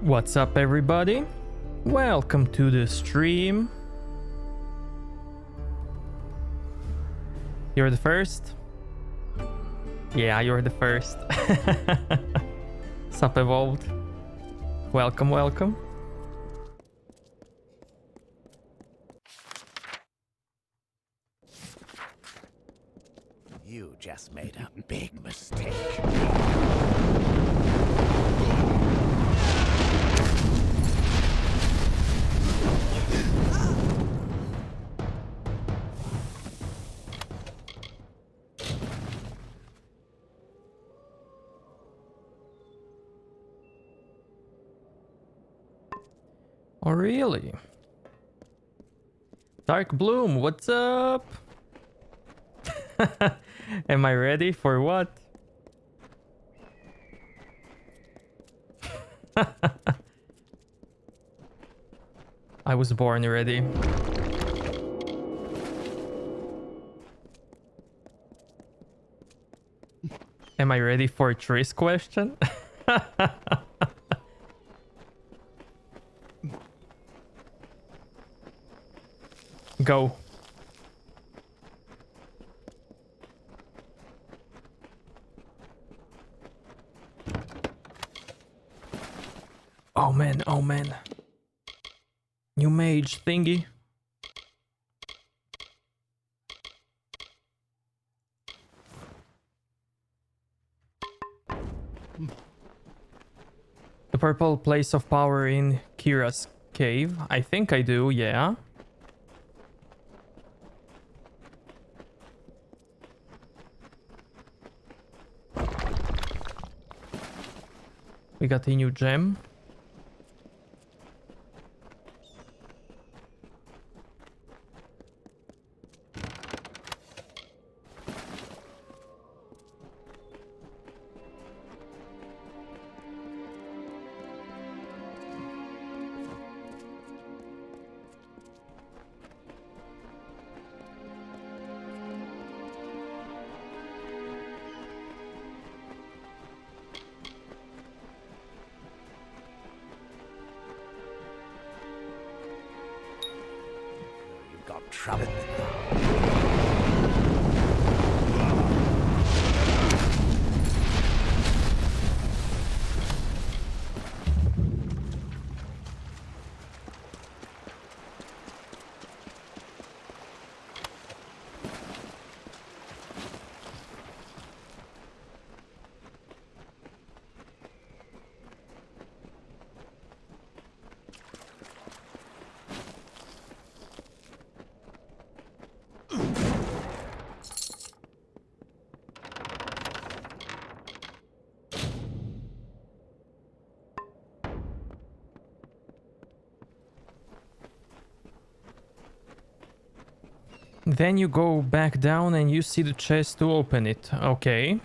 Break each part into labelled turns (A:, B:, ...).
A: What's up, everybody? Welcome to the stream. You're the first? Yeah, you're the first. Sup, Evolved? Welcome, welcome.
B: You just made a big mistake.
A: Oh, really? Dark Bloom, what's up? Am I ready for what? I was born ready. Am I ready for Triss question? Go. Oh man, oh man. New mage thingy. The purple place of power in Kira's cave. I think I do, yeah. We got a new gem.
B: You've got trouble.
A: Then you go back down and you see the chest to open it. Okay.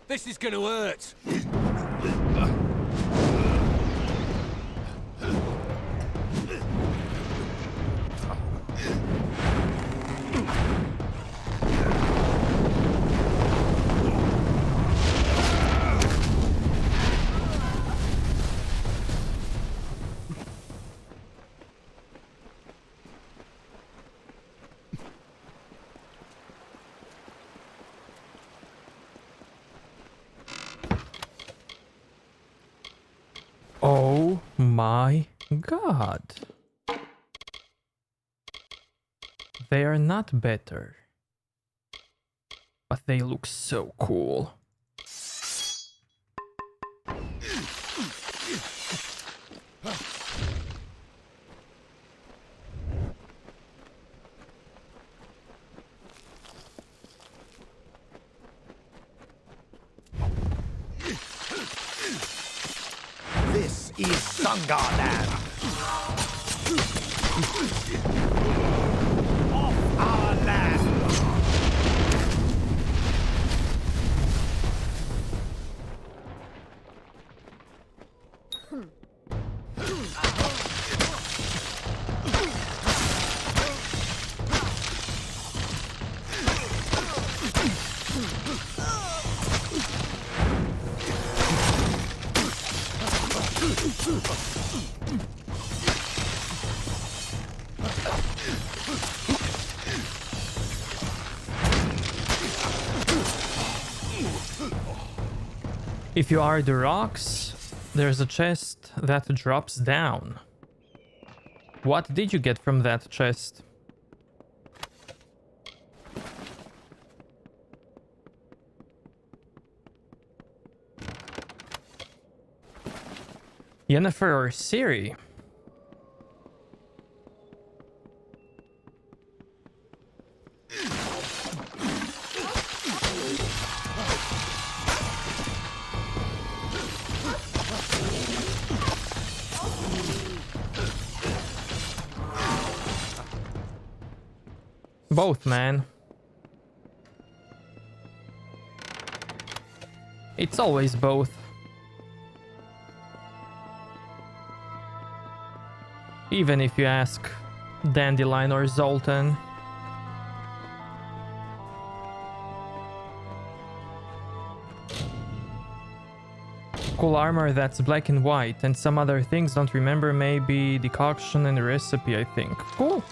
C: This is gonna hurt.
A: Oh my god. They are not better. But they look so cool.
B: This is Sungarland. Off our land.
A: If you are the rocks, there's a chest that drops down. What did you get from that chest? Yennefer or Ciri? Both, man. It's always both. Even if you ask Dandelion or Zoltan. Cool armor that's black and white, and some other things, don't remember, maybe decoction and recipe, I think. Cool.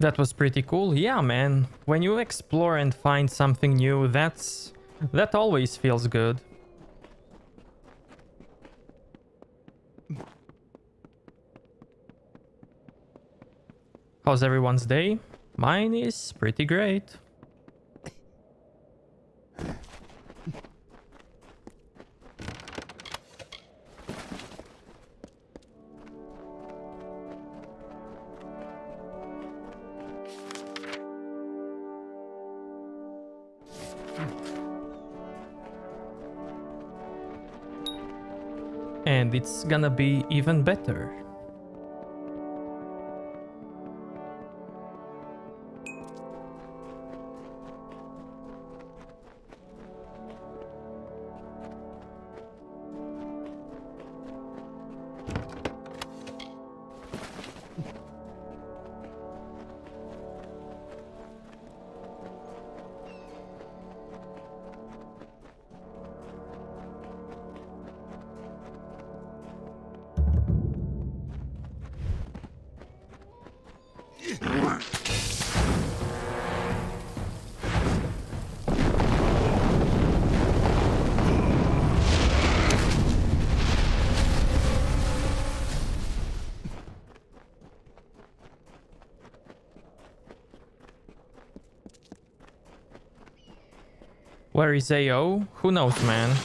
A: That was pretty cool. Yeah, man. When you explore and find something new, that always feels good. How's everyone's day? Mine is pretty great. And it's gonna be even better. Where is AO? Who knows, man?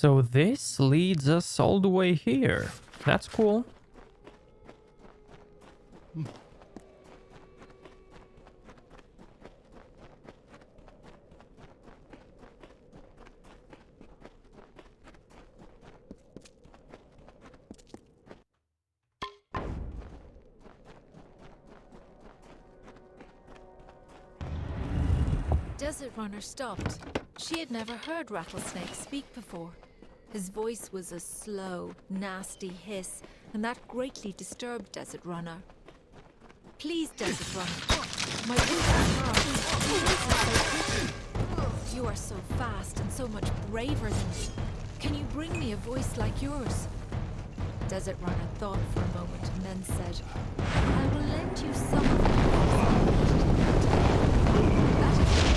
A: So this leads us all the way here. That's cool.
D: Desert Runner stopped. She had never heard Rattlesnake speak before. His voice was a slow, nasty hiss, and that greatly disturbed Desert Runner. Please, Desert Runner. My boots are hard. Your boots are so pretty. You are so fast and so much braver than me. Can you bring me a voice like yours? Desert Runner thought for a moment and then said, I will lend you some of my voice. That is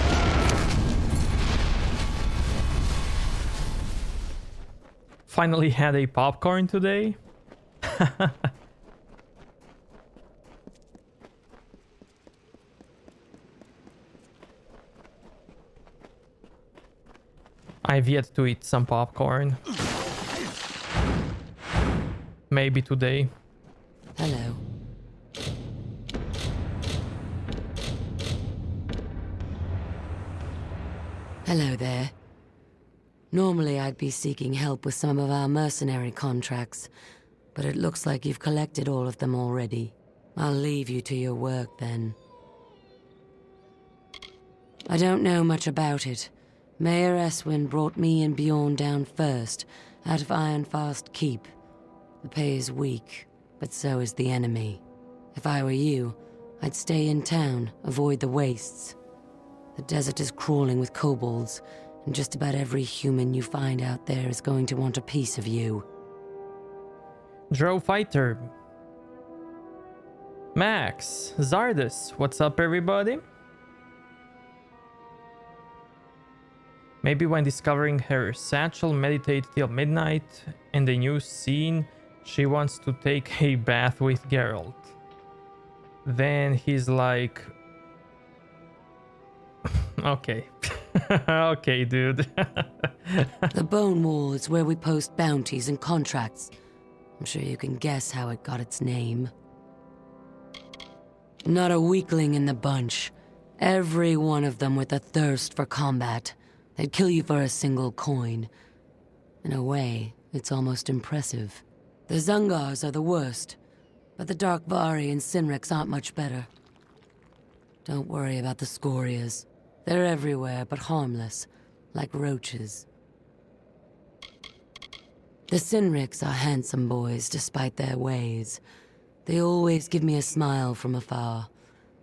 A: Finally had a popcorn today. I've yet to eat some popcorn. Maybe today.
E: Hello. Hello there. Normally I'd be seeking help with some of our mercenary contracts, but it looks like you've collected all of them already. I'll leave you to your work then. I don't know much about it. Mayor Eswin brought me and Bjorn down first, out of Ironfast Keep. The pay is weak, but so is the enemy. If I were you, I'd stay in town, avoid the wastes. The desert is crawling with kobolds, and just about every human you find out there is going to want a piece of you.
A: Drow Fighter. Max. Zardus. What's up, everybody? Maybe when discovering her satchel, meditate till midnight, and the new scene, she wants to take a bath with Geralt. Then he's like... Okay. Okay, dude.
E: The Bone Wall is where we post bounties and contracts. I'm sure you can guess how it got its name. Not a weakling in the bunch. Every one of them with a thirst for combat. They'd kill you for a single coin. In a way, it's almost impressive. The Zungars are the worst, but the Darkvari and Sinriks aren't much better. Don't worry about the Scorias. They're everywhere, but harmless, like roaches. The Sinriks are handsome boys, despite their ways. They always give me a smile from afar,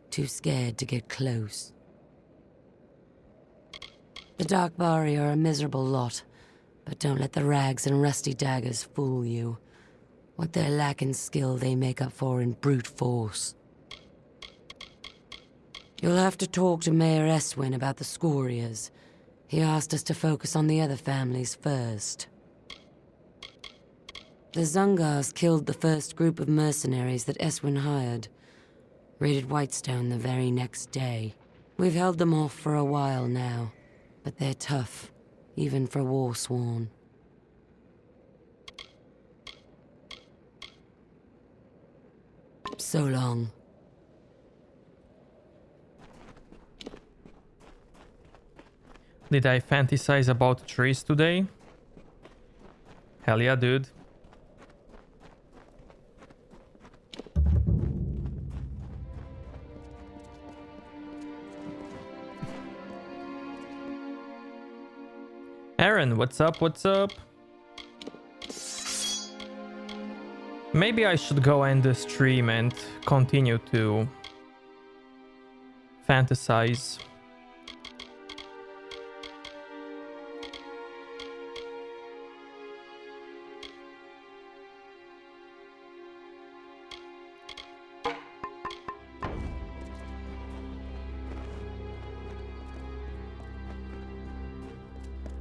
E: too scared to get close. The Darkvari are a miserable lot, but don't let the rags and rusty daggers fool you. What they lack in skill, they make up for in brute force. You'll have to talk to Mayor Eswin about the Scorias. He asked us to focus on the other families first. The Zungars killed the first group of mercenaries that Eswin hired. Raided Whitestone the very next day. We've held them off for a while now, but they're tough, even for Warsworn. So long.
A: Did I fantasize about trees today? Hell yeah, dude. Aaron, what's up? What's up? Maybe I should go end the stream and continue to fantasize.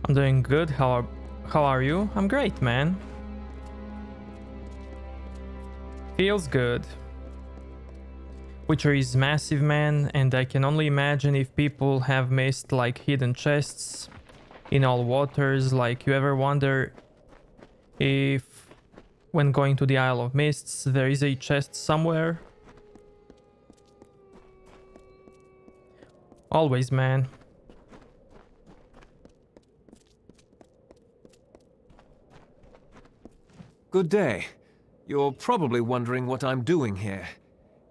A: I'm doing good. How are you? I'm great, man. Feels good. Witcher is massive, man, and I can only imagine if people have missed like hidden chests in all waters. Like, you ever wonder if when going to the Isle of Mists there is a chest somewhere? Always, man.
F: Good day. You're probably wondering what I'm doing here.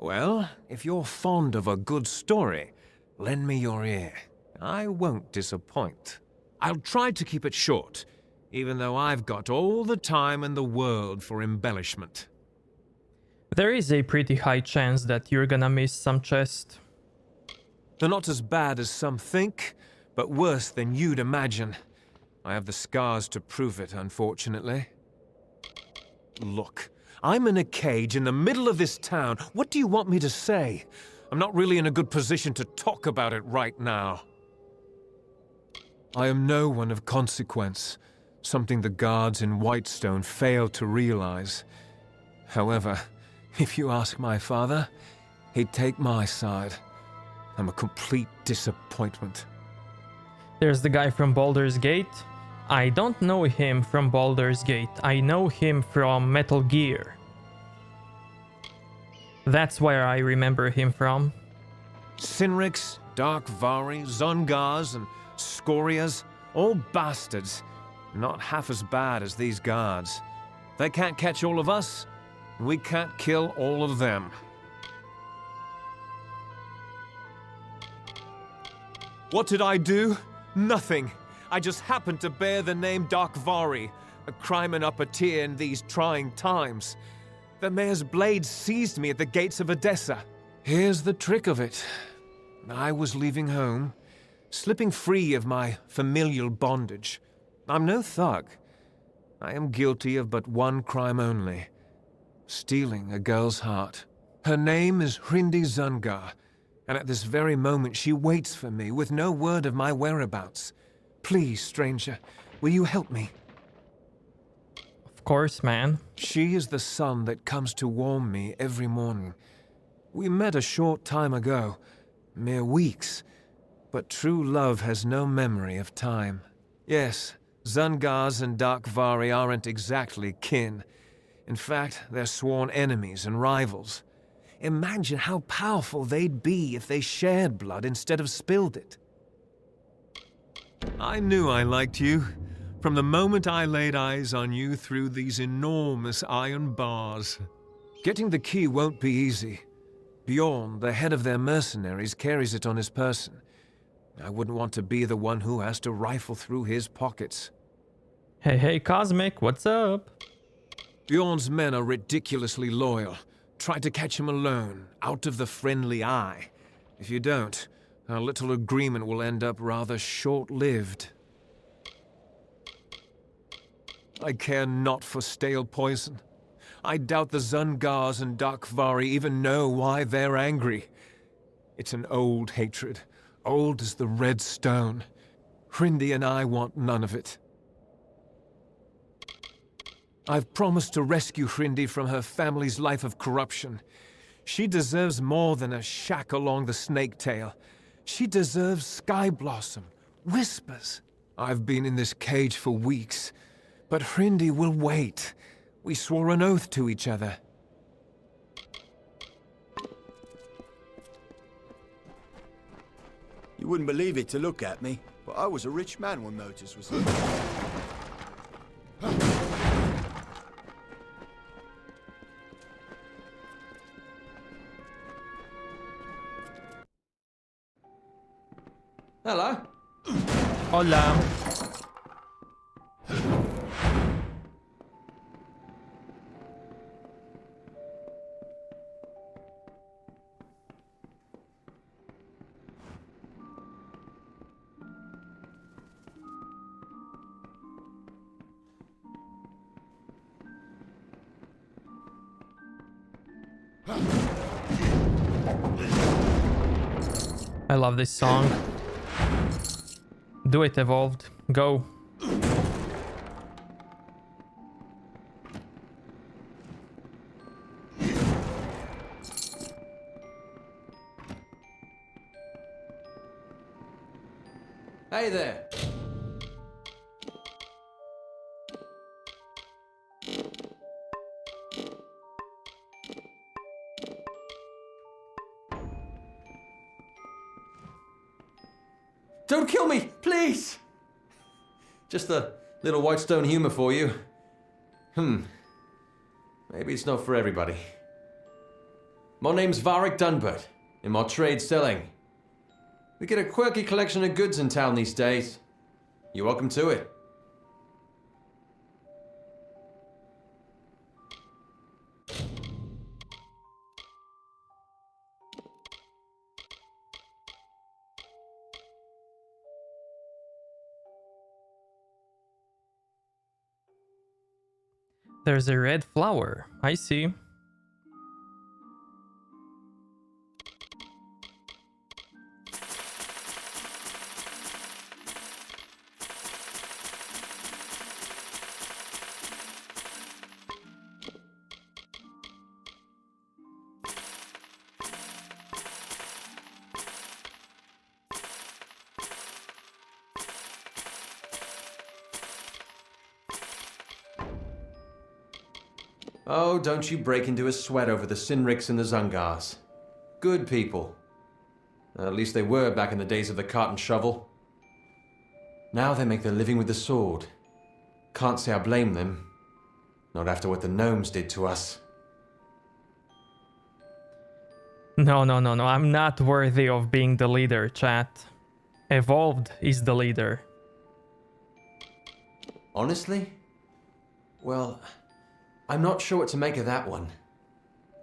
F: Well, if you're fond of a good story, lend me your ear. I won't disappoint. I'll try to keep it short, even though I've got all the time in the world for embellishment.
A: There is a pretty high chance that you're gonna miss some chest.
F: They're not as bad as some think, but worse than you'd imagine. I have the scars to prove it, unfortunately. Look, I'm in a cage in the middle of this town. What do you want me to say? I'm not really in a good position to talk about it right now. I am no one of consequence, something the guards in Whitestone failed to realize. However, if you ask my father, he'd take my side. I'm a complete disappointment.
A: There's the guy from Baldur's Gate. I don't know him from Baldur's Gate. I know him from Metal Gear. That's where I remember him from.
F: Sinrix, Dark Vari, Zungars, and Scorias, all bastards. Not half as bad as these guards. They can't catch all of us, and we can't kill all of them. What did I do? Nothing. I just happened to bear the name Dark Vari, a crime and upper-tier in these trying times. The mayor's blade seized me at the gates of Odessa. Here's the trick of it. I was leaving home, slipping free of my familial bondage. I'm no thug. I am guilty of but one crime only: stealing a girl's heart. Her name is Hrindi Zungar, and at this very moment she waits for me with no word of my whereabouts. Please, stranger, will you help me?
A: Of course, man.
F: She is the sun that comes to warm me every morning. We met a short time ago, mere weeks, but true love has no memory of time. Yes, Zungars and Dark Vari aren't exactly kin. In fact, they're sworn enemies and rivals. Imagine how powerful they'd be if they shared blood instead of spilled it. I knew I liked you, from the moment I laid eyes on you through these enormous iron bars. Getting the key won't be easy. Bjorn, the head of their mercenaries, carries it on his person. I wouldn't want to be the one who has to rifle through his pockets.
A: Hey, hey, Cosmic, what's up?
F: Bjorn's men are ridiculously loyal. Try to catch him alone, out of the friendly eye. If you don't, our little agreement will end up rather short-lived. I care not for stale poison. I doubt the Zungars and Dark Vari even know why they're angry. It's an old hatred, old as the red stone. Hrindi and I want none of it. I've promised to rescue Hrindi from her family's life of corruption. She deserves more than a shack along the snake tail. She deserves Sky Blossom, whispers. I've been in this cage for weeks, but Hrindi will wait. We swore an oath to each other.
G: You wouldn't believe it to look at me, but I was a rich man when Motus was here.
F: Hello.
A: Hola. I love this song. Do it, Evolved. Go.
F: Hey there.
H: Don't kill me, please! Just a little Whitestone humor for you. Maybe it's not for everybody. My name's Varric Dunbert, in my trade selling. We get a quirky collection of goods in town these days. You're welcome to it.
A: There's a red flower. I see.
H: Oh, don't you break into a sweat over the Sinriks and the Zungars. Good people. At least they were back in the days of the cart and shovel. Now they make their living with the sword. Can't say I blame them. Not after what the gnomes did to us.
A: No. I'm not worthy of being the leader, chat. Evolved is the leader.
H: Honestly? Well, I'm not sure what to make of that one.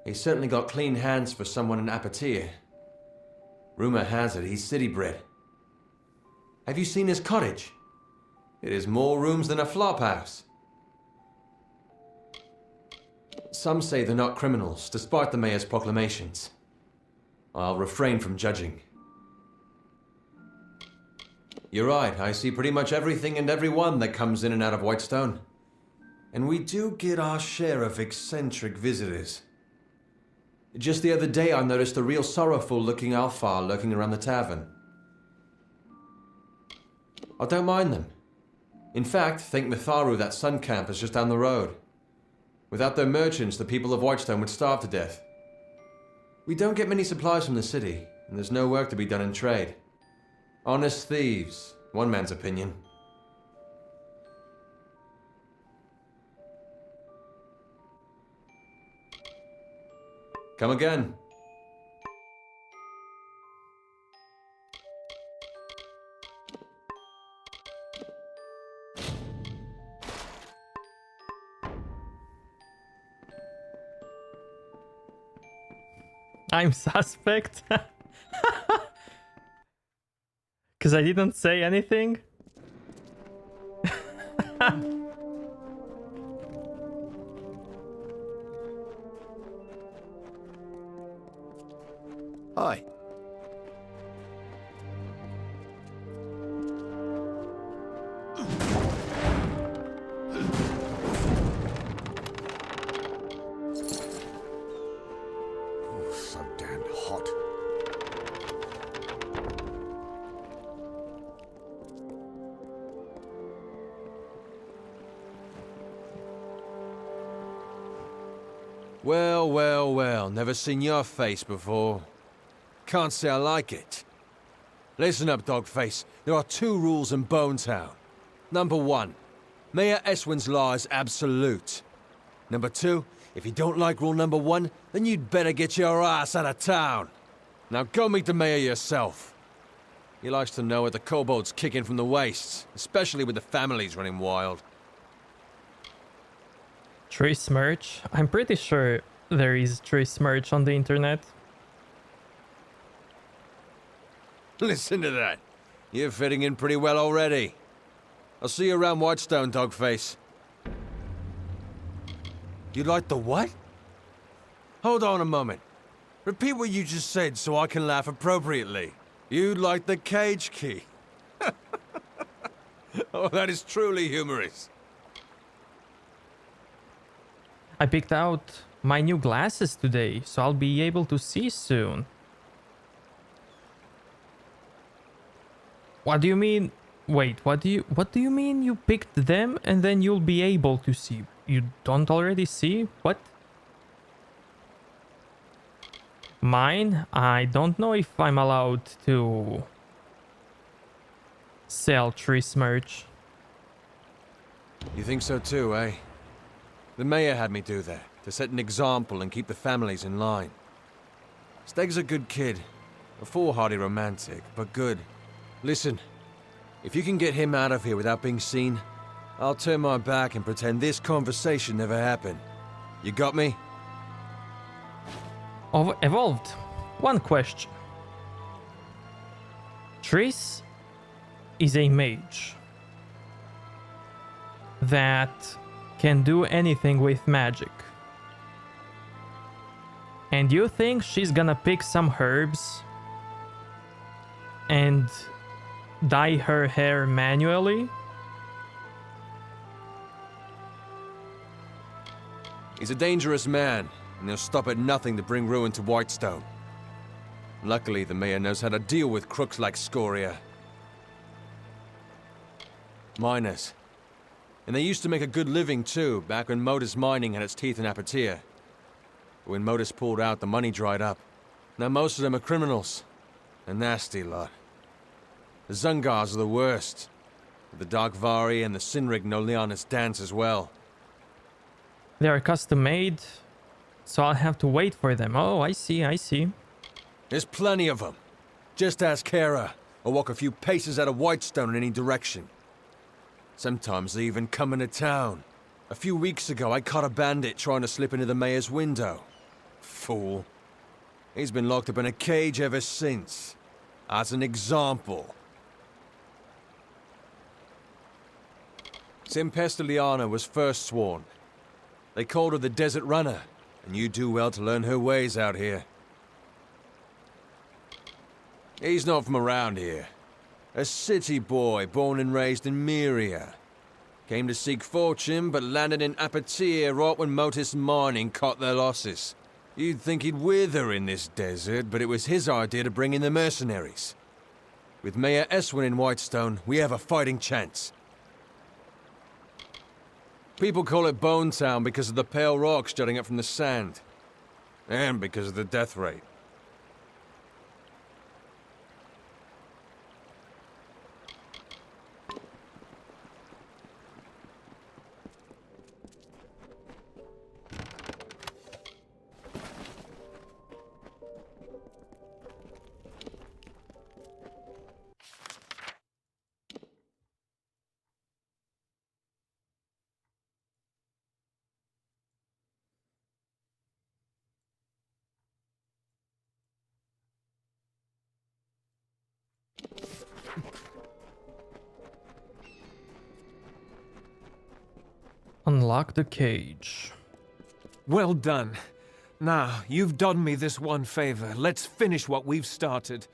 H: He's certainly got clean hands for someone in Apatir. Rumor has it he's city-bred. Have you seen his cottage? It is more rooms than a flophouse. Some say they're not criminals, despite the mayor's proclamations. I'll refrain from judging. You're right, I see pretty much everything and everyone that comes in and out of Whitestone. And we do get our share of eccentric visitors. Just the other day I noticed a real sorrowful-looking Alfar lurking around the tavern. I don't mind them. In fact, think Mitharu that sun camp is just down the road. Without their merchants, the people of Whitestone would starve to death. We don't get many supplies from the city, and there's no work to be done in trade. Honest thieves, one man's opinion. Come again.
A: I'm suspect. Because I didn't say anything.
G: Hi.
B: Oh, so damn hot.
I: Well, never seen your face before. Can't say I like it. Listen up, Dogface. There are 2 rules in Bonetown. Number 1, Mayor Eswin's law is absolute. Number 2, if you don't like rule number 1, then you'd better get your ass out of town. Now go meet the mayor yourself. He likes to know what the kobolds kicking from the wastes, especially with the families running wild.
A: Trace merch. I'm pretty sure there is trace merch on the internet.
I: Listen to that. You're fitting in pretty well already. I'll see you around Whitestone, Dogface. You like the what? Hold on a moment. Repeat what you just said so I can laugh appropriately. You like the cage key. Oh, that is truly humorous.
A: I picked out my new glasses today, so I'll be able to see soon. What do you mean? Wait, what do you mean you picked them and then you'll be able to see? You don't already see? What? Mine? I don't know if I'm allowed to sell Triss merch.
I: You think so too, eh? The mayor had me do that, to set an example and keep the families in line. Steg's a good kid. A foolhardy romantic, but good. Listen, if you can get him out of here without being seen, I'll turn my back and pretend this conversation never happened. You got me?
A: Evolved. One question. Triss is a mage that can do anything with magic. And you think she's gonna pick some herbs and dye her hair manually?
I: He's a dangerous man, and he'll stop at nothing to bring ruin to Whitestone. Luckily, the mayor knows how to deal with crooks like Scoria. Miners. And they used to make a good living too, back when Modus Mining had its teeth in Apatia. But when Modus pulled out, the money dried up. Now most of them are criminals. A nasty lot. The Zungars are the worst. The Darkvari and the Sinrig know Liana's dance as well.
A: They are custom made, so I'll have to wait for them. Oh, I see, I see.
I: There's plenty of them. Just ask Kara, or walk a few paces out of Whitestone in any direction. Sometimes they even come into town. A few weeks ago, I caught a bandit trying to slip into the mayor's window. Fool. He's been locked up in a cage ever since. As an example. Simpesta Liana was first sworn. They called her the Desert Runner, and you do well to learn her ways out here. He's not from around here. A city boy born and raised in Myria. Came to seek fortune, but landed in Apatia right when Motus Mining caught their losses. You'd think he'd wither in this desert, but it was his idea to bring in the mercenaries. With Mayor Eswin in Whitestone, we have a fighting chance. People call it Bone Town because of the pale rocks jutting up from the sand. And because of the death rate.
A: Unlock the cage.
F: Well done. Now, you've done me this one favor. Let's finish what we've started.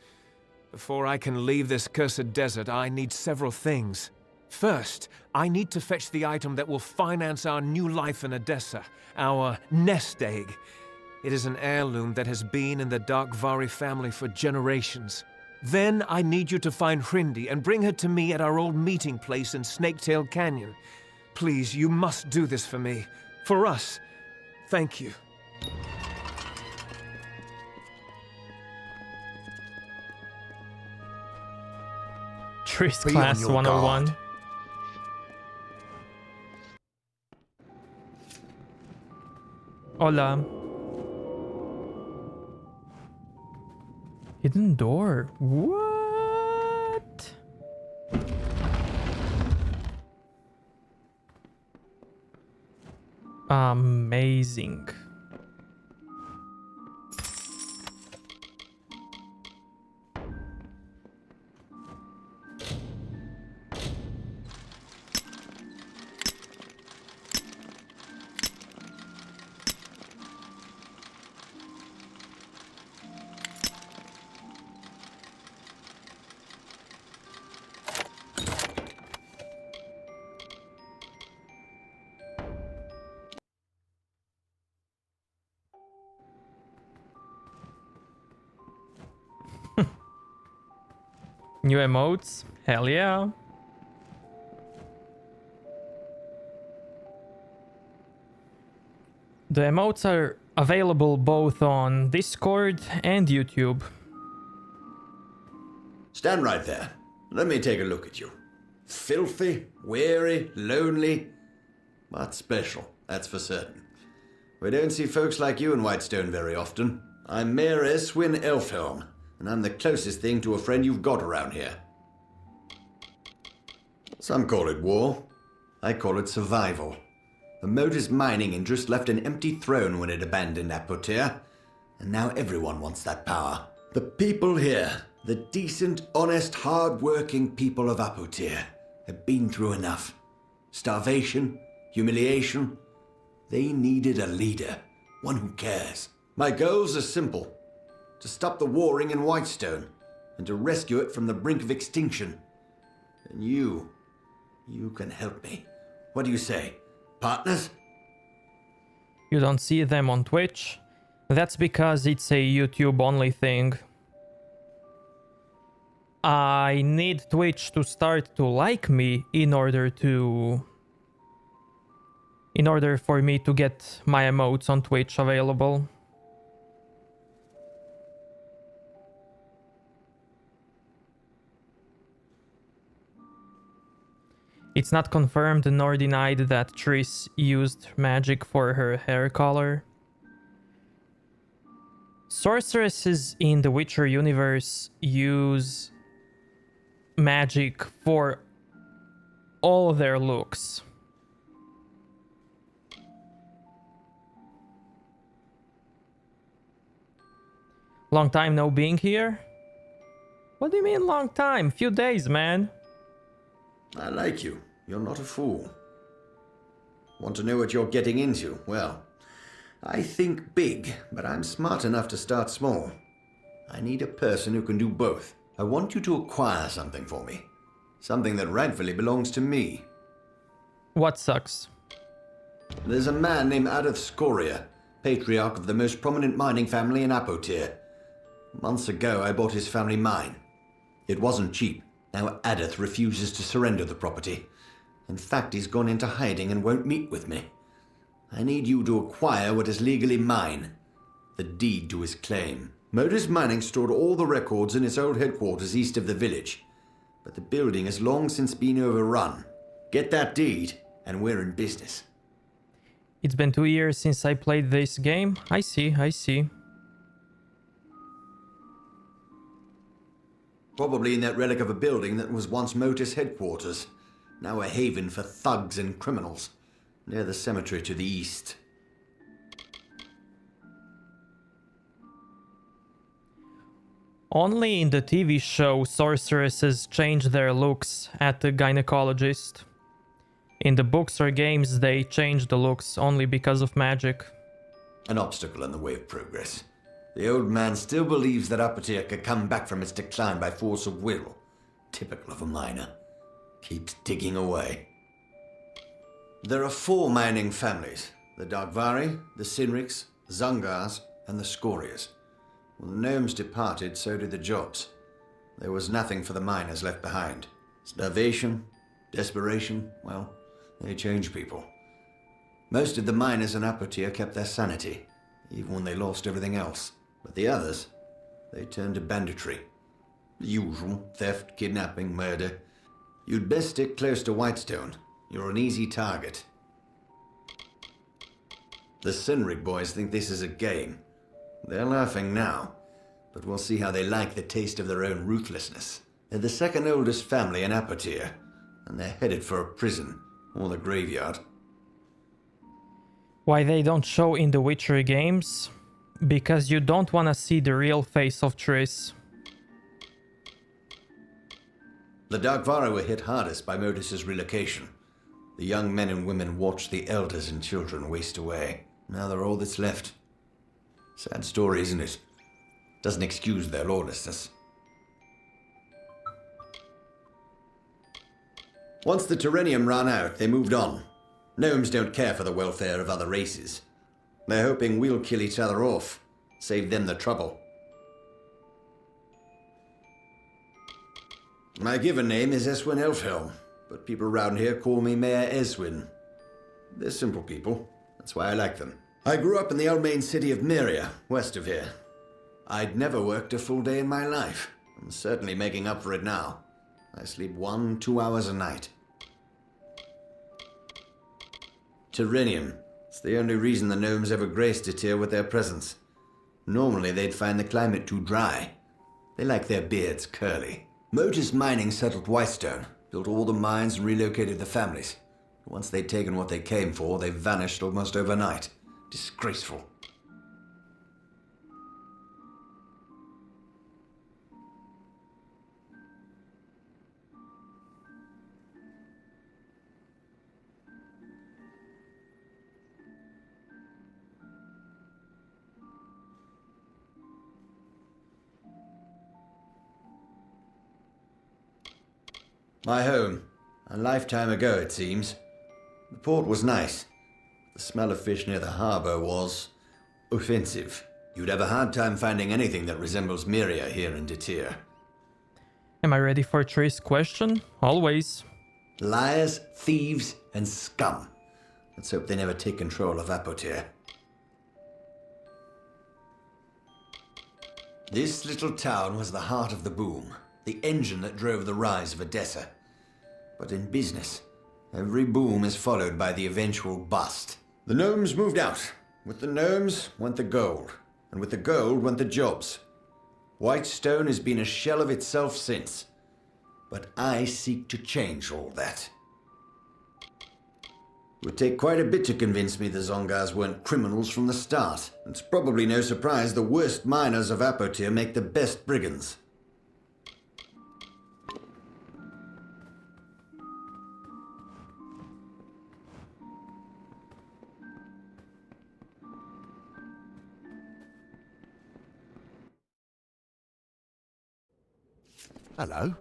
F: Before I can leave this cursed desert, I need several things. First, I need to fetch the item that will finance our new life in Odessa, our nest egg. It is an heirloom that has been in the Darkvari family for generations. Then I need you to find Hrindy and bring her to me at our old meeting place in Snaketail Canyon. Please, you must do this for me. For us. Thank you.
A: Triss
B: Be
A: Class
B: on your
A: 101.
B: guard.
A: Hola. Hidden door. What? Amazing. New emotes? Hell yeah. The emotes are available both on Discord and YouTube.
G: Stand right there. Let me take a look at you. Filthy, weary, lonely, but special, that's for certain. We don't see folks like you in Whitestone very often. I'm Mayor Eswin Elfhelm, and I'm the closest thing to a friend you've got around here. Some call it war. I call it survival. The Modus mining interest left an empty throne when it abandoned Apotea, and now everyone wants that power. The people here, the decent, honest, hard-working people of Apotea, have been through enough. Starvation, humiliation. They needed a leader, one who cares. My goals are simple. To stop the warring in Whitestone, and to rescue it from the brink of extinction. And you can help me. What do you say? Partners?
A: You don't see them on Twitch? That's because it's a YouTube-only thing. I need Twitch to start to like me in order for me to get my emotes on Twitch available. It's not confirmed nor denied that Triss used magic for her hair color. Sorceresses in the Witcher universe use magic for all their looks. Long time no being here? What do you mean long time? Few days, man.
G: I like you. You're not a fool. Want to know what you're getting into? Well, I think big, but I'm smart enough to start small. I need a person who can do both. I want you to acquire something for me. Something that rightfully belongs to me.
A: What sucks?
G: There's a man named Adolf Scoria, patriarch of the most prominent mining family in Apotea. Months ago, I bought his family mine. It wasn't cheap. Now Adolf refuses to surrender the property. In fact, he's gone into hiding and won't meet with me. I need you to acquire what is legally mine. The deed to his claim. Modus Mining stored all the records in its old headquarters east of the village. But the building has long since been overrun. Get that deed, and we're in business.
A: It's been 2 years since I played this game. I see.
G: Probably in that relic of a building that was once Motus headquarters. Now a haven for thugs and criminals. Near the cemetery to the east.
A: Only in the TV show sorceresses change their looks at the gynecologist. In the books or games they change the looks only because of magic.
G: An obstacle in the way of progress. The old man still believes that Apotea could come back from its decline by force of will. Typical of a miner. Keeps digging away. There are 4 mining families. The Darkvari, the Sinriks, Zungars, and the Scorias. When the gnomes departed, so did the jobs. There was nothing for the miners left behind. Starvation, desperation, well, they change people. Most of the miners in Apotea kept their sanity, even when they lost everything else. But the others, they turned to banditry. The usual, theft, kidnapping, murder. You'd best stick close to Whitestone. You're an easy target. The Sinrig boys think this is a game. They're laughing now, but we'll see how they like the taste of their own ruthlessness. They're the second oldest family in Apotea, and they're headed for a prison, or the graveyard.
A: Why they don't show in the Witcher games? Because you don't want to see the real face of Triss.
G: The Darkvari were hit hardest by Modus's relocation. The young men and women watched the elders and children waste away. Now they're all that's left. Sad story, isn't it? Doesn't excuse their lawlessness. Once the Terrenium ran out, they moved on. Gnomes don't care for the welfare of other races. They're hoping we'll kill each other off, save them the trouble. My given name is Eswin Elfhelm, but people around here call me Mayor Eswin. They're simple people, that's why I like them. I grew up in the old main city of Myria, west of here. I'd never worked a full day in my life. I'm certainly making up for it now. I sleep 1-2 hours a night. Terrenium. It's the only reason the gnomes ever graced it here with their presence. Normally they'd find the climate too dry. They like their beards curly. Motus Mining settled Whitestone, built all the mines and relocated the families. Once they'd taken what they came for, they vanished almost overnight. Disgraceful. My home. A lifetime ago, it seems. The port was nice. The smell of fish near the harbor was offensive. You'd have a hard time finding anything that resembles Myria here in Detir.
A: Am I ready for Tri's question? Always.
G: Liars, thieves, and scum. Let's hope they never take control of Apotir. This little town was the heart of the boom, the engine that drove the rise of Odessa. But in business, every boom is followed by the eventual bust. The gnomes moved out. With the gnomes went the gold, and with the gold went the jobs. Whitestone has been a shell of itself since. But I seek to change all that. It would take quite a bit to convince me the Zongars weren't criminals from the start. It's probably no surprise the worst miners of Apotir make the best brigands.
B: Hello.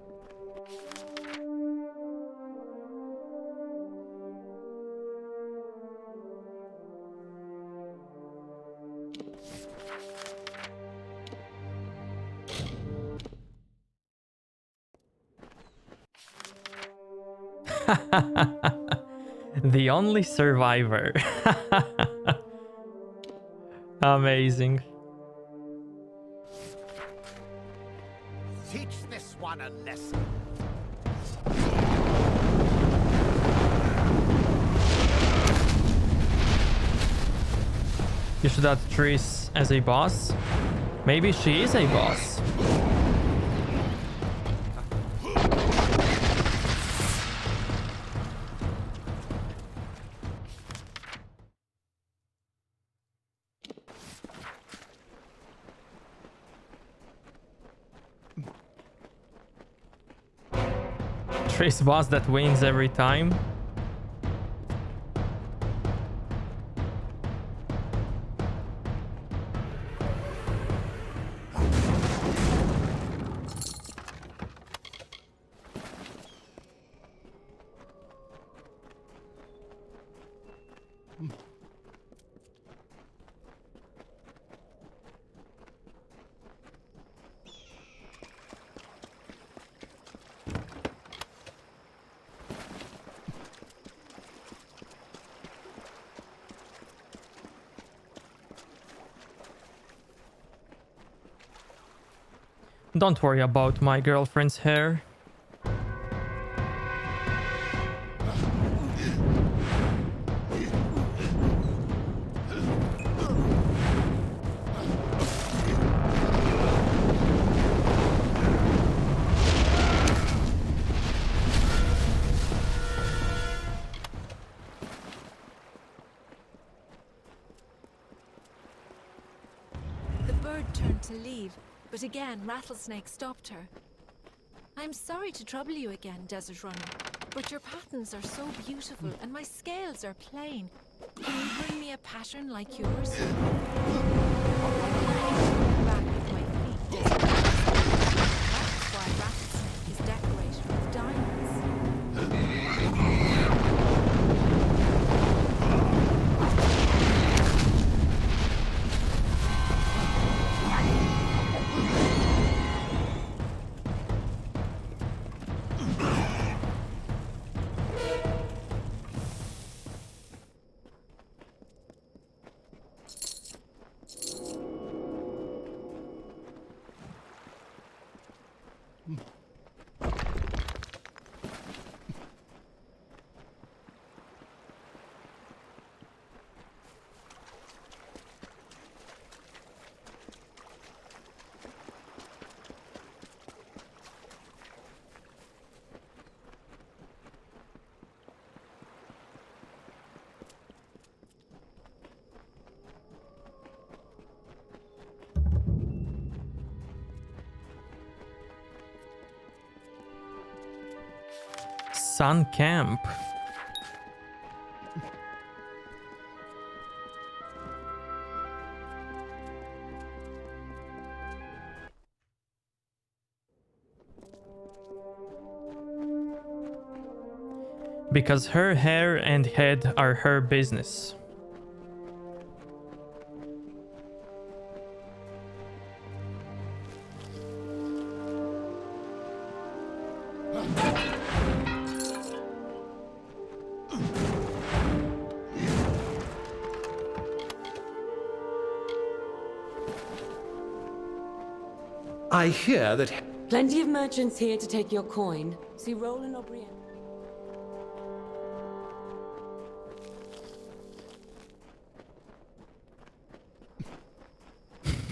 A: The only survivor. Amazing.
B: Teach this one a lesson.
A: You should add Tris as a boss. Maybe she is a boss. Tris boss that wins every time. Don't worry about my girlfriend's hair.
D: The bird turned to leave, but again, Rattlesnake stopped her. I'm sorry to trouble you again, Desert Runner, but your patterns are so beautiful and my scales are plain. Can you bring me a pattern like yours? Back with my feet. That's why Rattlesnake is decorated with diamonds.
A: Sun Camp. Because her hair and head are her business.
J: I hear that...
E: Plenty of merchants here to take your coin. See Roland O'Brien.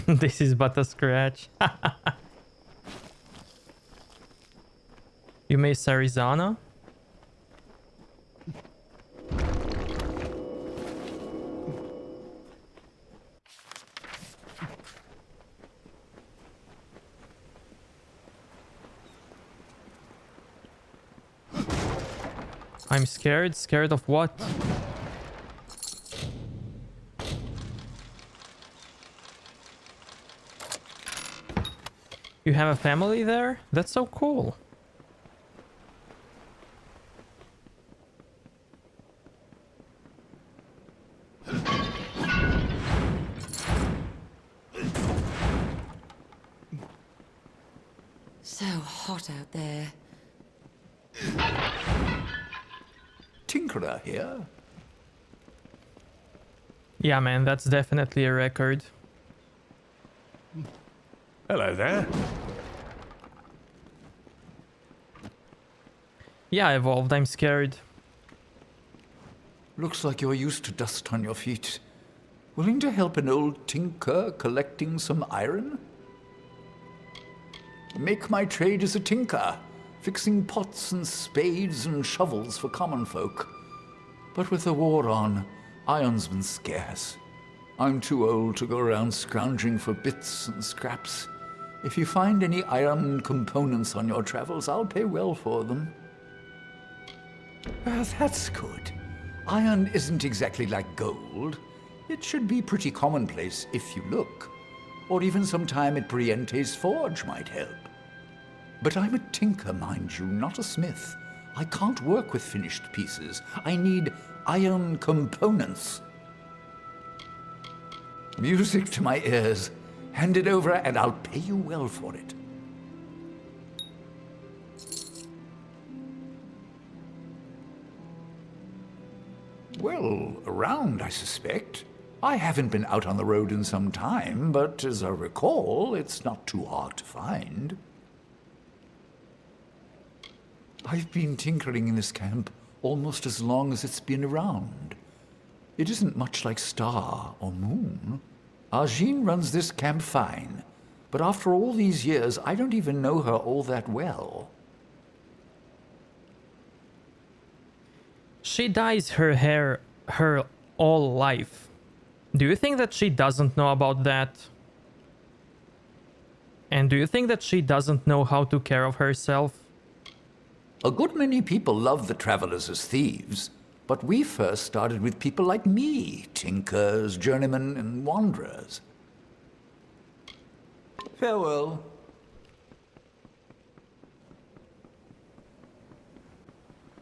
A: This is but a scratch. You miss Arizona? I'm scared. Scared of what? You have a family there? That's so cool.
E: So hot out there.
J: Tinkerer here.
A: Yeah, man, that's definitely a record.
J: Hello there.
A: Yeah, Evolved, I'm scared.
J: Looks like you're used to dust on your feet. Willing to help an old tinker collecting some iron? Make my trade as a tinker, fixing pots and spades and shovels for common folk. But with the war on, iron's been scarce. I'm too old to go around scrounging for bits and scraps. If you find any iron components on your travels, I'll pay well for them. That's good. Iron isn't exactly like gold. It should be pretty commonplace if you look. Or even some time at Briente's forge might help. But I'm a tinker, mind you, not a smith. I can't work with finished pieces. I need iron components. Music to my ears. Hand it over and I'll pay you well for it. Well, around, I suspect. I haven't been out on the road in some time, but as I recall, it's not too hard to find. I've been tinkering in this camp almost as long as it's been around. It isn't much like Star or Moon. Argine runs this camp fine, but after all these years, I don't even know her all that well.
A: She dyes her hair her whole life. Do you think that she doesn't know about that? And do you think that she doesn't know how to care of herself?
J: A good many people love the travelers as thieves, but we first started with people like me, tinkers, journeymen, and wanderers. Farewell.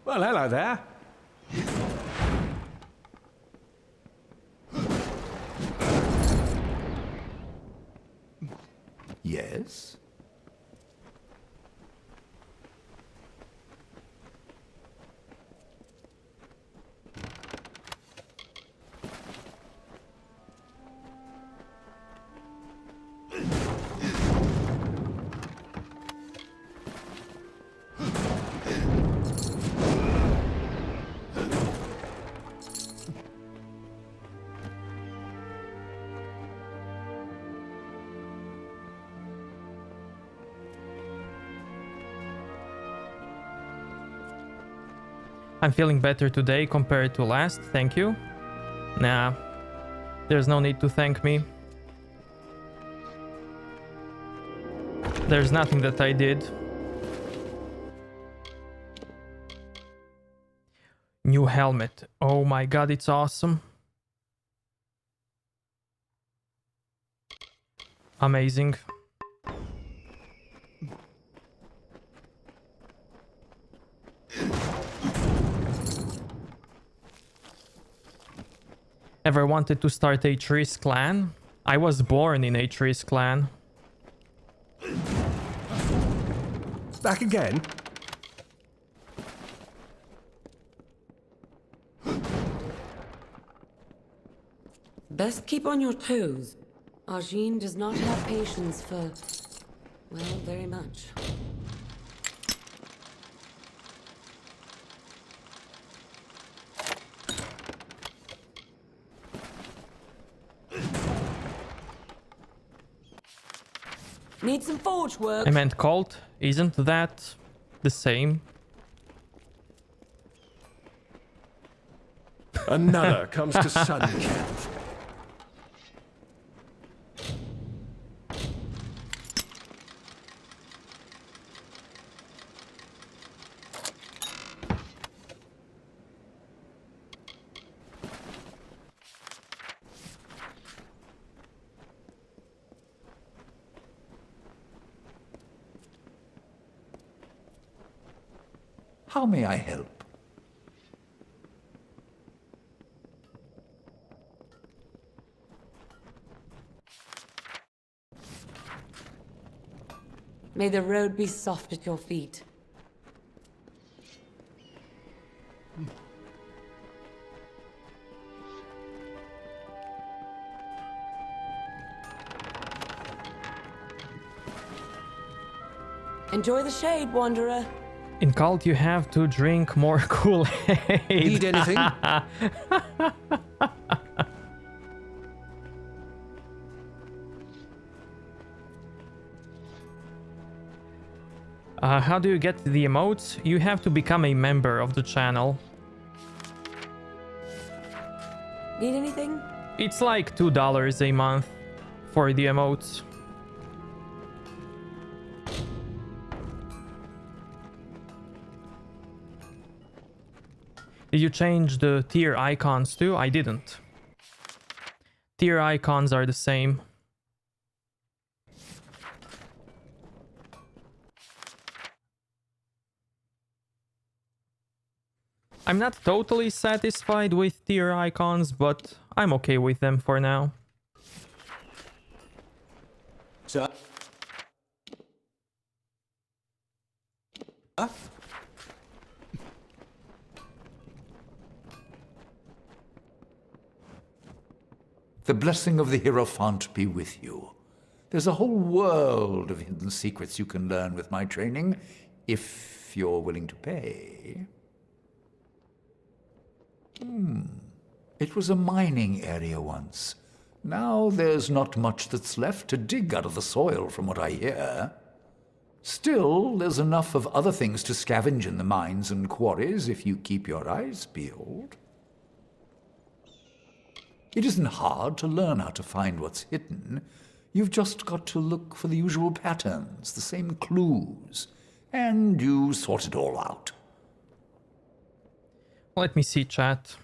I: Well, hello there.
J: Yes?
A: I'm feeling better today compared to last, thank you. Nah, there's no need to thank me. There's nothing that I did. New helmet. Oh my god, it's awesome. Amazing. Ever wanted to start a Triss clan? I was born in a Triss clan.
K: Back again?
E: Best keep on your toes. Arjin does not have patience for, well, very much. Need some forge work.
A: I meant cult. Isn't that the same?
K: Another comes to sun camp.
J: How may I help?
E: May the road be soft at your feet. Enjoy the shade, wanderer.
A: In cult, you have to drink more Kool-Aid.
K: Need anything?
A: How do you get the emotes? You have to become a member of the channel.
E: Need anything?
A: It's like $2 a month for the emotes. Did you change the tier icons too? I didn't. Tier icons are the same. I'm not totally satisfied with tier icons, but I'm okay with them for now.
I: Sir?
J: The blessing of the Hierophant be with you. There's a whole world of hidden secrets you can learn with my training, if you're willing to pay. It was a mining area once. Now there's not much that's left to dig out of the soil, from what I hear. Still, there's enough of other things to scavenge in the mines and quarries if you keep your eyes peeled. It isn't hard to learn how to find what's hidden. You've just got to look for the usual patterns, the same clues, and you sort it all out.
A: Let me see, chat.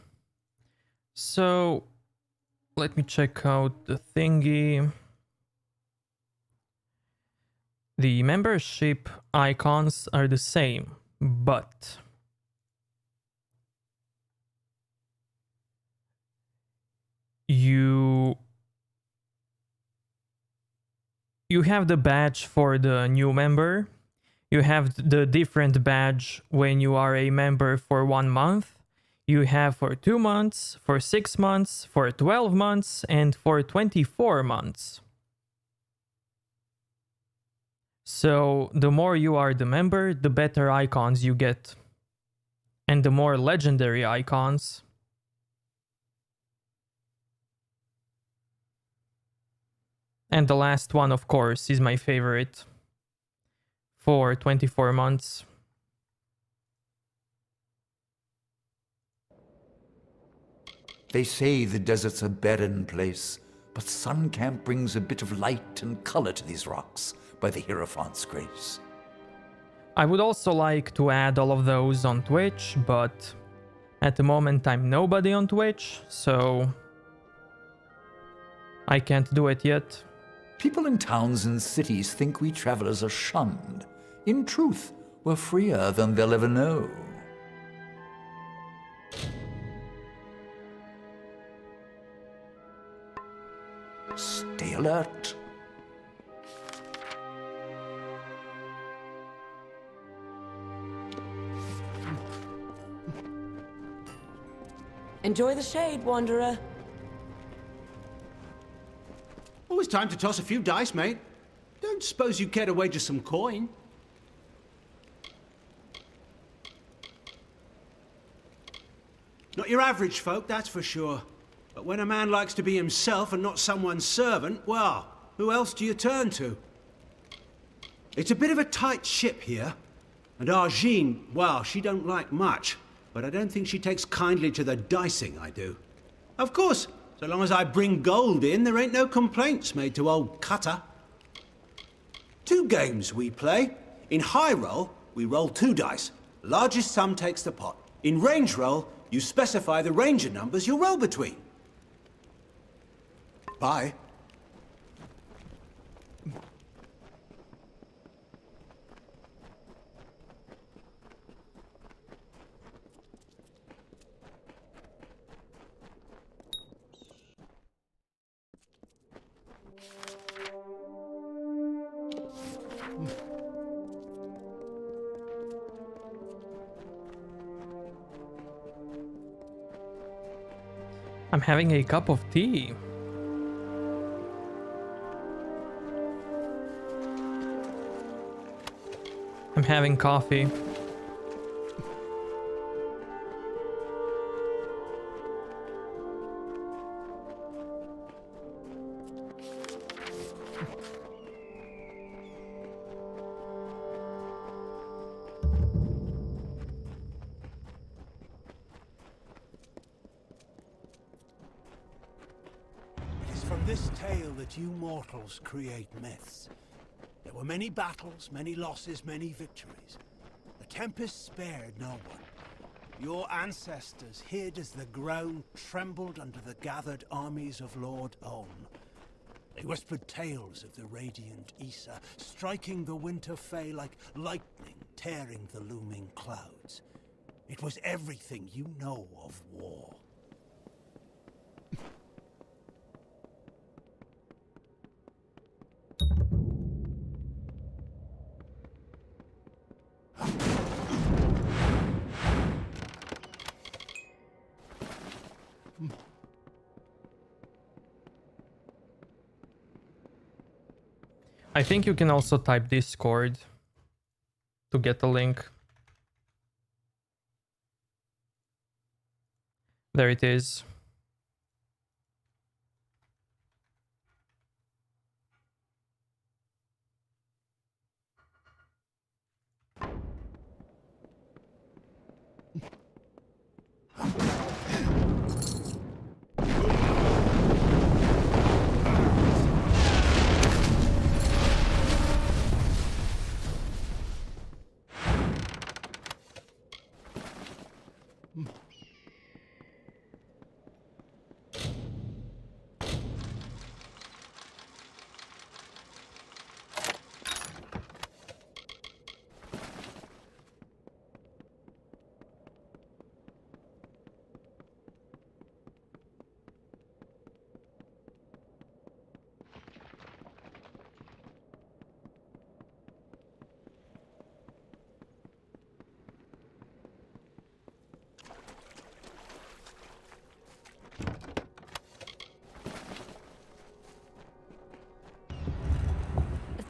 A: So, let me check out the thingy. The membership icons are the same, but you have the badge for the new member. You have the different badge when you are a member for 1 month. You have for 2 months, for 6 months, for 12 months, and for 24 months. So the more you are the member, the better icons you get. And the more legendary icons. And the last one, of course, is my favorite. For 24 months.
J: They say the desert's a barren place, but Sun Camp brings a bit of light and color to these rocks by the Hierophant's grace.
A: I would also like to add all of those on Twitch, but At the moment, I'm nobody on Twitch, so I can't do it yet.
J: People in towns and cities think we travelers are shunned. In truth, we're freer than they'll ever know. Stay alert.
E: Enjoy the shade, Wanderer.
C: Always time to toss a few dice, mate. Don't suppose you care to wager some coin? Not your average folk, that's for sure. But when a man likes to be himself and not someone's servant, well, who else do you turn to? It's a bit of a tight ship here. And Argine, well, she don't like much. But I don't think she takes kindly to the dicing I do. Of course, so long as I bring gold in, there ain't no complaints made to old Cutter. 2 games we play. In high roll, we roll 2 dice. Largest sum takes the pot. In range roll, you specify the range of numbers you roll between. Bye.
A: I'm having a cup of tea. I'm having coffee.
B: From this tale that you mortals create myths. There were many battles, many losses, many victories. The Tempest spared no one. Your ancestors hid as the ground trembled under the gathered armies of Lord Olm. They whispered tales of the radiant Issa, striking the winter Fae like lightning, tearing the looming clouds. It was everything you know of war.
A: I think you can also type Discord to get the link. There it is.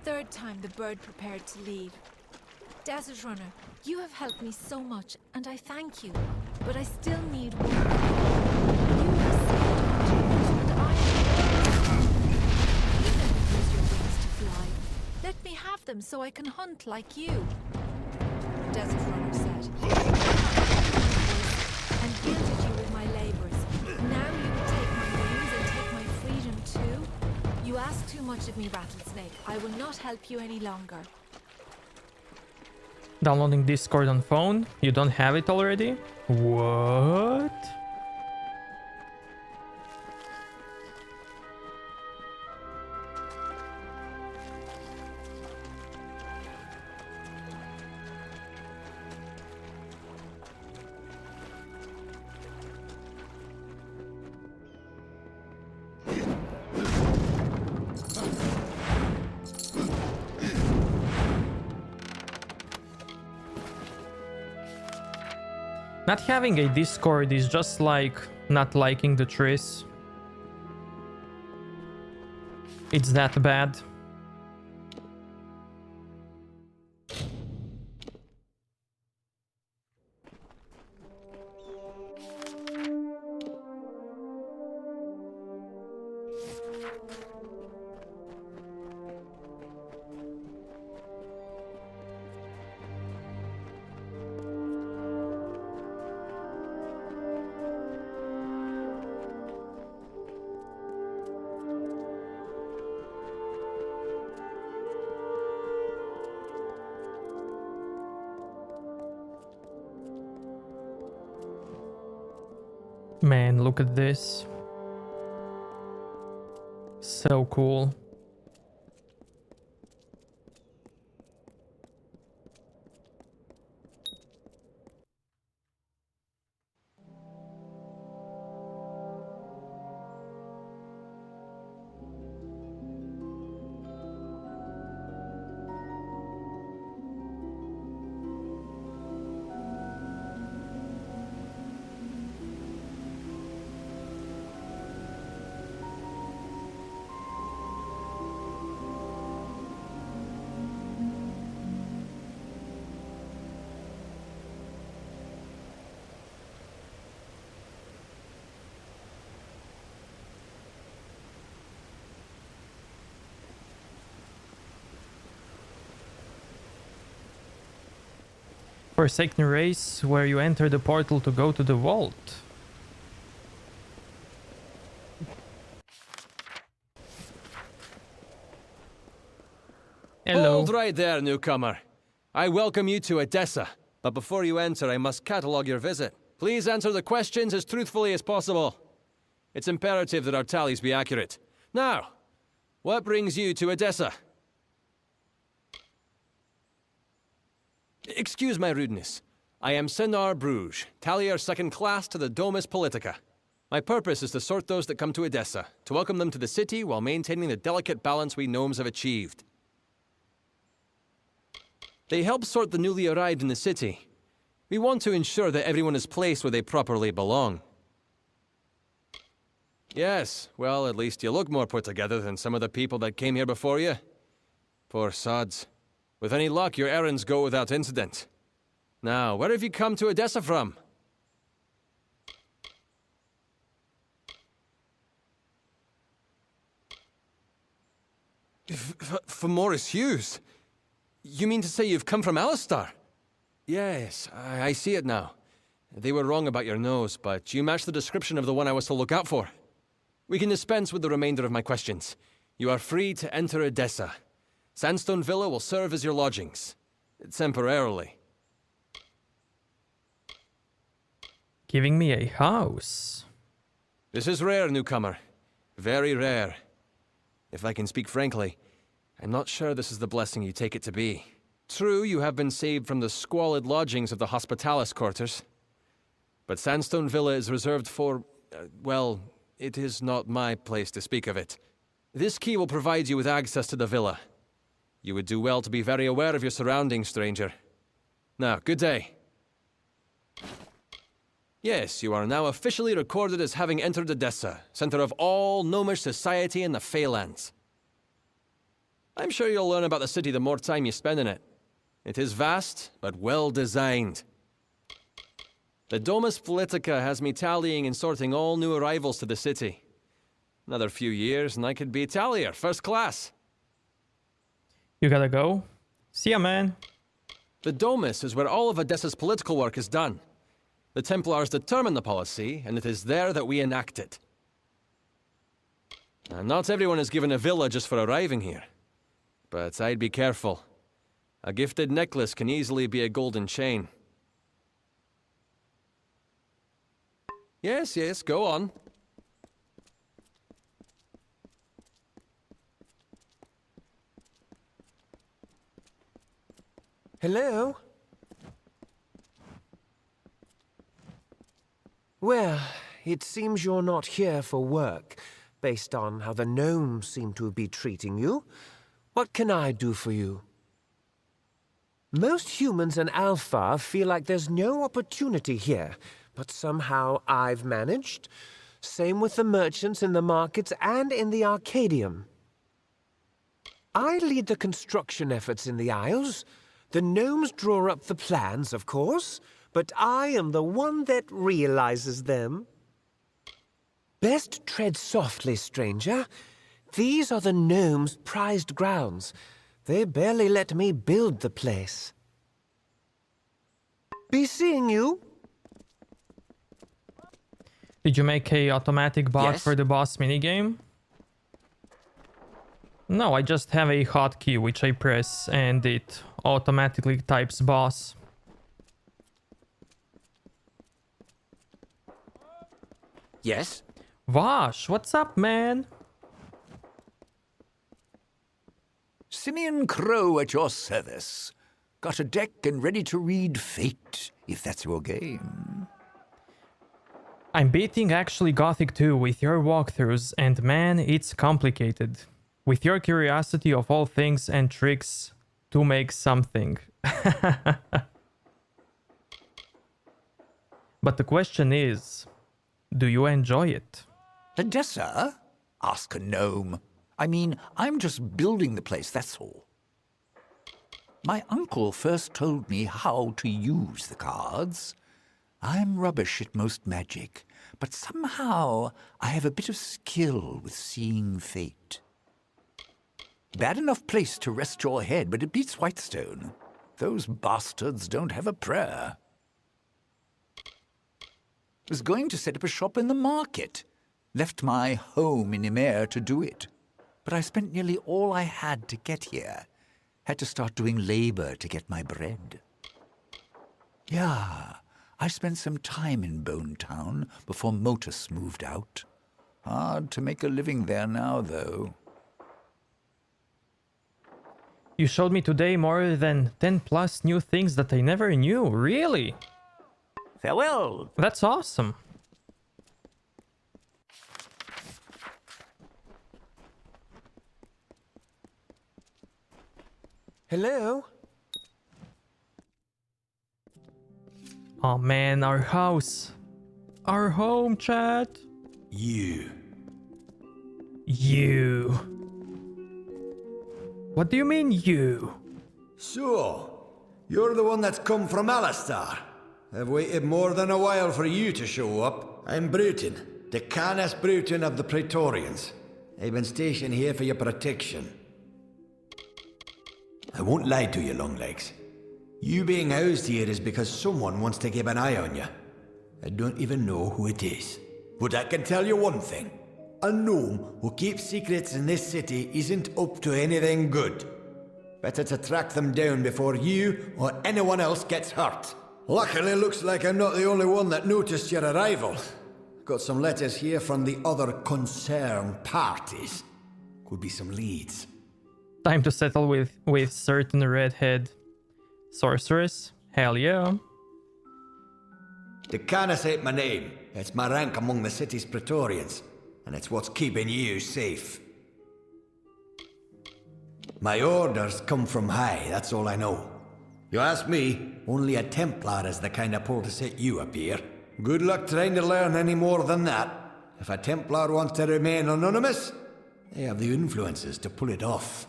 D: Third time the bird prepared to leave. Desert Runner, you have helped me so much, and I thank you. But I still need one. You have saved and I you never use your wings to fly. Let me have them so I can hunt like you. Desert Runner said. And gilded you with my labors. Now you will take my wings and take my freedom too? You ask too much of me, Rattlesnake. I will not help you any longer.
A: Downloading Discord on phone. You don't have it already? What? Not having a Discord is just like not liking the Triss. It's that bad. Man, look at this. So cool. Forsaken race where you enter the portal to go to the vault. Hello.
I: Hold right there, newcomer. I welcome you to Odessa, but before you enter, I must catalogue your visit. Please answer the questions as truthfully as possible. It's imperative that our tallies be accurate. Now, what brings you to Odessa? Excuse my rudeness. I am Senar Bruges, tallier second class to the Domus Politica. My purpose is to sort those that come to Odessa, to welcome them to the city while maintaining the delicate balance we gnomes have achieved. They help sort the newly arrived in the city. We want to ensure that everyone is placed where they properly belong. Yes, well, at least you look more put together than some of the people that came here before you. Poor sods. With any luck, your errands go without incident. Now, where have you come to Odessa from? From Morris Hughes? You mean to say you've come from Alistar? Yes, I see it now. They were wrong about your nose, but you match the description of the one I was to look out for. We can dispense with the remainder of my questions. You are free to enter Odessa. Sandstone Villa will serve as your lodgings. Temporarily.
A: Giving me a house.
I: This is rare, newcomer. Very rare. If I can speak frankly, I'm not sure this is the blessing you take it to be. True, you have been saved from the squalid lodgings of the Hospitalis quarters. But Sandstone Villa is reserved for, well, it is not my place to speak of it. This key will provide you with access to the villa. You would do well to be very aware of your surroundings, stranger. Now, good day. Yes, you are now officially recorded as having entered Odessa, center of all gnomish society in the Feylands. I'm sure you'll learn about the city the more time you spend in it. It is vast, but well designed. The Domus Politica has me tallying and sorting all new arrivals to the city. Another few years and I could be tallier, first class.
A: You gotta go. See ya, man.
I: The Domus is where all of Odessa's political work is done. The Templars determine the policy, and it is there that we enact it. Now, not everyone is given a villa just for arriving here. But I'd be careful. A gifted necklace can easily be a golden chain. Yes, yes, go on.
F: Hello? Well, it seems you're not here for work, based on how the gnomes seem to be treating you. What can I do for you? Most humans in Alpha feel like there's no opportunity here, but somehow I've managed. Same with the merchants in the markets and in the Arcadium. I lead the construction efforts in the Isles. The gnomes draw up the plans, of course, but I am the one that realizes them. Best tread softly, stranger. These are the gnomes' prized grounds. They barely let me build the place. Be seeing you.
A: Did you make a automatic bot
F: Yes.
A: for the boss minigame? No, I just have a hotkey which I press and it automatically types boss.
F: Yes?
A: Vash, what's up, man?
J: Simeon Crow at your service. Got a deck and ready to read Fate, if that's your game.
A: I'm beating actually Gothic 2 with your walkthroughs, and man, it's complicated. With your curiosity of all things and tricks to make something. But the question is, do you enjoy it?
J: Odessa? Ask a gnome. I mean, I'm just building the place, that's all. My uncle first told me how to use the cards. I'm rubbish at most magic, but somehow I have a bit of skill with seeing fate. Bad enough place to rest your head, but it beats Whitestone. Those bastards don't have a prayer. Was going to set up a shop in the market. Left my home in Ymer to do it. But I spent nearly all I had to get here. Had to start doing labor to get my bread. Yeah, I spent some time in Bone Town before Motus moved out. Hard to make a living there now, though.
A: You showed me today more than 10 plus new things that I never knew, really?
J: Farewell!
A: That's awesome.
F: Hello?
A: Oh man, our house. Our home, chat.
G: You.
A: You. What do you mean, you?
G: So, you're the one that's come from Alistar. I've waited more than a while for you to show up. I'm Bruton, the Canis Bruton of the Praetorians. I've been stationed here for your protection. I won't lie to you, Longlegs. You being housed here is because someone wants to keep an eye on you. I don't even know who it is. But I can tell you one thing. A gnome who keeps secrets in this city isn't up to anything good. Better to track them down before you or anyone else gets hurt. Luckily, looks like I'm not the only one that noticed your arrival. Got some letters here from the other concerned parties. Could be some leads.
A: Time to settle with certain redhead sorceress. Hell yeah.
G: The Canis ain't my name. It's my rank among the city's Praetorians. And it's what's keeping you safe. My orders come from high, that's all I know. You ask me, only a Templar is the kind of pull to set you up here. Good luck trying to learn any more than that. If a Templar wants to remain anonymous, they have the influences to pull it off.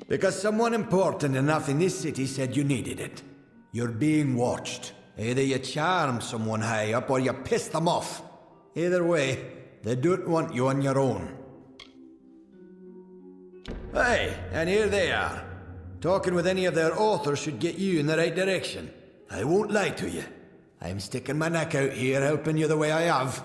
G: Because someone important enough in this city said you needed it. You're being watched. Either you charm someone high up or you piss them off. Either way, they don't want you on your own. Hey, and here they are. Talking with any of their authors should get you in the right direction. I won't lie to you. I'm sticking my neck out here helping you the way I have.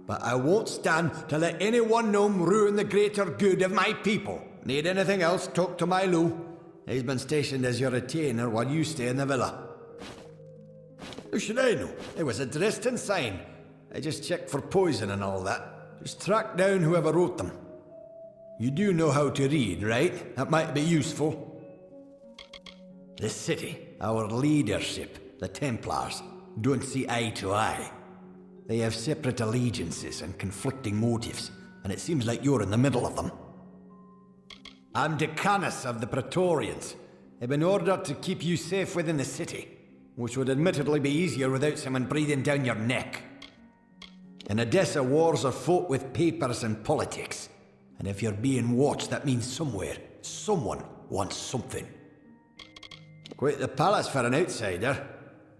G: But I won't stand to let any one gnome ruin the greater good of my people. Need anything else, talk to my Lou. He's been stationed as your retainer while you stay in the villa. How should I know? It was a Dresden sign. I just checked for poison and all that. Just track down whoever wrote them. You do know how to read, right? That might be useful. The city, our leadership, the Templars, don't see eye to eye. They have separate allegiances and conflicting motives, and it seems like you're in the middle of them. I'm Decanus of the Praetorians. I've been ordered to keep you safe within the city, which would admittedly be easier without someone breathing down your neck. In Odessa, wars are fought with papers and politics. And if you're being watched, that means somewhere, someone wants something. Quite the palace for an outsider.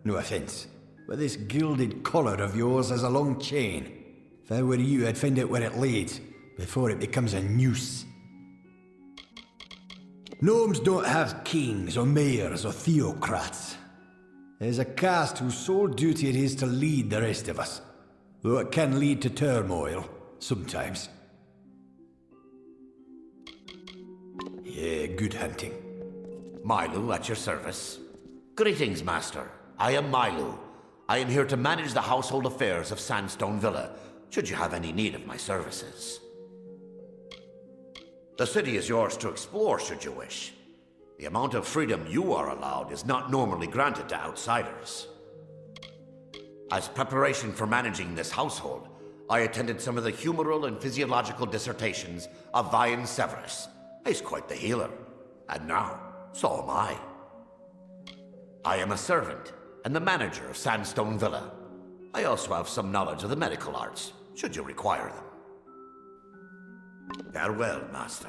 G: No offense. But this gilded collar of yours has a long chain. If I were you, I'd find out where it leads, before it becomes a noose. Gnomes don't have kings or mayors or theocrats. There's a caste whose sole duty it is to lead the rest of us. Though it can lead to turmoil, sometimes. Yeah, good hunting.
L: Milu at your service. Greetings, Master. I am Milu. I am here to manage the household affairs of Sandstone Villa, should you have any need of my services. The city is yours to explore, should you wish. The amount of freedom you are allowed is not normally granted to outsiders. As preparation for managing this household, I attended some of the humoral and physiological dissertations of Vian Severus. He's quite the healer. And now, so am I. I am a servant and the manager of Sandstone Villa. I also have some knowledge of the medical arts, should you require them. Farewell, Master.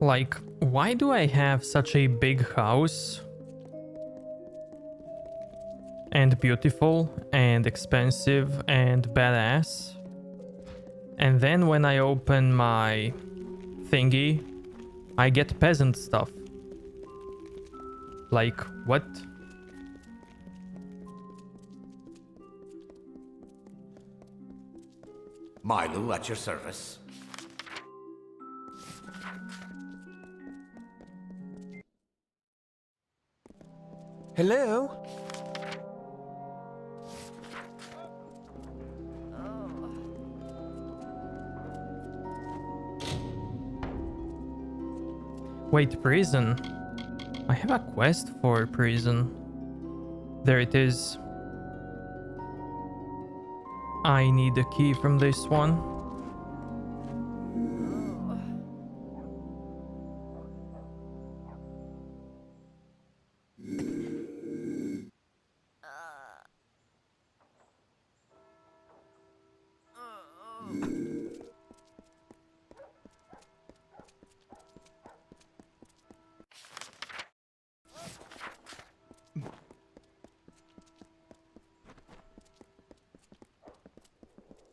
A: Like, why do I have such a big house? And beautiful, and expensive, and badass. And then when I open my thingy, I get peasant stuff. Like, what?
L: Milo at your service.
F: Hello?
A: Wait, prison. I have a quest for prison. There it is. I need a key from this one.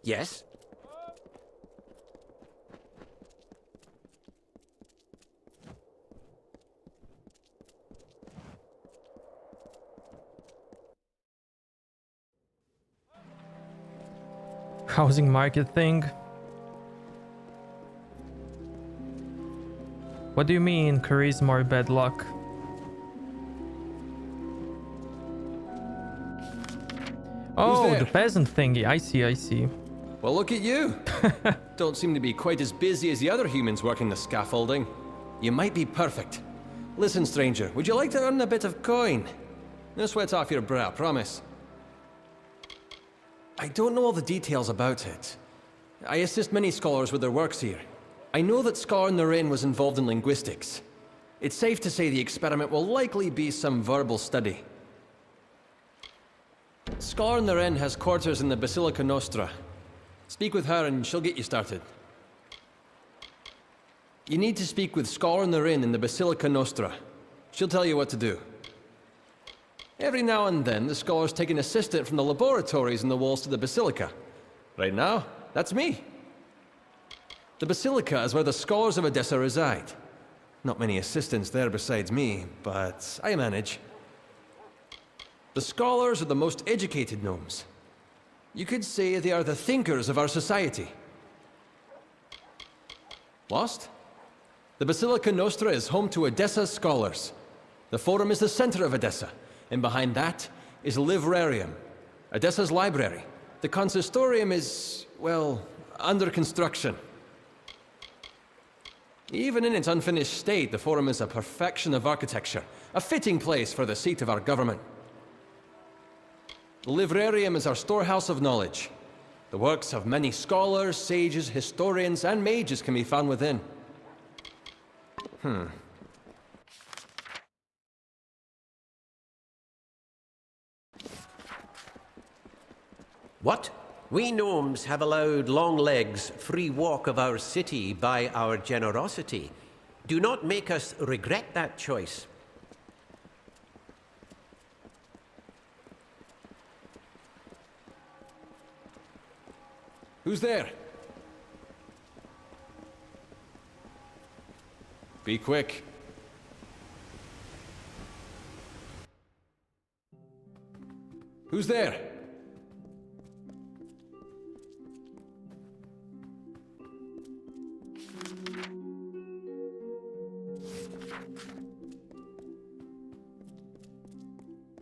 L: Yes?
A: Housing market thing. What do you mean, charisma or bad luck? Oh,
I: there?
A: the peasant thingy. I see, I see.
I: Well, look at you. Don't seem to be quite as busy as the other humans working the scaffolding. You might be perfect. Listen, stranger, would you like to earn a bit of coin? No sweat off your brow, promise. I don't know all the details about it. I assist many scholars with their works here. I know that Scar Naren was involved in linguistics. It's safe to say the experiment will likely be some verbal study. Scar Naren has quarters in the Basilica Nostra. Speak with her and she'll get you started. You need to speak with Scar Naren in the Basilica Nostra. She'll tell you what to do. Every now and then, the scholars take an assistant from the laboratories in the walls to the Basilica. Right now, that's me. The Basilica is where the scholars of Odessa reside. Not many assistants there besides me, but I manage. The scholars are the most educated gnomes. You could say they are the thinkers of our society. Lost? The Basilica Nostra is home to Odessa's scholars. The Forum is the center of Odessa, and behind that is Livrarium, Odessa's library. The Consistorium is, well, under construction. Even in its unfinished state, the Forum is a perfection of architecture, a fitting place for the seat of our government. The Livrarium is our storehouse of knowledge. The works of many scholars, sages, historians, and mages can be found within.
M: What? We gnomes have allowed Longlegs free walk of our city by our generosity. Do not make us regret that choice.
I: Who's there? Be quick. Who's there?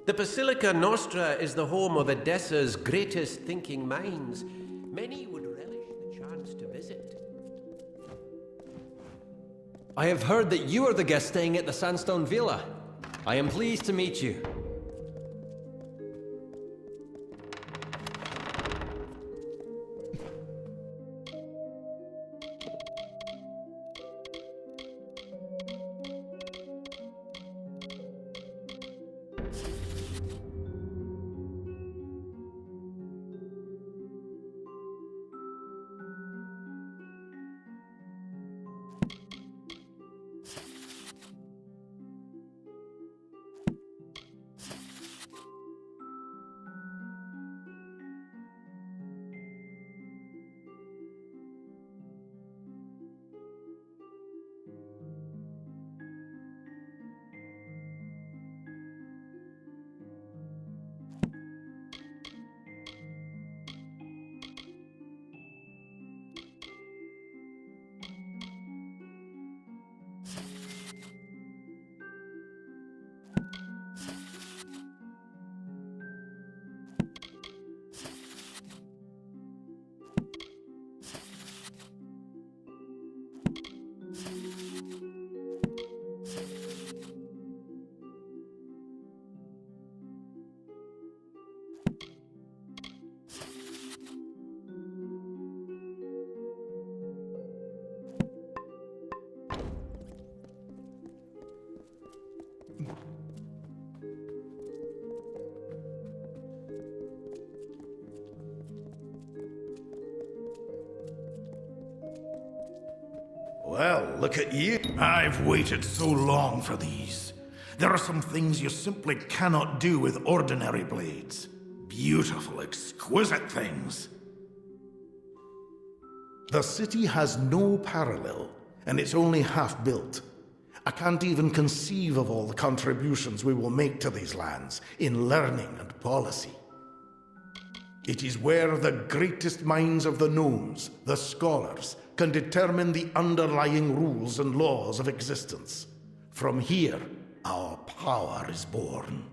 M: The Basilica Nostra is the home of Odessa's greatest thinking minds. Many would relish the chance to visit.
I: I have heard that you are the guest staying at the Sandstone Villa. I am pleased to meet you.
N: Well, look at you. I've waited so long for these. There are some things you simply cannot do with ordinary blades. Beautiful, exquisite things. The city has no parallel, and it's only half built. I can't even conceive of all the contributions we will make to these lands in learning and policy. It is where the greatest minds of the gnomes, the scholars, can determine the underlying rules and laws of existence. From here, our power is born.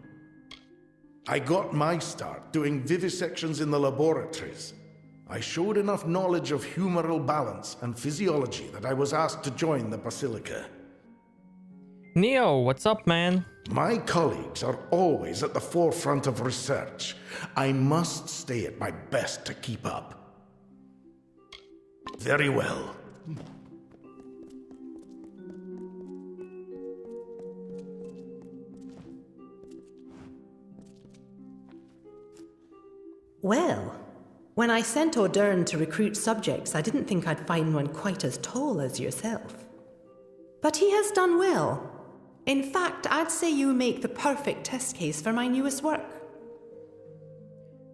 N: I got my start doing vivisections in the laboratories. I showed enough knowledge of humoral balance and physiology that I was asked to join the Basilica.
A: Neo, what's up, man?
N: My colleagues are always at the forefront of research. I must stay at my best to keep up. Very well.
O: Well, when I sent Odessa to recruit subjects, I didn't think I'd find one quite as tall as yourself. But he has done well. In fact, I'd say you make the perfect test case for my newest work.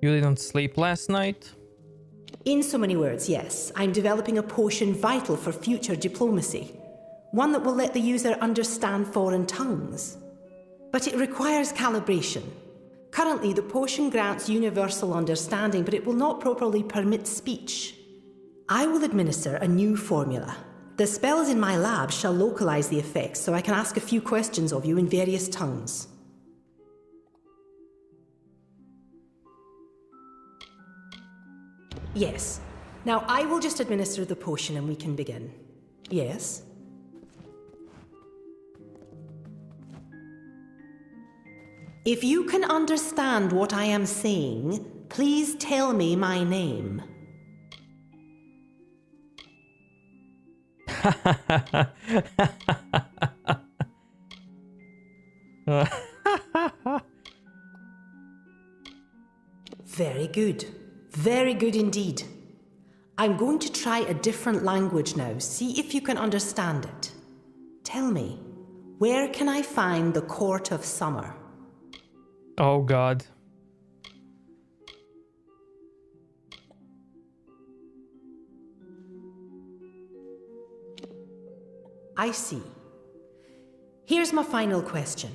A: You didn't sleep last night?
O: In so many words, yes. I'm developing a potion vital for future diplomacy. One that will let the user understand foreign tongues. But it requires calibration. Currently, the potion grants universal understanding, but it will not properly permit speech. I will administer a new formula. The spells in my lab shall localize the effects, so I can ask a few questions of you in various tongues. Yes. Now I will just administer the potion and we can begin. Yes? If you can understand what I am saying, please tell me my name. Very good. Very good indeed. I'm going to try a different language now. See if you can understand it. Tell me, where can I find the Court of Summer?
A: Oh God.
O: I see. Here's my final question.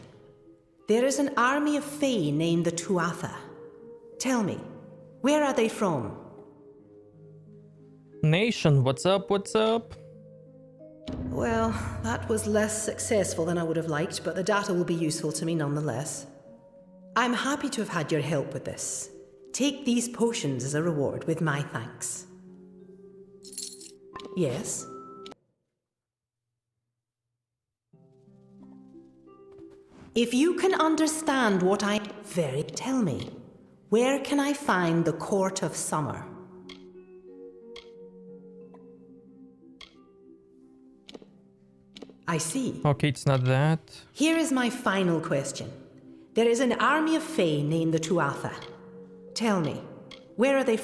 O: There is an army of Fae named the Tuatha. Tell me, where are they from?
A: Nation, what's up, what's up?
O: Well, that was less successful than I would have liked, but the data will be useful to me nonetheless. I'm happy to have had your help with this. Take these potions as a reward with my thanks. Yes? If you can understand what tell me, where can I find the Court of Summer? I see.
A: Okay, it's not that.
O: Here is my final question. There is an army of Fae named the Tuatha. Tell me, where are they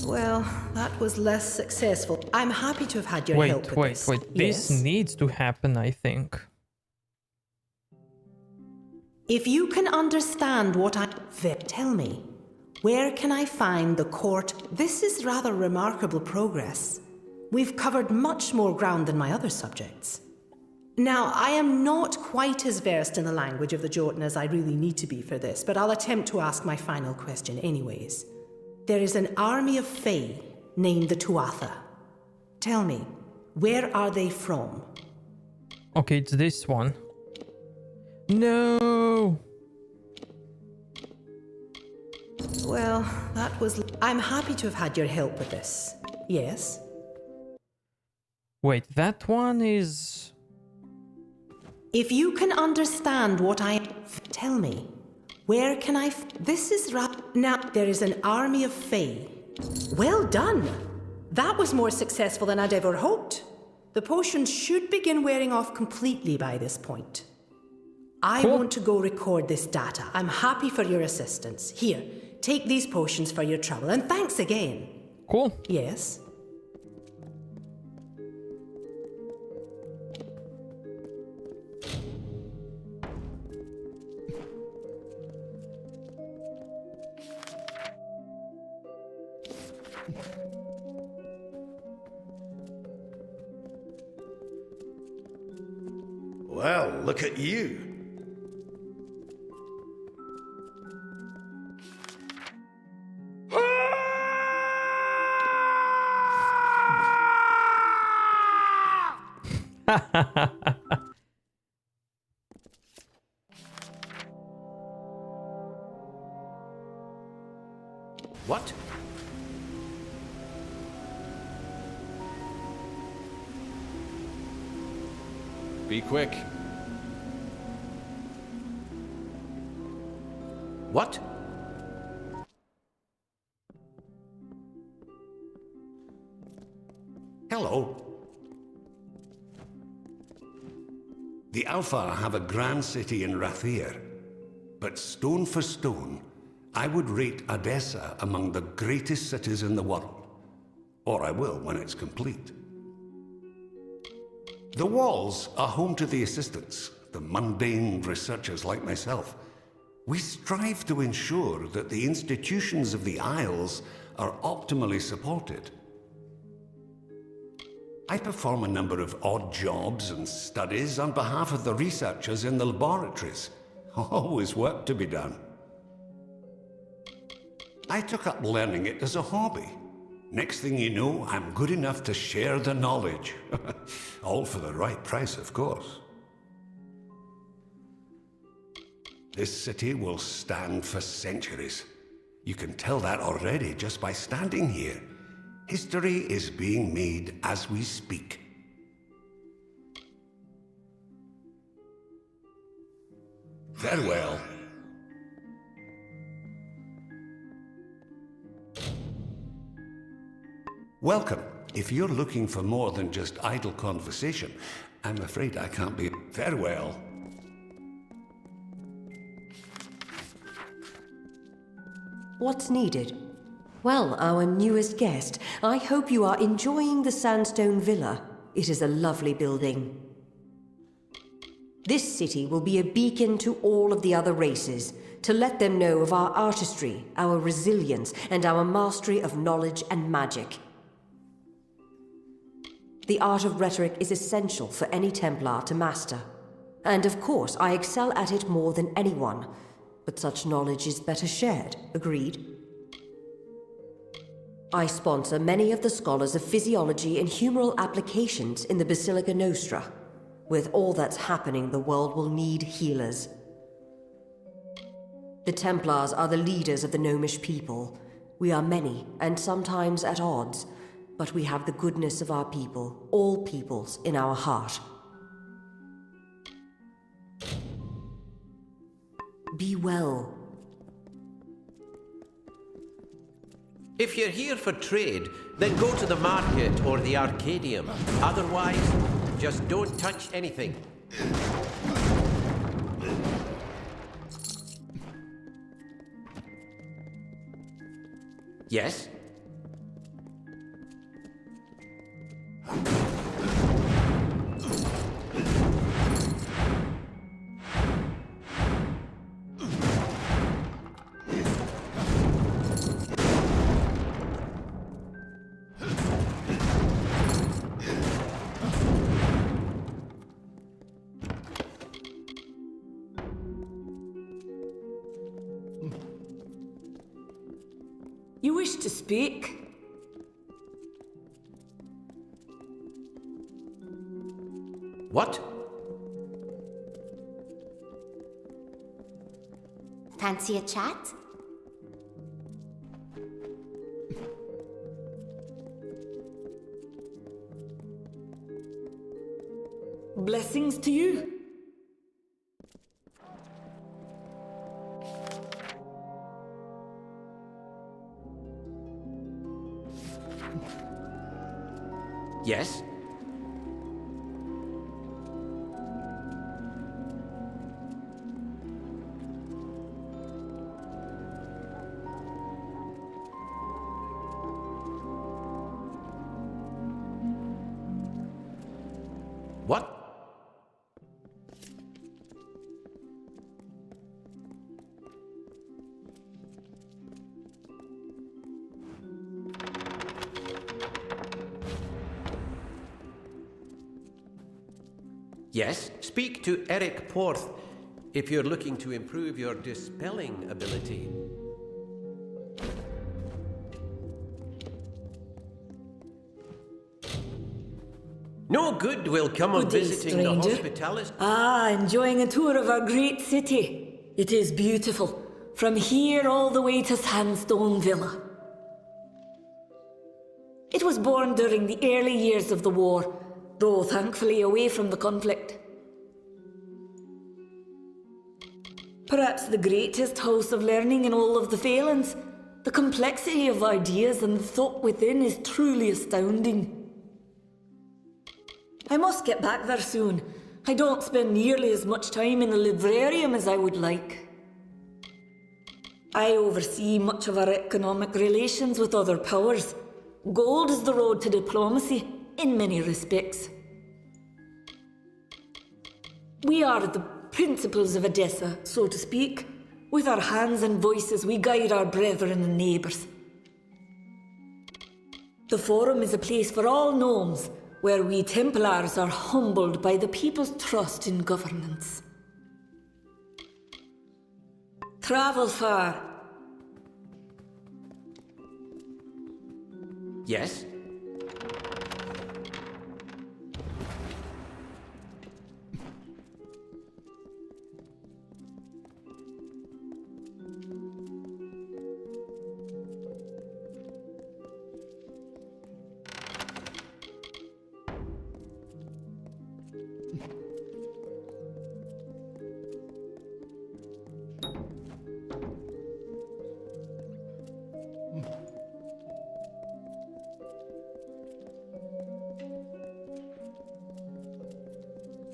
O: Well, that was less successful. I'm happy to have had your help with this.
A: Wait. This needs to happen, I think.
O: If you can understand what tell me, where can I find the court? This is rather remarkable progress. We've covered much more ground than my other subjects. Now, I am not quite as versed in the language of the Jotun as I really need to be for this, but I'll attempt to ask my final question anyways. There is an army of Fae named the Tuatha. Tell me, where are they from?
A: Okay, it's this one. No!
O: Well, that was... I'm happy to have had your help with this. Yes?
A: Wait, that one is...
O: If you can understand what tell me, where can I... This is now, there is an army of Fae. Well done! That was more successful than I'd ever hoped. The potions should begin wearing off completely by this point. I want to go record this data. I'm happy for your assistance. Here, take these potions for your trouble, and thanks again.
A: Cool.
O: Yes?
N: Well, look at you.
M: What?
H: Be quick.
M: What?
B: Hello. The Alpha have a grand city in Rathir, but stone for stone, I would rate Odessa among the greatest cities in the world. Or I will when it's complete. The walls are home to the assistants, the mundane researchers like myself. We strive to ensure that the institutions of the Isles are optimally supported. I perform a number of odd jobs and studies on behalf of the researchers in the laboratories. Always work to be done. I took up learning it as a hobby. Next thing you know, I'm good enough to share the knowledge. All for the right price, of course. This city will stand for centuries. You can tell that already just by standing here. History is being made as we speak. Farewell. Welcome. If you're looking for more than just idle conversation, I'm afraid I can't be. Farewell.
P: What's needed? Well, our newest guest, I hope you are enjoying the Sandstone Villa. It is a lovely building. This city will be a beacon to all of the other races, to let them know of our artistry, our resilience, and our mastery of knowledge and magic. The art of rhetoric is essential for any Templar to master. And of course, I excel at it more than anyone. But such knowledge is better shared, agreed? I sponsor many of the scholars of physiology and humoral applications in the Basilica Nostra. With all that's happening, the world will need healers. The Templars are the leaders of the gnomish people. We are many, and sometimes at odds, but we have the goodness of our people, all peoples, in our heart. Be well.
M: If you're here for trade, then go to the market or the Arcadium. Otherwise, just don't touch anything. Yes?
P: You wish to speak?
M: What?
Q: Fancy a chat?
P: Blessings to you.
M: Yes?
L: What?
M: Yes, speak to Eric Porth if you're looking to improve your dispelling ability. No good will come of
R: Good day,
M: visiting the
R: stranger.
M: hospitalist.
R: Ah, enjoying a tour of our great city. It is beautiful. From here all the way to Sandstone Villa. It was born during the early years of the war, though thankfully away from the conflict. Perhaps the greatest house of learning in all of the Phalans. The complexity of ideas and the thought within is truly astounding. I must get back there soon. I don't spend nearly as much time in the librarium as I would like. I oversee much of our economic relations with other powers. Gold is the road to diplomacy, in many respects. We are the principals of Odessa, so to speak. With our hands and voices, we guide our brethren and neighbours. The Forum is a place for all gnomes, where we Templars are humbled by the people's trust in governance. Travel far.
M: Yes?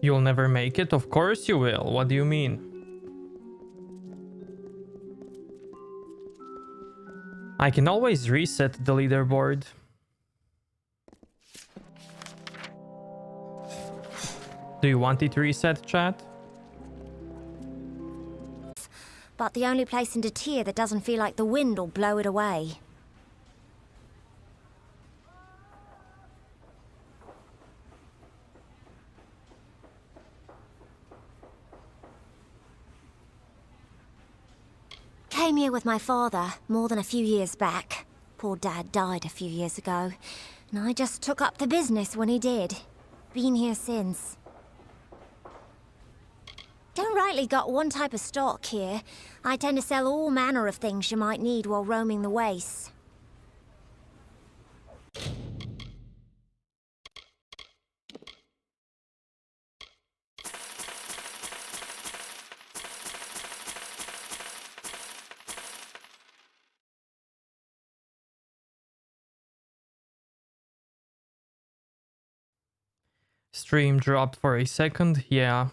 A: You'll never make it? Of course you will. What do you mean? I can always reset the leaderboard. Do you want it reset, chat?
Q: But the only place in Detir that doesn't feel like the wind will blow it away. Came here with my father more than a few years back. Poor Dad died a few years ago, and I just took up the business when he did. Been here since. Don't rightly got one type of stock here. I tend to sell all manner of things you might need while roaming the wastes.
A: Stream dropped for a second, yeah.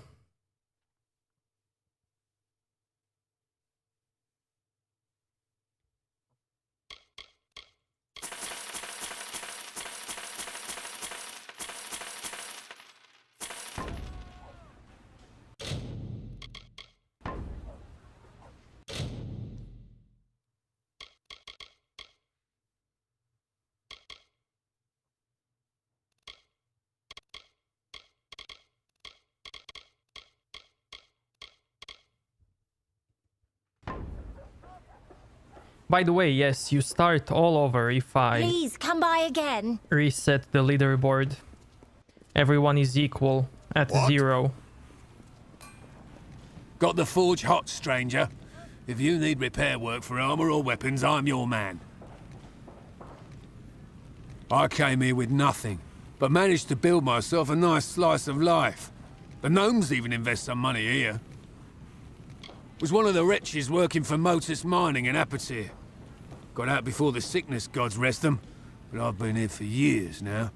A: By the way, yes, you start all over if I
Q: Please, come by again.
A: reset the leaderboard. Everyone is equal at 0.
S: Got the forge hot, stranger. If you need repair work for armor or weapons, I'm your man. I came here with nothing, but managed to build myself a nice slice of life. The gnomes even invest some money here. Was one of the wretches working for Motus Mining in Apatir. Got out before the sickness gods rest them, but I've been here for years now.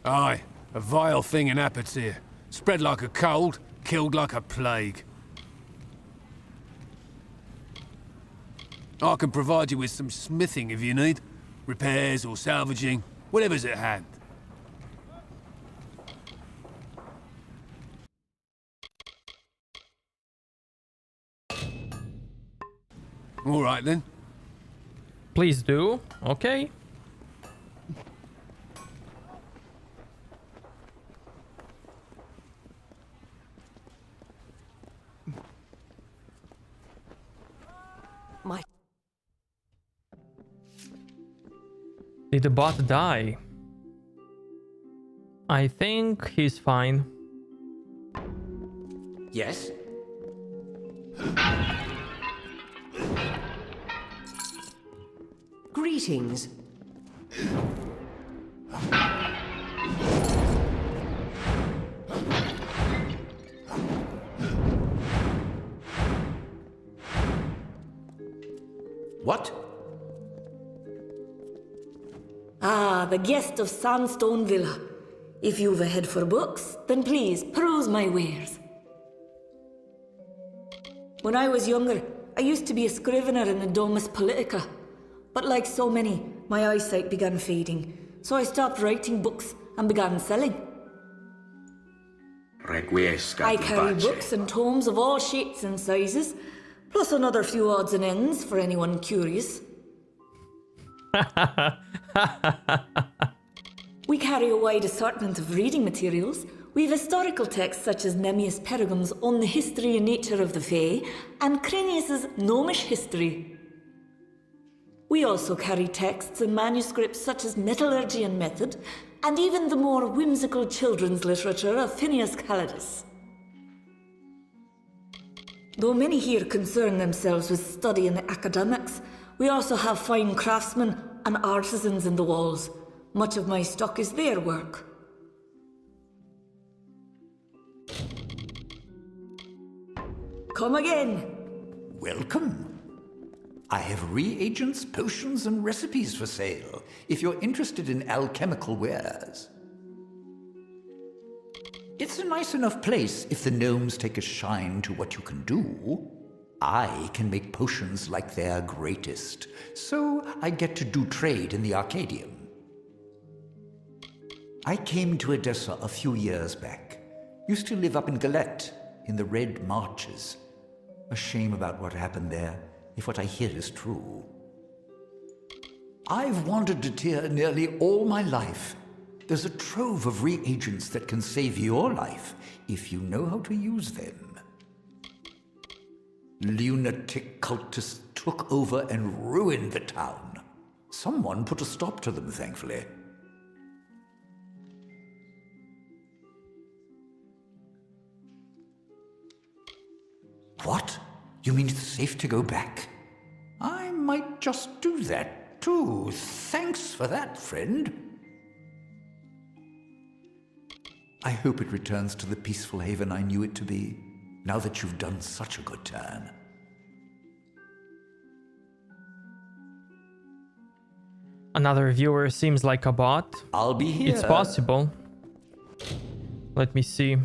S: Aye, a vile thing in Apatir. Spread like a cold, killed like a plague. I can provide you with some smithing if you need. Repairs or salvaging, whatever's at hand. All right then.
A: Please do. Okay.
P: My...
A: Did the bot die? I think he's fine.
M: Yes?
P: Greetings.
M: What?
R: Ah, the guest of Sandstone Villa. If you've a head for books, then please peruse my wares. When I was younger, I used to be a scrivener in the Domus Politica. But like so many, my eyesight began fading, so I stopped writing books and began selling. I carry books and tomes of all shapes and sizes, plus another few odds and ends for anyone curious. We carry a wide assortment of reading materials. We've historical texts such as Nemmius Pergam's On the History and Nature of the Fae, and Cranius's Gnomish History. We also carry texts and manuscripts such as Metallurgy and Method, and even the more whimsical children's literature of Phineas Calidus. Though many here concern themselves with study and the academics, we also have fine craftsmen and artisans in the walls. Much of my stock is their work. Come again.
J: Welcome. I have reagents, potions, and recipes for sale, if you're interested in alchemical wares. It's a nice enough place if the gnomes take a shine to what you can do. I can make potions like their greatest, so I get to do trade in the Arcadium. I came to Odessa a few years back. Used to live up in Galette, in the Red Marches. A shame about what happened there, if what I hear is true. I've wandered to Tyr nearly all my life. There's a trove of reagents that can save your life, if you know how to use them. Lunatic cultists took over and ruined the town. Someone put a stop to them, thankfully. What? You mean it's safe to go back? I might just do that, too. Thanks for that, friend. I hope it returns to the peaceful haven I knew it to be, now that you've done such a good turn.
A: Another viewer seems like a bot.
J: I'll be here.
A: It's possible. Let me see.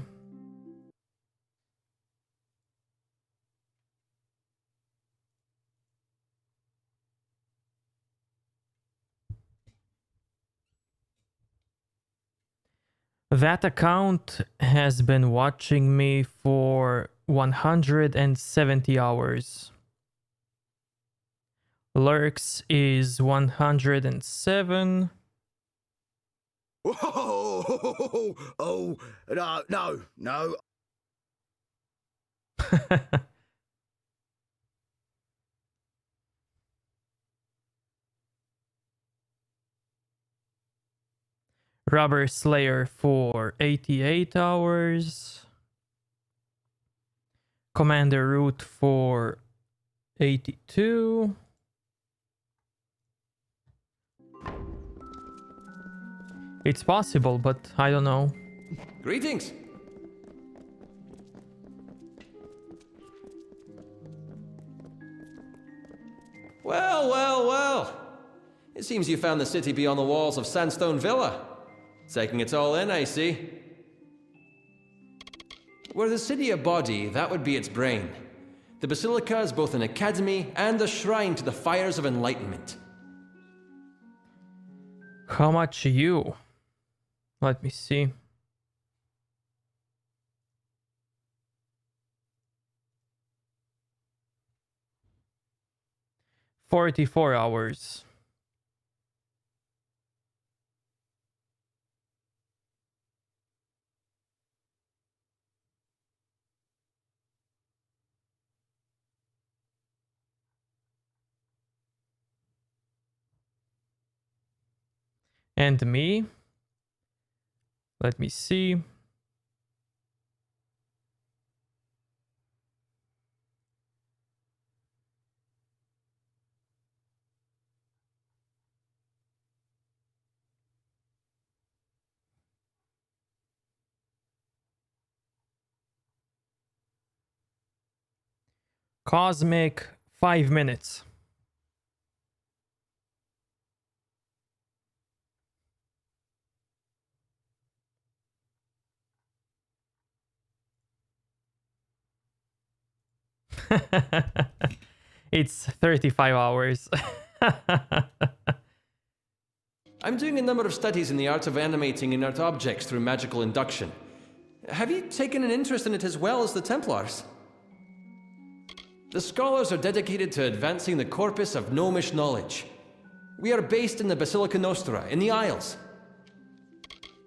A: That account has been watching me for 170 hours. Lurks is 107.
B: Whoa! Oh, no.
A: Rubber Slayer for 88 hours. Commander Root for 82. It's possible, but I don't know.
F: Greetings. Well. It seems you found the city beyond the walls of Sandstone Villa. Taking it all in, I see. Were the city a body, that would be its brain. The Basilica is both an academy and a shrine to the fires of enlightenment.
A: How much you? Let me see. 44 hours. And me, let me see. Cosmic, 5 minutes. It's 35 hours.
H: I'm doing a number of studies in the art of animating inert objects through magical induction. Have you taken an interest in it as well as the Templars? The scholars are dedicated to advancing the corpus of gnomish knowledge. We are based in the Basilica Nostra, in the Isles.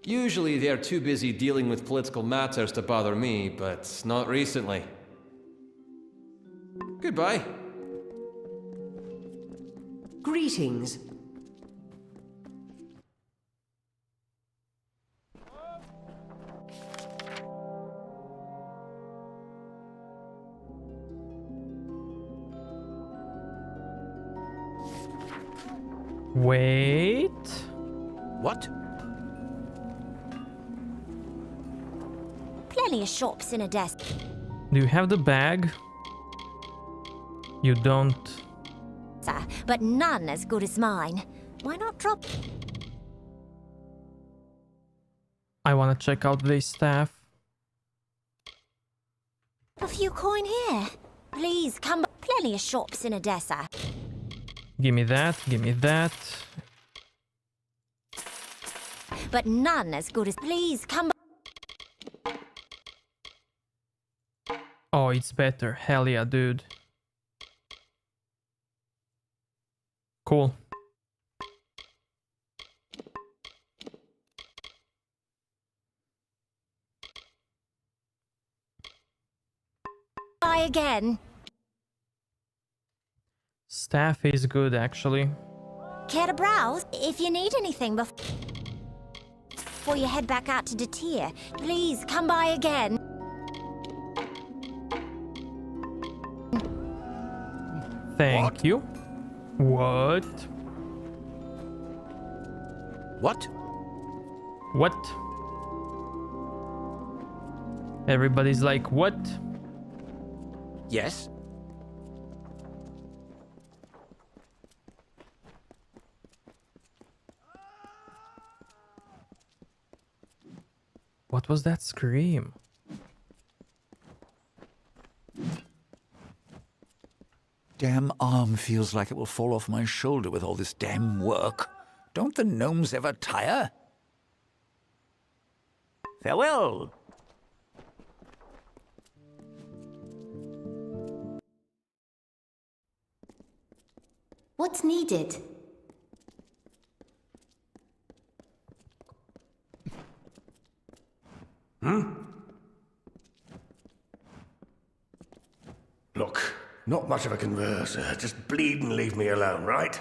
H: Usually they are too busy dealing with political matters to bother me, but not recently. Goodbye.
P: Greetings.
A: Wait.
L: What?
Q: Plenty of shops in Odessa.
A: Do you have the bag? You don't.
Q: But none as good as mine. Why not drop?
A: I want to check out this staff.
Q: A few coin here. Please come. Plenty of shops in Odessa.
A: Give me that, give me that.
Q: But none as good as. Please come.
A: Oh, it's better. Hell yeah, dude. Cool.
Q: Try again.
A: Staff is good, actually.
Q: Care to browse? If you need anything before you head back out to Detir, please come by again.
A: Thank you. What?
L: What?
A: What? Everybody's like, what?
L: Yes?
A: What was that scream?
J: Damn arm feels like it will fall off my shoulder with all this damn work. Don't the gnomes ever tire?
L: Farewell.
O: What's needed?
K: Look, not much of a converser. Just bleed and leave me alone, right?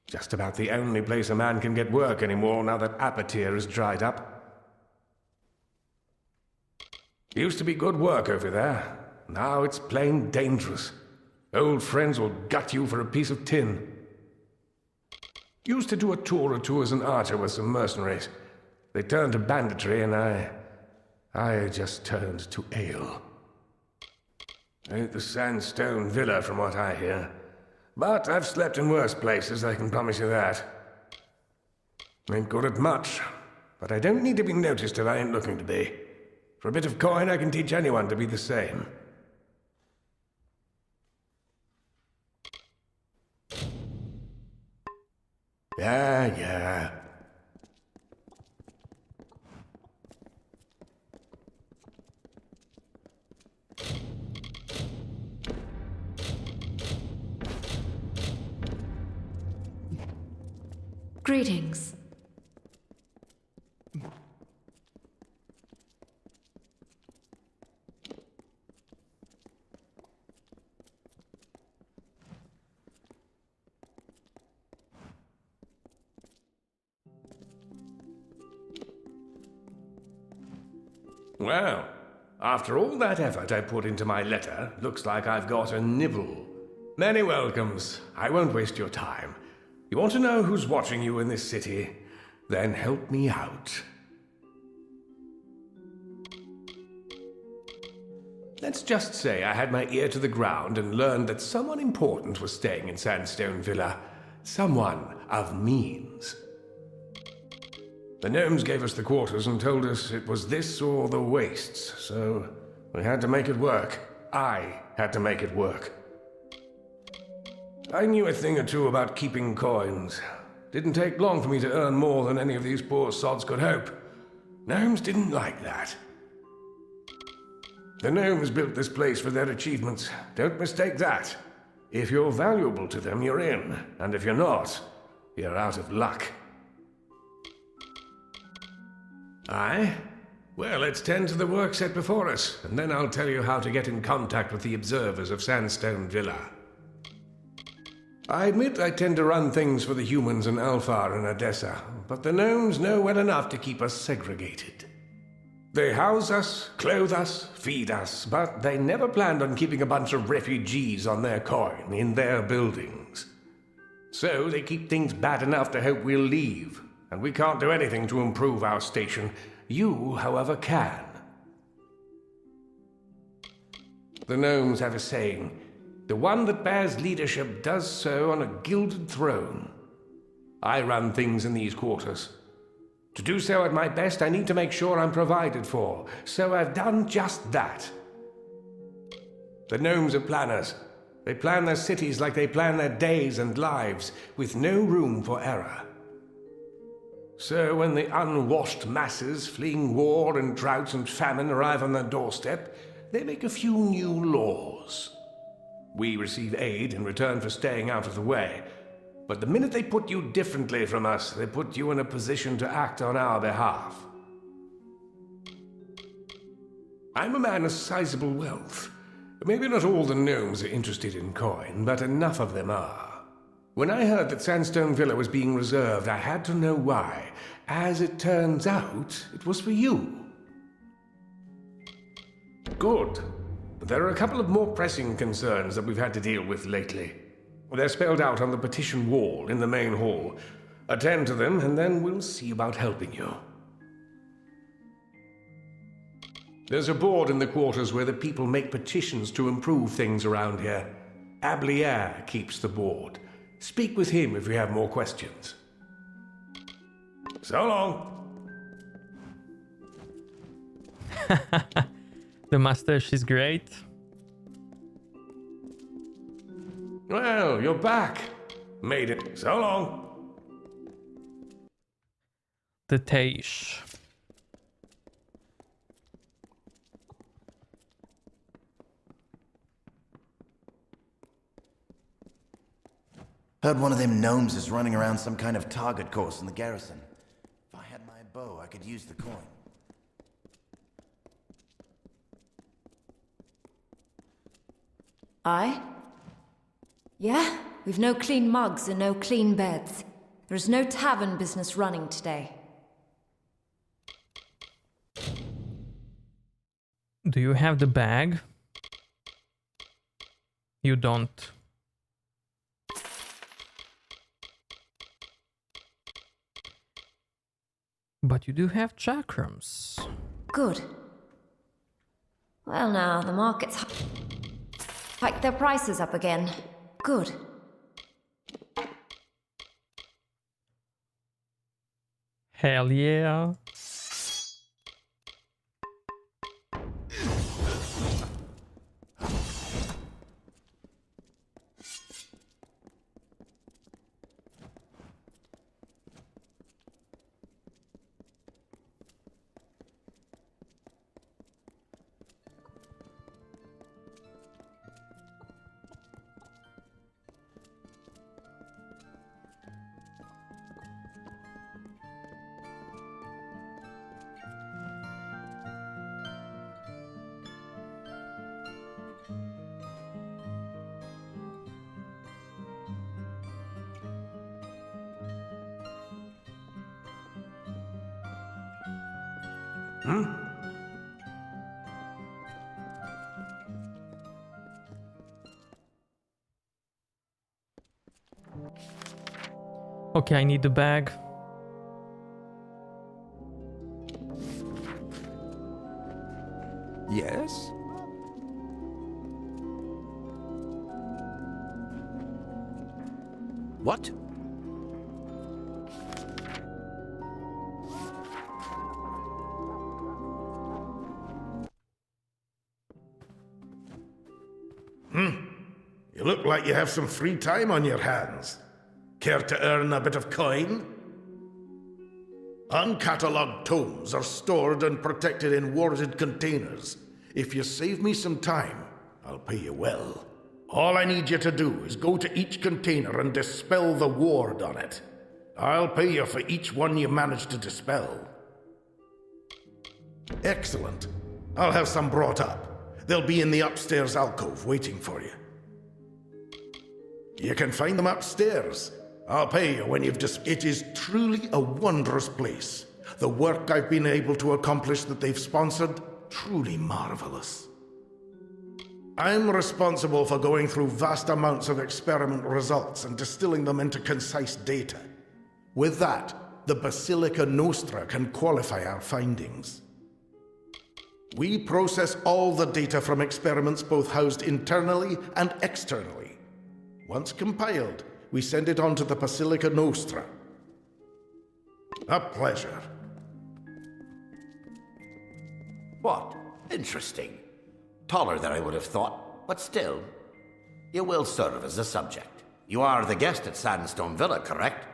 K: Just about the only place a man can get work anymore now that Apatir is dried up. Used to be good work over there. Now it's plain dangerous. Old friends will gut you for a piece of tin. Used to do a tour or two as an archer with some mercenaries. They turned to banditry and I just turned to ale. Ain't the sandstone villa from what I hear. But I've slept in worse places, I can promise you that. Ain't good at much, but I don't need to be noticed if I ain't looking to be. For a bit of coin, I can teach anyone to be the same. Yeah.
T: Greetings.
K: Well, after all that effort I put into my letter, looks like I've got a nibble. Many welcomes. I won't waste your time. You want to know who's watching you in this city? Then help me out. Let's just say I had my ear to the ground and learned that someone important was staying in Sandstone Villa. Someone of means. The gnomes gave us the quarters and told us it was this or the wastes, so we had to make it work. I had to make it work. I knew a thing or two about keeping coins. Didn't take long for me to earn more than any of these poor sods could hope. Gnomes didn't like that. The gnomes built this place for their achievements. Don't mistake that. If you're valuable to them, you're in. And if you're not, you're out of luck. Aye? Well, let's tend to the work set before us, and then I'll tell you how to get in contact with the observers of Sandstone Villa. I admit I tend to run things for the humans in Alfar and Odessa, but the gnomes know well enough to keep us segregated. They house us, clothe us, feed us, but they never planned on keeping a bunch of refugees on their coin in their buildings. So they keep things bad enough to hope we'll leave. And we can't do anything to improve our station. You, however, can. The gnomes have a saying, the one that bears leadership does so on a gilded throne. I run things in these quarters. To do so at my best, I need to make sure I'm provided for, so I've done just that. The gnomes are planners. They plan their cities like they plan their days and lives, with no room for error. So when the unwashed masses fleeing war and drought and famine arrive on their doorstep, they make a few new laws. We receive aid in return for staying out of the way. But the minute they put you differently from us, they put you in a position to act on our behalf. I'm a man of sizable wealth. Maybe not all the gnomes are interested in coin, but enough of them are. When I heard that Sandstone Villa was being reserved, I had to know why. As it turns out, it was for you. Good. There are a couple of more pressing concerns that we've had to deal with lately. They're spelled out on the petition wall in the main hall. Attend to them, and then we'll see about helping you. There's a board in the quarters where the people make petitions to improve things around here. Ablier keeps the board. Speak with him if you have more questions. So long.
A: The mustache is great.
K: Well, you're back. Made it. So long.
A: The Taish.
U: Heard one of them gnomes is running around some kind of target course in the garrison. If I had my bow, I could use the coin.
T: Aye? Yeah? We've no clean mugs and no clean beds. There's no tavern business running today.
A: Do you have the bag? You don't. But you do have chakrams.
T: Good. Well now, the market's hiked their prices up again. Good.
A: Hell yeah. Okay, I need the bag.
I: Yes?
M: What?
N: You look like you have some free time on your hands. Care to earn a bit of coin? Uncatalogued tomes are stored and protected in warded containers. If you save me some time, I'll pay you well. All I need you to do is go to each container and dispel the ward on it. I'll pay you for each one you manage to dispel. Excellent. I'll have some brought up. They'll be in the upstairs alcove waiting for you. You can find them upstairs. I'll pay you when you've It is truly a wondrous place. The work I've been able to accomplish that they've sponsored, truly marvelous. I'm responsible for going through vast amounts of experiment results and distilling them into concise data. With that, the Basilica Nostra can qualify our findings. We process all the data from experiments both housed internally and externally. Once compiled, we send it on to the Basilica Nostra. A pleasure.
L: What? Interesting. Taller than I would have thought, but still. You will serve as a subject. You are the guest at Sandstone Villa, correct?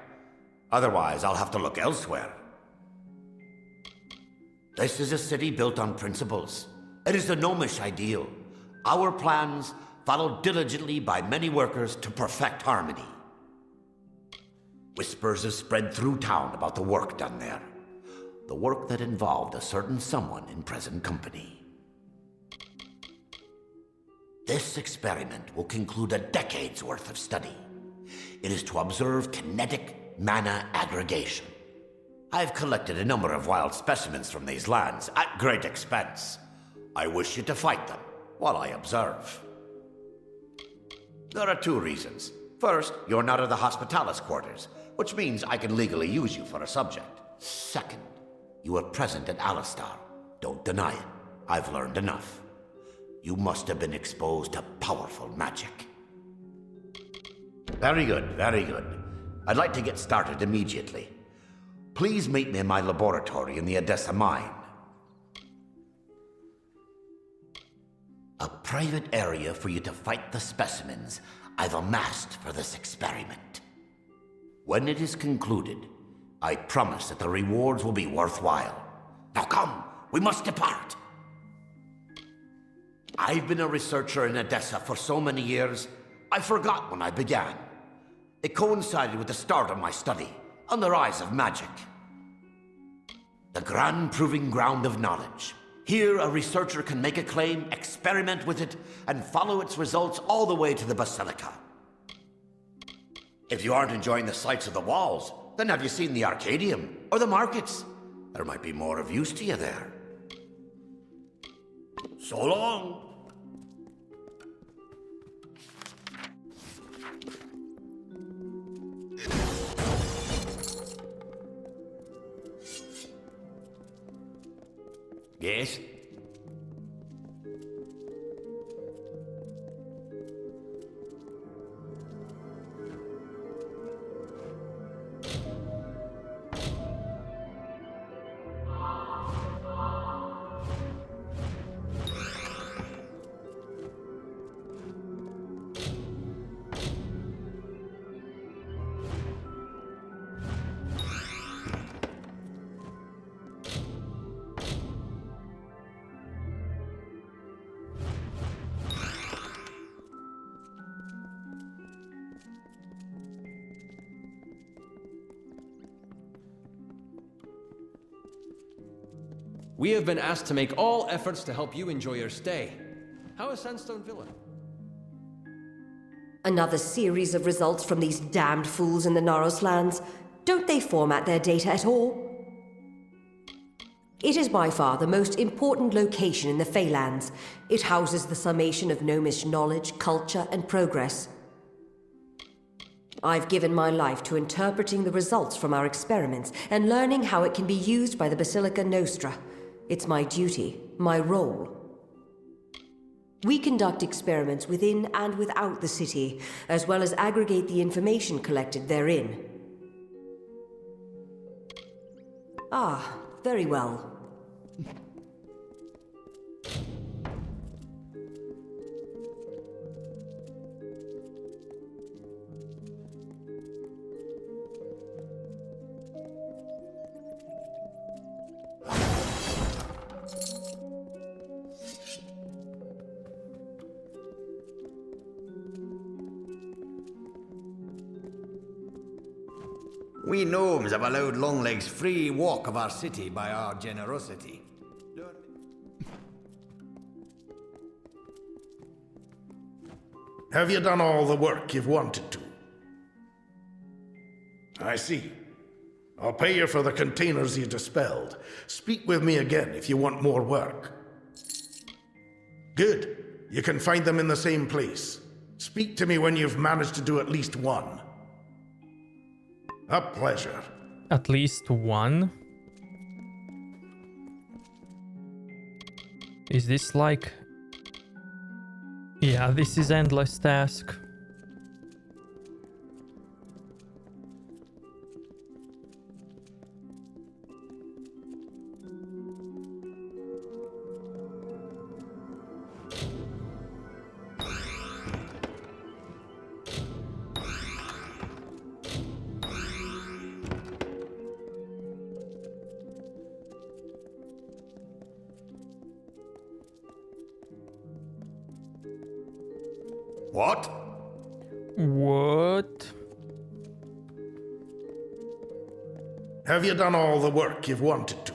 L: Otherwise, I'll have to look elsewhere. This is a city built on principles. It is the gnomish ideal. Our plans, followed diligently by many workers to perfect harmony. Whispers have spread through town about the work done there. The work that involved a certain someone in present company. This experiment will conclude a decade's worth of study. It is to observe kinetic mana aggregation. I've collected a number of wild specimens from these lands at great expense. I wish you to fight them while I observe. There are two reasons. First, you're not of the Hospitalis quarters, which means I can legally use you for a subject. Second, you were present at Alistar. Don't deny it. I've learned enough. You must have been exposed to powerful magic. Very good, very good. I'd like to get started immediately. Please meet me in my laboratory in the Odessa mine. A private area for you to fight the specimens I've amassed for this experiment. When it is concluded, I promise that the rewards will be worthwhile. Now come, we must depart. I've been a researcher in Odessa for so many years, I forgot when I began. It coincided with the start of my study on the rise of magic. The grand proving ground of knowledge. Here, a researcher can make a claim, experiment with it, and follow its results all the way to the Basilica. If you aren't enjoying the sights of the walls, then have you seen the Arcadium or the markets? There might be more of use to you there. So long. Yes?
H: We have been asked to make all efforts to help you enjoy your stay. How is Sandstone Villa?
P: Another series of results from these damned fools in the Naros lands. Don't they format their data at all? It is by far the most important location in the Feylands. It houses the summation of Gnomish knowledge, culture, and progress. I've given my life to interpreting the results from our experiments and learning how it can be used by the Basilica Nostra. It's my duty, my role. We conduct experiments within and without the city, as well as aggregate the information collected therein. Ah, very well.
G: We gnomes have allowed Longlegs free walk of our city by our generosity.
N: Have you done all the work you've wanted to? I see. I'll pay you for the containers you dispelled. Speak with me again if you want more work. Good. You can find them in the same place. Speak to me when you've managed to do at least one. A pleasure.
A: At least one? Is this like... Yeah, this is endless task.
G: What?
A: What?
N: Have you done all the work you've wanted to?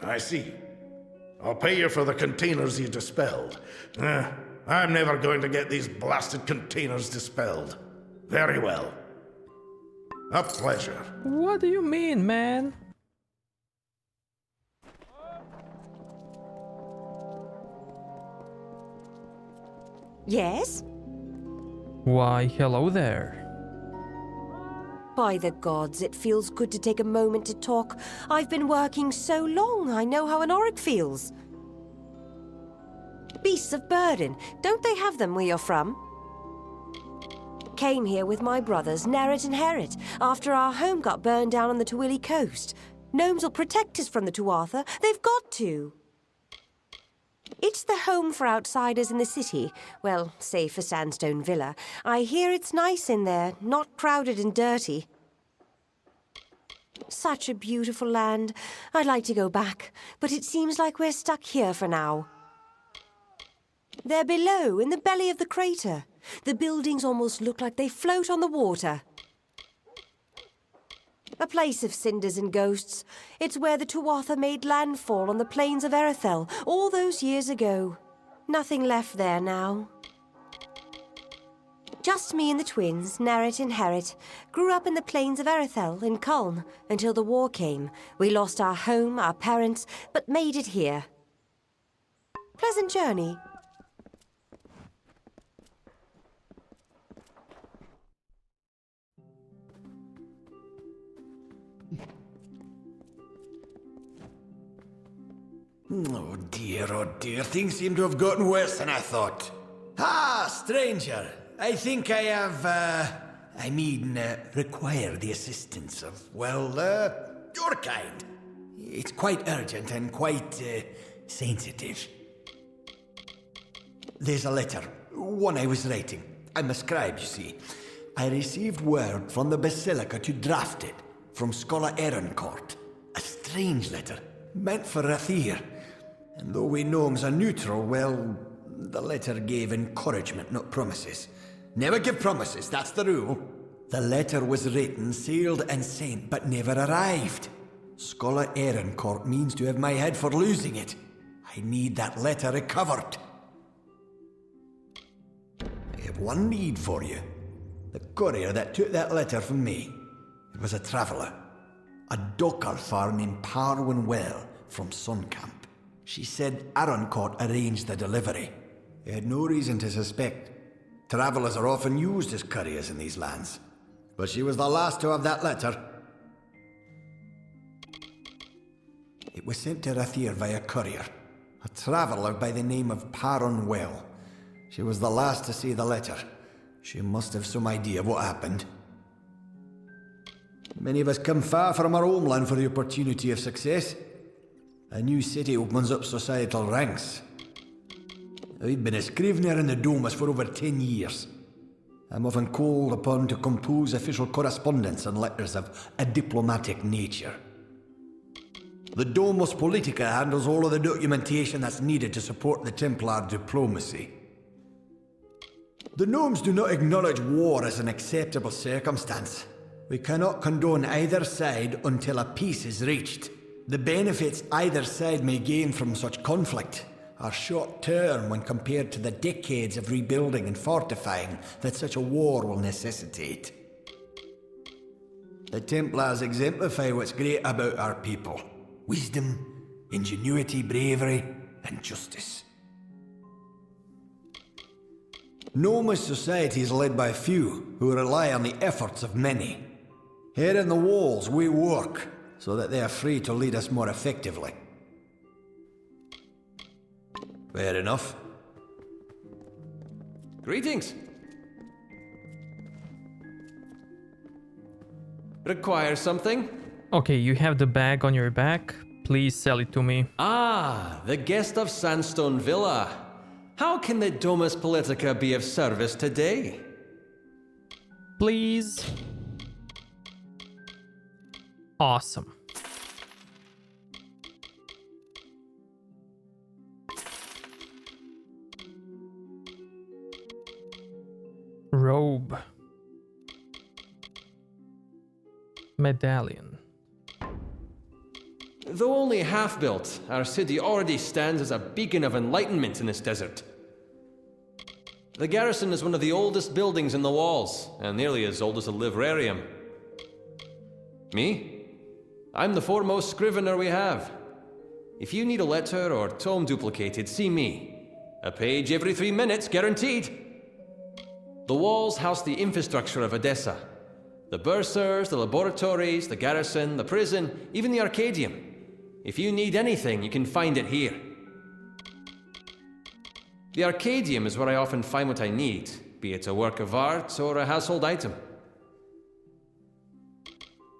N: I see. I'll pay you for the containers you dispelled. I'm never going to get these blasted containers dispelled. Very well. A pleasure.
A: What do you mean, man?
P: Yes?
A: Why, hello there.
P: By the gods, it feels good to take a moment to talk. I've been working so long, I know how an orc feels. Beasts of burden, don't they have them where you're from? Came here with my brothers, Nerrit and Herrit, after our home got burned down on the Twilly coast. Gnomes will protect us from the Tuatha. They've got to. It's the home for outsiders in the city. Well, save for Sandstone Villa. I hear it's nice in there, not crowded and dirty. Such a beautiful land. I'd like to go back, but it seems like we're stuck here for now. They're below, in the belly of the crater. The buildings almost look like they float on the water. A place of cinders and ghosts. It's where the Tuatha made landfall on the plains of Erethel all those years ago. Nothing left there now. Just me and the twins, Nerrit and Herrit, grew up in the plains of Erethel in Culm until the war came. We lost our home, our parents, but made it here. Pleasant journey.
G: Oh dear, things seem to have gotten worse than I thought. Ah, stranger, I think I have, require the assistance of, well, your kind. It's quite urgent and quite, sensitive. There's a letter, one I was writing. I'm a scribe, you see. I received word from the Basilica to draft it, from Scholar Ehrencourt. A strange letter, meant for Rathir. And though we gnomes are neutral, well, the letter gave encouragement, not promises. Never give promises, that's the rule. The letter was written, sealed and sent, but never arrived. Scholar Ehrencourt means to have my head for losing it. I need that letter recovered. I have one need for you. The courier that took that letter from me. It was a traveller. a docker farming Parwin Well from Suncamp. She said Aroncourt arranged the delivery. They had no reason to suspect. Travellers are often used as couriers in these lands. But she was the last to have that letter. It was sent to Rathir via courier. A traveller by the name of Parwin Well. She was the last to see the letter. She must have some idea of what happened. Many of us come far from our homeland for the opportunity of success. A new city opens up societal ranks. I've been a scrivener in the Domus for over 10 years. I'm often called upon to compose official correspondence and letters of a diplomatic nature. The Domus Politica handles all of the documentation that's needed to support the Templar diplomacy. The gnomes do not acknowledge war as an acceptable circumstance. We cannot condone either side until a peace is reached. The benefits either side may gain from such conflict are short-term when compared to the decades of rebuilding and fortifying that such a war will necessitate. The Templars exemplify what's great about our people. Wisdom, ingenuity, bravery, and justice. Gnomish society is led by few who rely on the efforts of many. Here in the walls we work so that they are free to lead us more effectively. Fair enough.
H: Greetings. Require something?
A: Okay, you have the bag on your back. Please sell it to me.
H: Ah, the guest of Sandstone Villa. How can the Domus Politica be of service today?
A: Please. Awesome. Robe. Medallion.
H: Though only half-built, our city already stands as a beacon of enlightenment in this desert. The garrison is one of the oldest buildings in the walls, and nearly as old as a livrarium. Me? I'm the foremost scrivener we have. If you need a letter or tome duplicated, see me. A page every 3 minutes, guaranteed. The walls house the infrastructure of Odessa. The bursars, the laboratories, the garrison, the prison, even the Arcadium. If you need anything, you can find it here. The Arcadium is where I often find what I need, be it a work of art or a household item.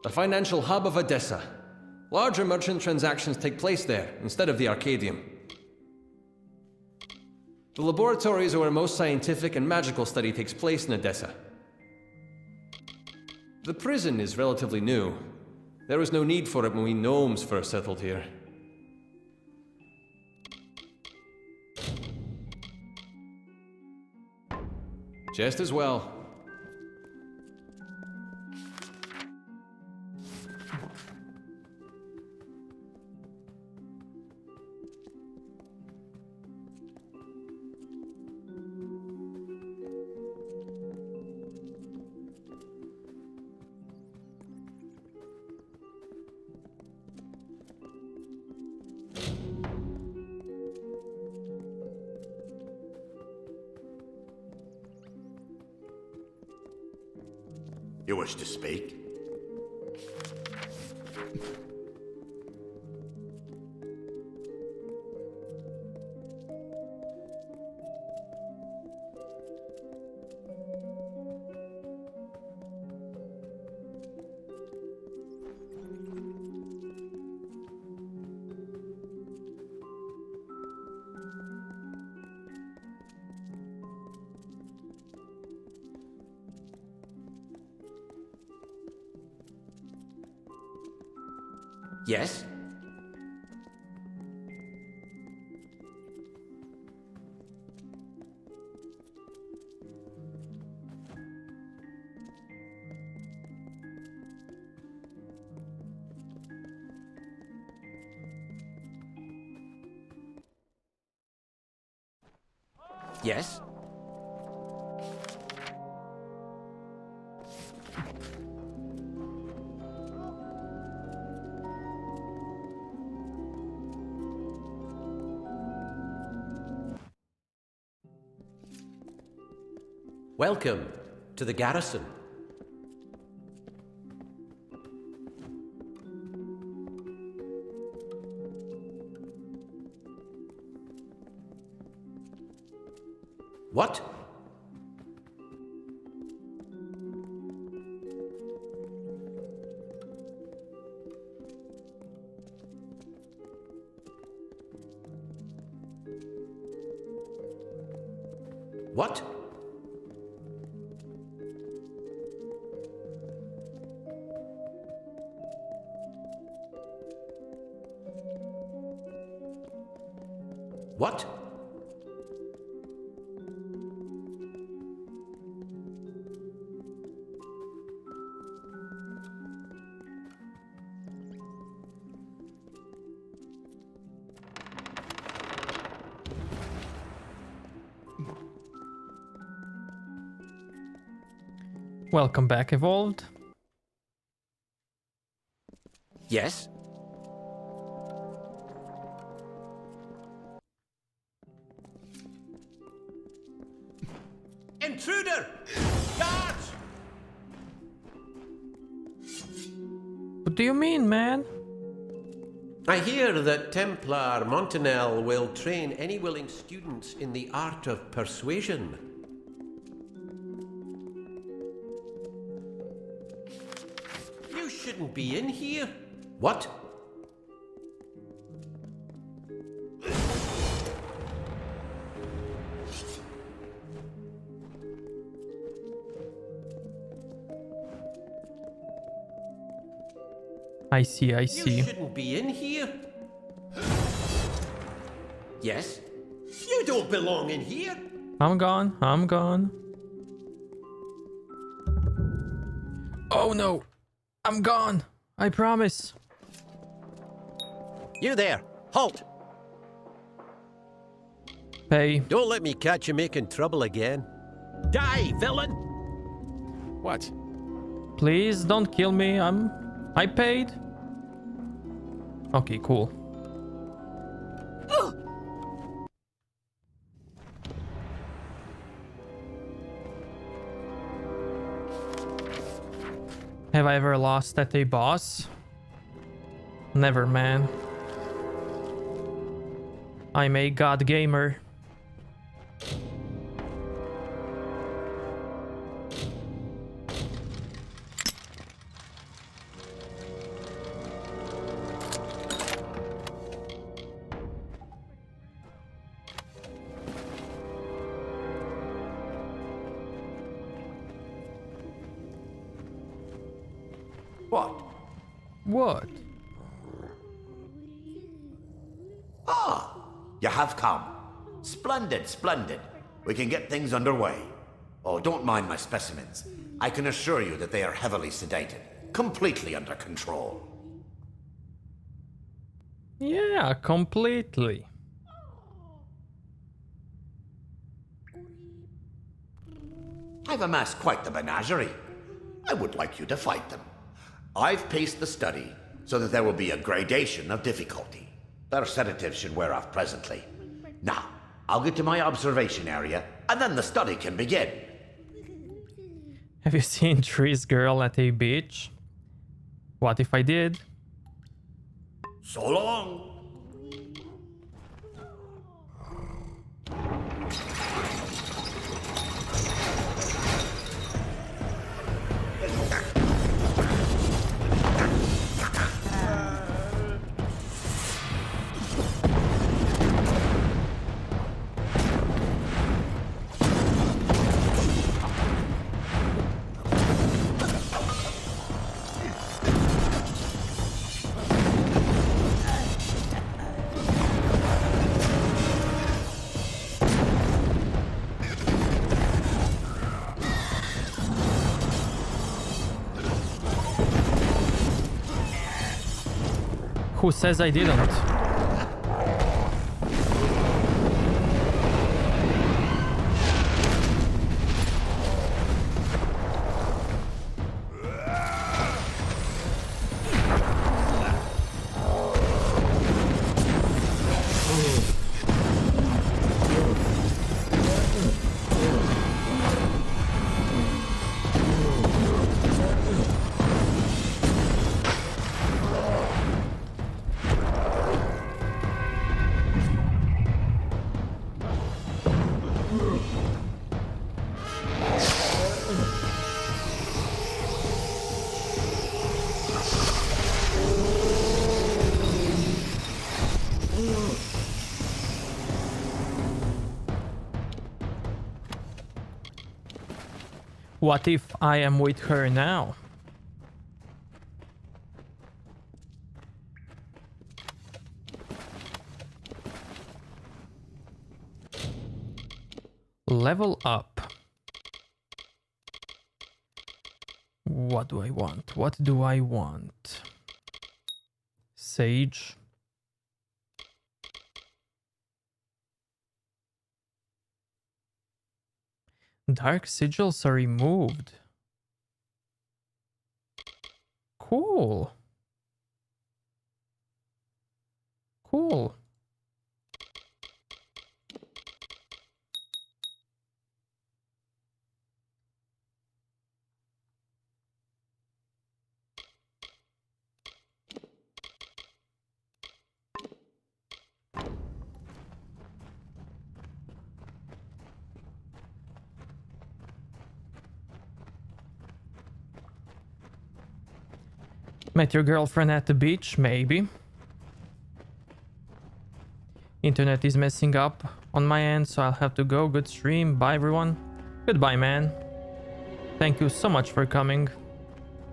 H: The financial hub of Odessa. Larger merchant transactions take place there, instead of the Arcadium. The laboratories are where most scientific and magical study takes place in Odessa. The prison is relatively new. There was no need for it when we gnomes first settled here. Just as well.
L: You wish to speak?
M: Yes? Yes? Welcome to the garrison. What? What? What?
A: Welcome back, Evolved.
M: Yes? Intruder! Guards!
A: What do you mean, man?
M: I hear that Templar Montanel will train any willing students in the art of persuasion. You shouldn't be in here. What?
A: I see, I see.
M: You shouldn't be in here. Yes? You don't belong in here.
A: I'm gone, I'm gone. Oh no, I'm gone. I promise.
M: You there, halt!
A: Pay.
M: Don't let me catch you making trouble again. Die, villain!
I: What?
A: Please don't kill me. I paid. Okay, cool. Have I ever lost at a boss? Never, man. I'm a god gamer. What?
L: Ah, you have come. Splendid, splendid. We can get things underway. Oh, don't mind my specimens. I can assure you that they are heavily sedated, completely under control.
A: Yeah, completely.
L: I've amassed quite the menagerie. I would like you to fight them. I've paced the study so that there will be a gradation of difficulty. Their sedatives should wear off presently. Now, I'll get to my observation area, and then the study can begin.
A: Have you seen Tree's girl at a beach? What if I did?
L: So long.
A: Who says I didn't? What if I am with her now? Level up. What do I want? What do I want? Sage. Dark sigils are removed. Cool. Cool. Met your girlfriend at the beach? Maybe. Internet is messing up on my end, so I'll have to go. Good stream. Bye, everyone. Goodbye, man. Thank you so much for coming.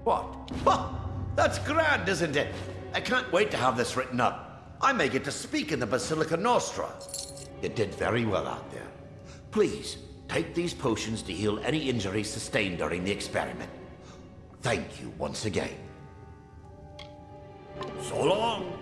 L: What? That's grand, isn't it? I can't wait to have this written up. I may get to speak in the Basilica Nostra. You did very well out there. Please, take these potions to heal any injuries sustained during the experiment. Thank you once again. So long.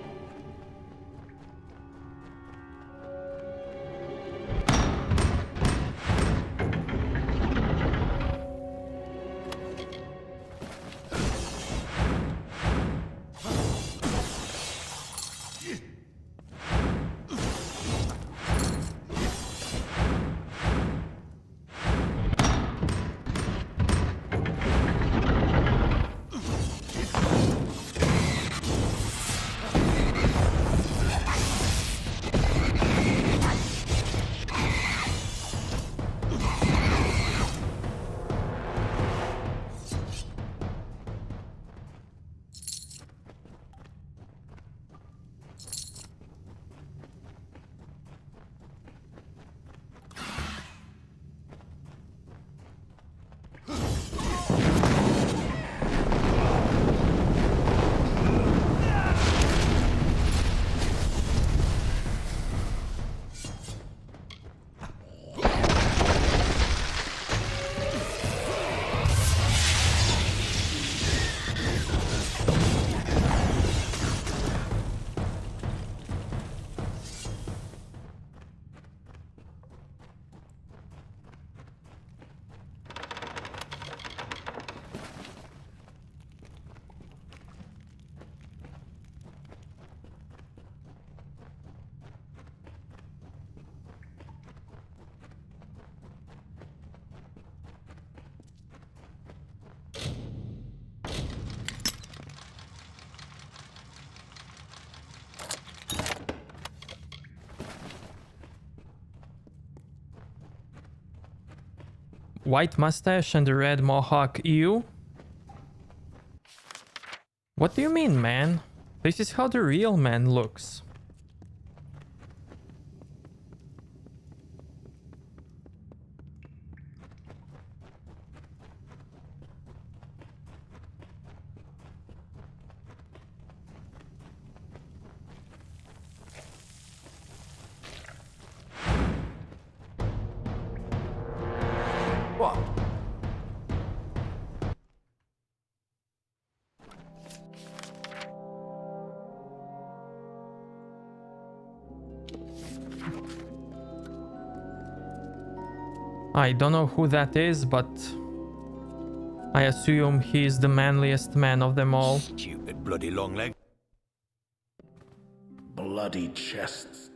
A: White mustache and a red mohawk. Ew. What do you mean, man? This is how the real man looks.
J: What?
A: I don't know who that is, but I assume he's the manliest man of them all.
L: Stupid bloody long leg.
N: Bloody chests.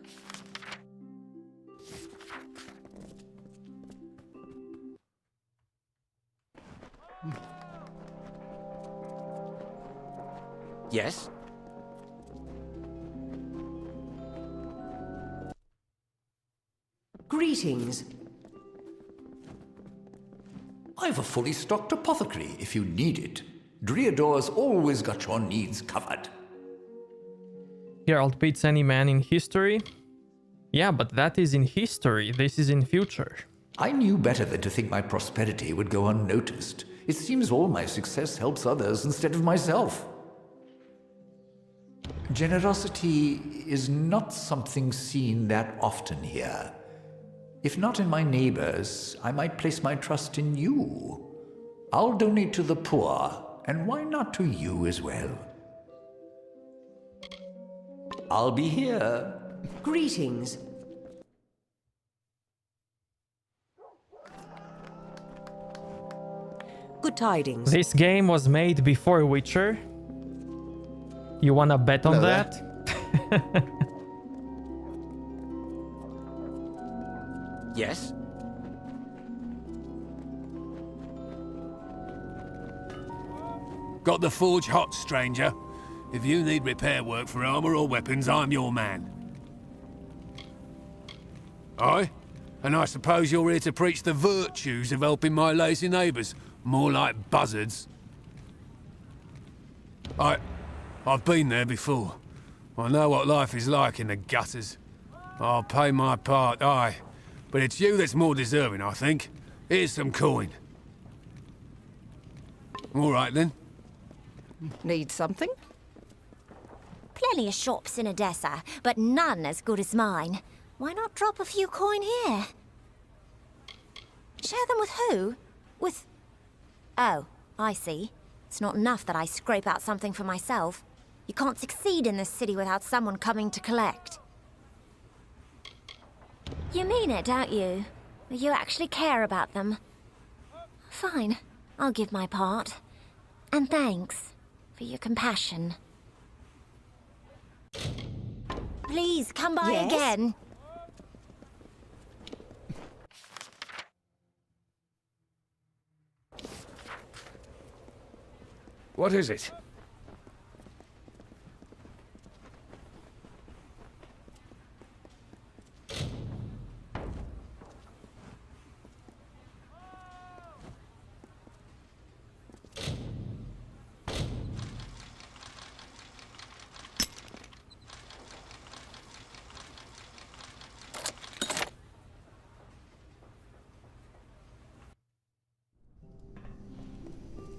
M: Yes?
O: Greetings.
J: I've a fully stocked apothecary if you need it. Driador's always got your needs covered.
A: Geralt beats any man in history? Yeah, but that is in history. This is in future.
J: I knew better than to think my prosperity would go unnoticed. It seems all my success helps others instead of myself. Generosity is not something seen that often here. If not in my neighbors, I might place my trust in you. I'll donate to the poor, and why not to you as well? I'll be here.
P: Greetings. Good tidings.
A: This game was made before Witcher. You wanna bet on that?
M: Yes?
S: Got the forge hot, stranger. If you need repair work for armor or weapons, I'm your man. Aye? And I suppose you're here to preach the virtues of helping my lazy neighbours, more like buzzards. I've been there before. I know what life is like in the gutters. I'll pay my part, aye. But it's you that's more deserving, I think. Here's some coin. All right, then.
E: Need something?
Q: Plenty of shops in Odessa, but none as good as mine. Why not drop a few coin here? Share them with who? With... Oh, I see. It's not enough that I scrape out something for myself. You can't succeed in this city without someone coming to collect. You mean it, don't you? You actually care about them. Fine, I'll give my part. And thanks for your compassion. Please, come by again.
K: What is it?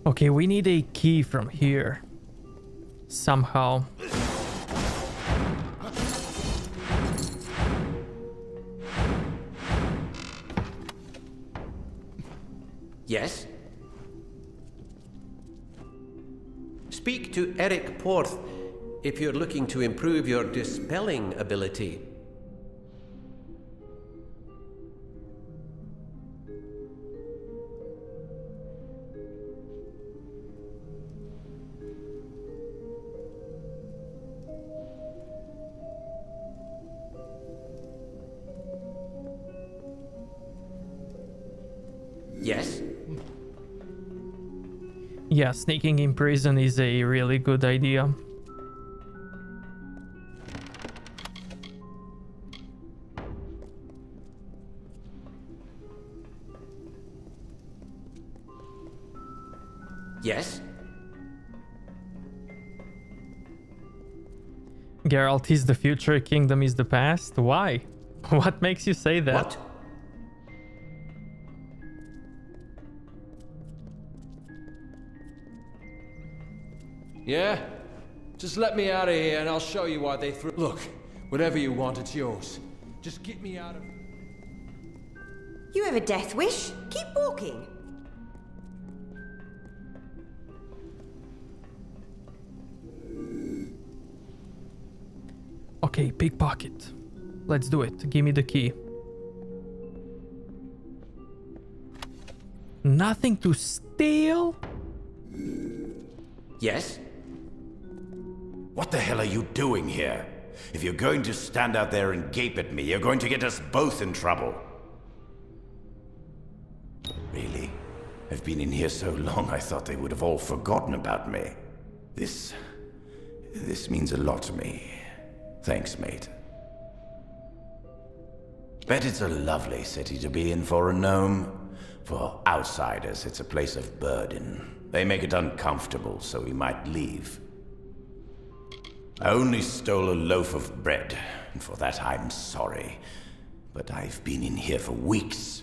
A: Okay, we need a key from here. Somehow.
M: Yes? Speak to Eric Porth if you're looking to improve your dispelling ability. Yes?
A: Yeah, sneaking in prison is a really good idea.
M: Yes?
A: Geralt is the future, kingdom is the past. Why? What makes you say that?
M: What?
H: Yeah? Just let me out of here and I'll show you why they threw... Look, whatever you want, it's yours. Just get me out of...
O: You have a death wish? Keep walking.
A: Okay, pickpocket. Let's do it. Give me the key. Nothing to steal?
M: Yes?
L: What the hell are you doing here? If you're going to stand out there and gape at me, you're going to get us both in trouble. Really? I've been in here so long I thought they would have all forgotten about me. This means a lot to me. Thanks, mate. Bet it's a lovely city to be in for a gnome. For outsiders, it's a place of burden. They make it uncomfortable, so we might leave. I only stole a loaf of bread, and for that I'm sorry. But I've been in here for weeks.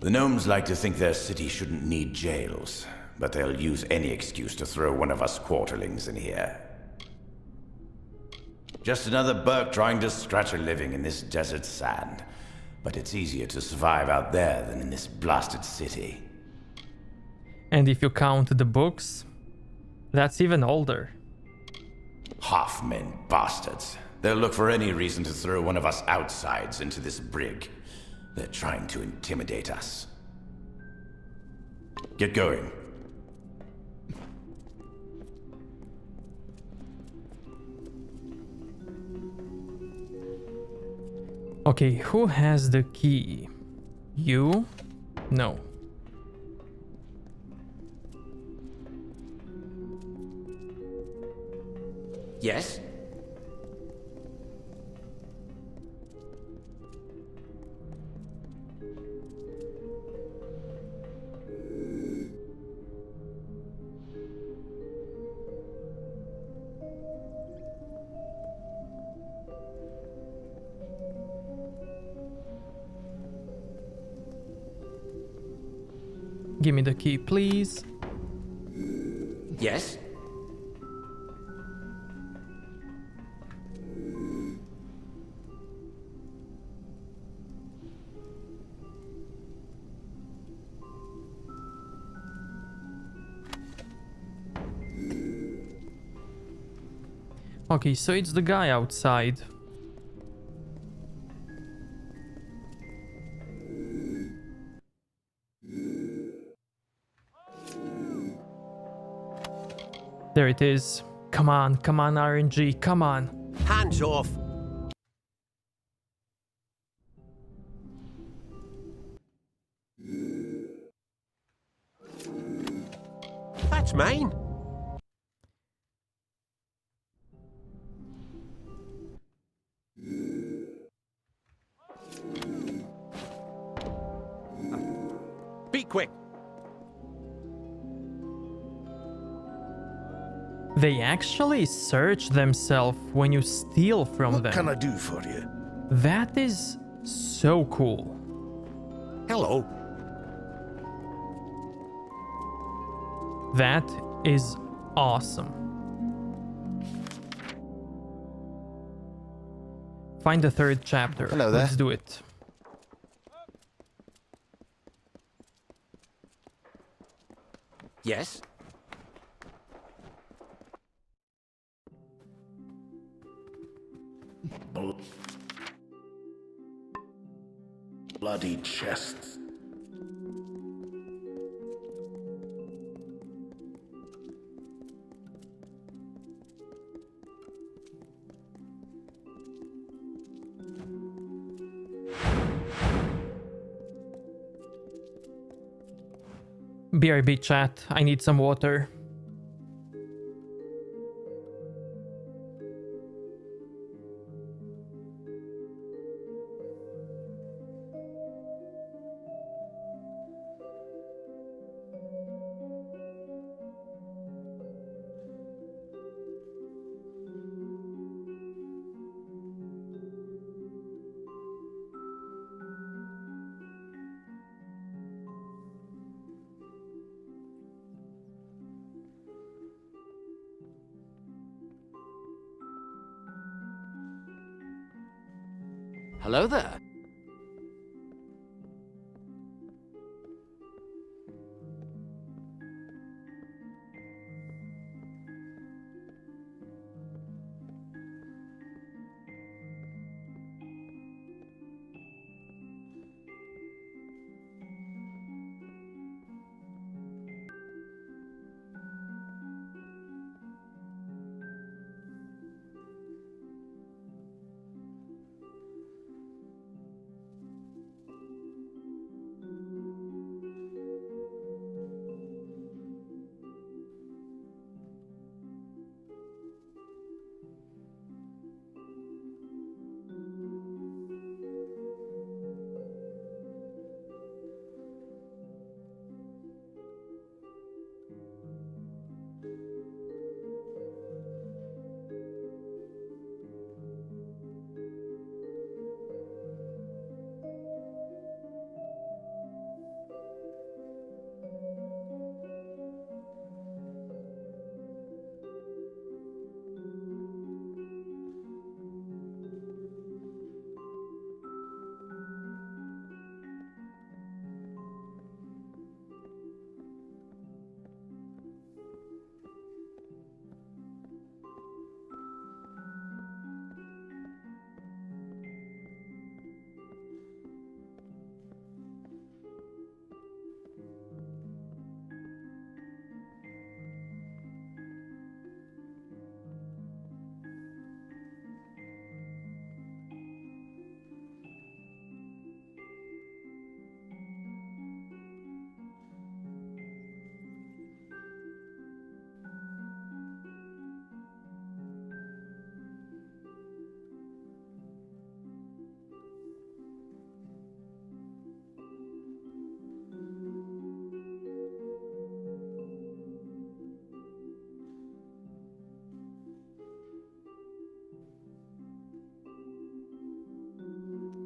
U: The gnomes like to think their city shouldn't need jails, but they'll use any excuse to throw one of us quarterlings in here. Just another Burke trying to scratch a living in this desert sand. But it's easier to survive out there than in this blasted city.
A: And if you count the books, that's even older.
U: Half-men bastards. They'll look for any reason to throw one of us outsides into this brig. They're trying to intimidate us. Get going.
A: Okay, who has the key? You? No.
M: Yes?
A: Give me the key, please.
M: Yes?
A: Okay, so it's the guy outside. There it is. Come on, RNG, come on.
M: Hands off! That's mine! Be quick!
A: They actually search themselves when you steal from them.
N: What can I do for you?
A: That is so cool.
N: Hello.
A: That is awesome. Find the third chapter.
U: Hello there.
A: Let's do it.
M: Yes?
N: Bloody chests.
A: BRB chat, I need some water.
C: Hello there.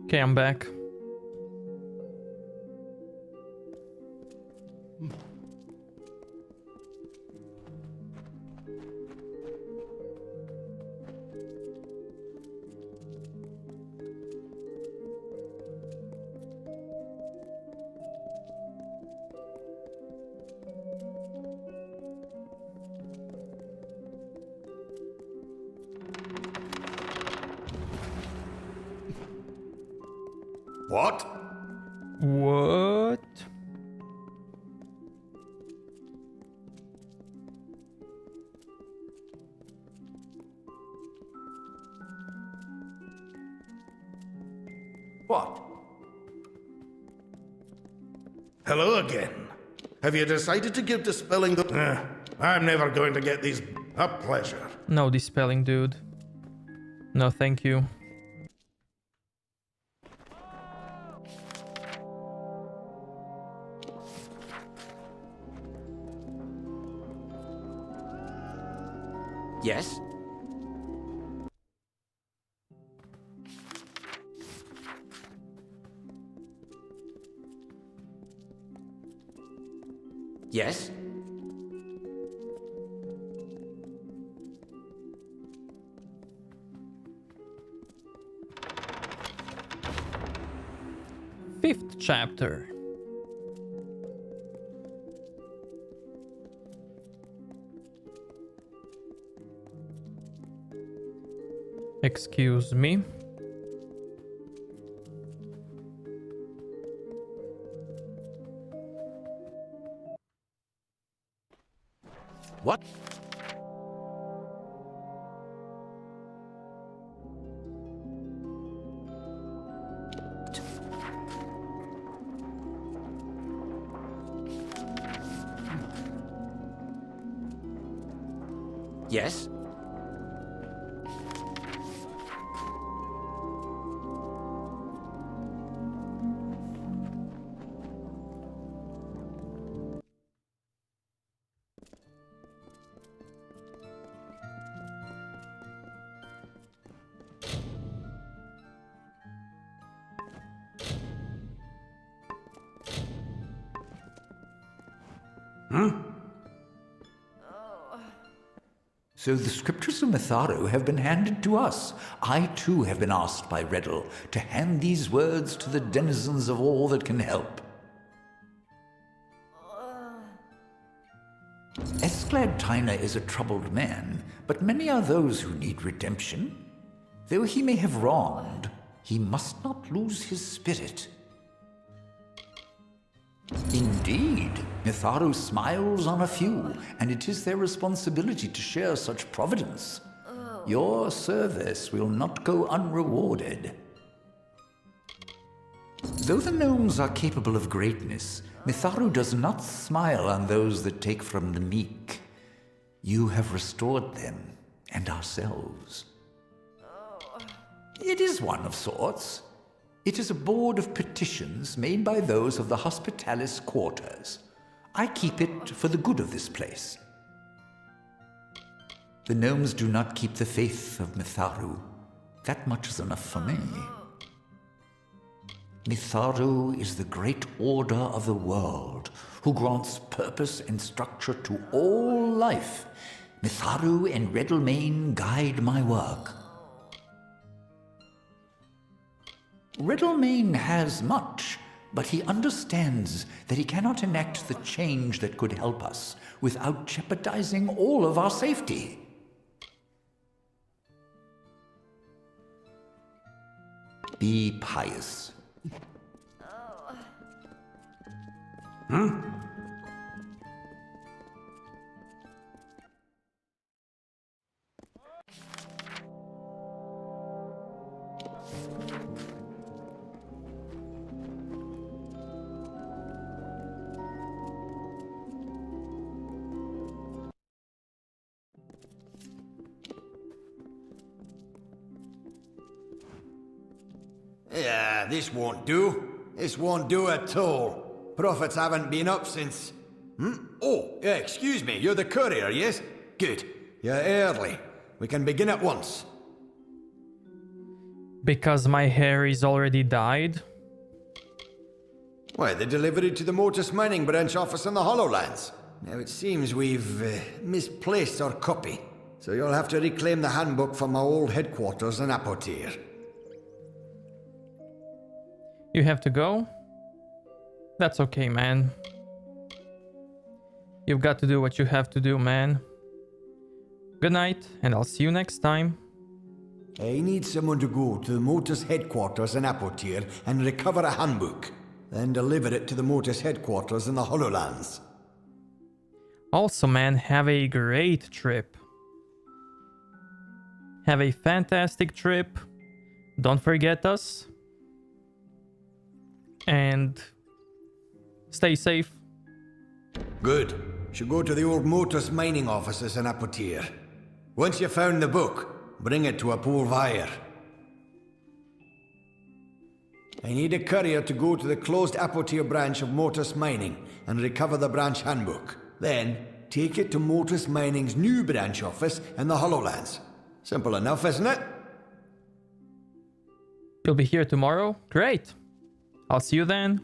A: Okay, I'm back.
G: What?
A: What?
N: What? Hello again. Have you decided to give dispelling the... I'm never going to get these... A pleasure.
A: No dispelling, dude. No, thank you.
C: Yes? Yes?
A: Fifth chapter. Excuse me.
C: What? Yes?
J: So the scriptures of Mitharu have been handed to us. I too have been asked by Riddle to hand these words to the denizens of all that can help. Esclad Tyner is a troubled man, but many are those who need redemption. Though he may have wronged, he must not lose his spirit. Indeed, Mitharu smiles on a few, and it is their responsibility to share such providence. Your service will not go unrewarded. Though the gnomes are capable of greatness, Mitharu does not smile on those that take from the meek. You have restored them, and ourselves. It is one of sorts. It is a board of petitions made by those of the Hospitalis quarters. I keep it for the good of this place. The gnomes do not keep the faith of Mitharu. That much is enough for me. Mitharu is the great order of the world, who grants purpose and structure to all life. Mitharu and Reddelmane guide my work. Reddelmane has much, but he understands that he cannot enact the change that could help us without jeopardizing all of our safety. Be pious.
G: Yeah, this won't do. This won't do at all. Prophets haven't been up since... Oh, excuse me, you're the courier, yes? Good. You're early. We can begin at once.
A: Because my hair is already dyed?
G: Why, they delivered it to the Mortis Mining branch office in the Hollowlands. Now it seems we've misplaced our copy, so you'll have to reclaim the handbook from our old headquarters in Apotir.
A: You have to go? That's okay, man. You've got to do what you have to do, man. Good night, and I'll see you next time.
G: I need someone to go to the Mortis headquarters in Apotir and recover a handbook, then deliver it to the Mortis headquarters in the Hollowlands.
A: Also, man, have a great trip. Have a fantastic trip. Don't forget us. And stay safe.
G: Good. Should go to the old Mortis mining offices in Apotir. Once you've found the book, bring it to a poor Vire. I need a courier to go to the closed Apotir branch of Mortis Mining and recover the branch handbook. Then, take it to Mortis Mining's new branch office in the Hollowlands. Simple enough, isn't it?
A: You'll be here tomorrow? Great. I'll see you then.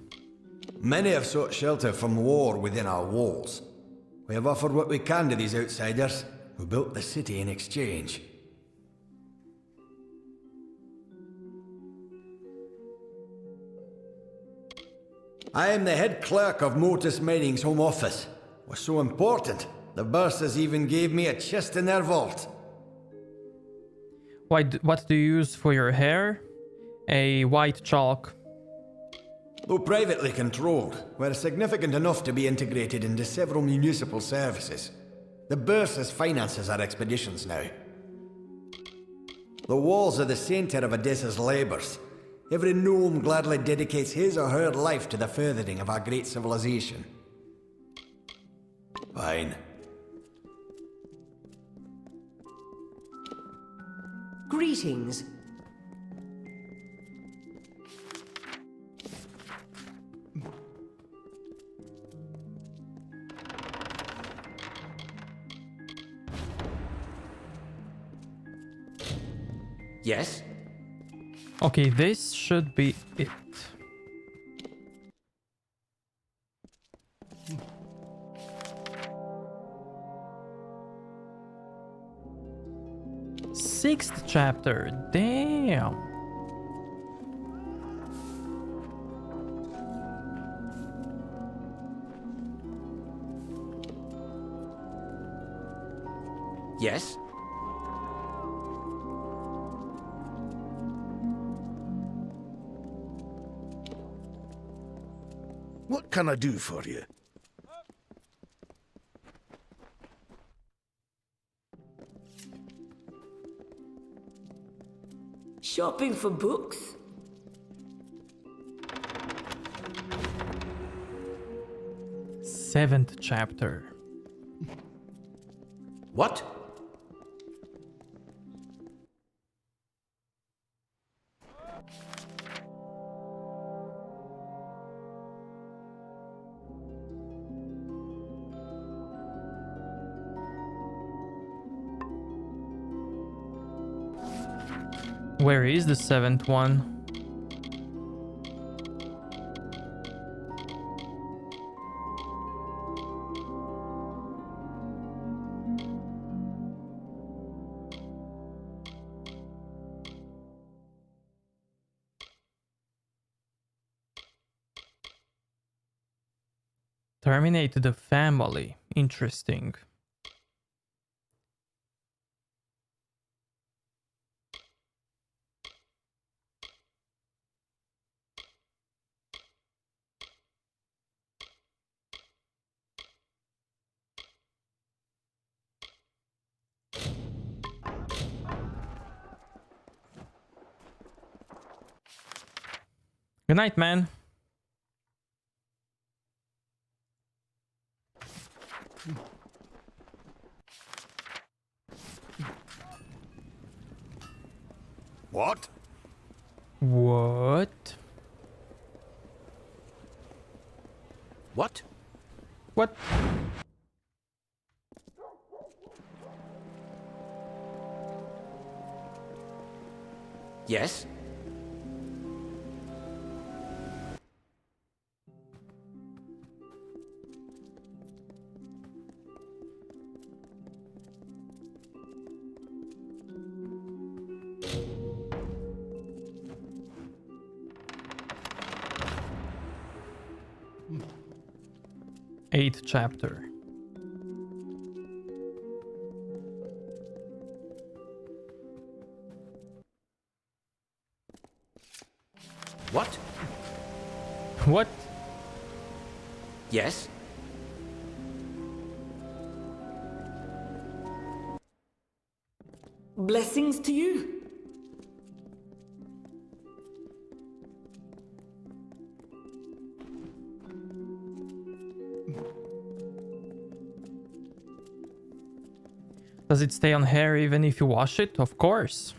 G: Many have sought shelter from war within our walls. We have offered what we can to these outsiders, who built the city in exchange. I am the head clerk of Mortis Mining's home office. Was so important, the Bursars even gave me a chest in their vault.
A: What do you use for your hair? A white chalk.
G: Though privately controlled, we're significant enough to be integrated into several municipal services. The Bursars finances our expeditions now. The walls are the center of Odessa's labors. Every gnome gladly dedicates his or her life to the furthering of our great civilization. Fine.
P: Greetings.
C: Yes?
A: Okay, this should be it. Sixth chapter, damn.
C: Yes?
N: What can I do for you?
R: Shopping for books?
A: Seventh chapter.
C: What?
A: Where is the seventh one? Terminate the family. Interesting. Good night, man.
L: What?
A: What?
C: What?
A: What?
C: Yes?
A: 8th chapter.
C: What?
A: What?
C: Yes?
R: Blessings to you.
A: Does it stay on hair even if you wash it? Of course.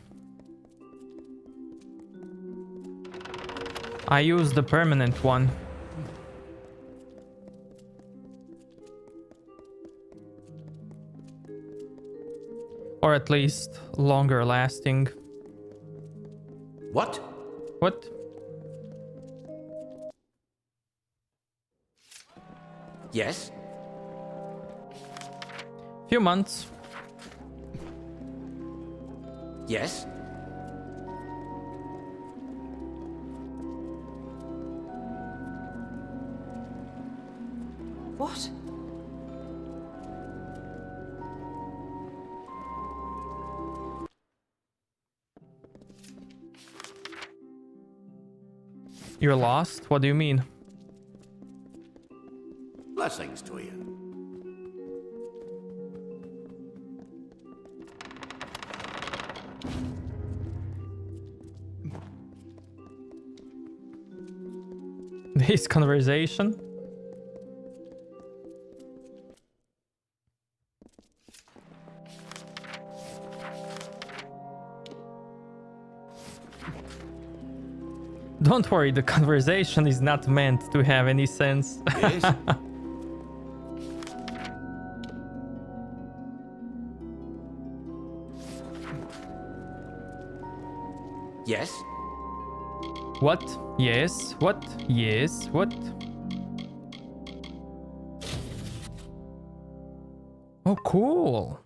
A: I use the permanent one. Or at least longer lasting.
C: What?
A: What?
C: Yes?
A: Few months.
C: Yes?
P: What?
A: You're lost? What do you mean?
L: Blessings to you.
A: This conversation? Don't worry, the conversation is not meant to have any sense.
C: Yes? Yes?
A: What? Yes. What? Yes. What? Oh, cool.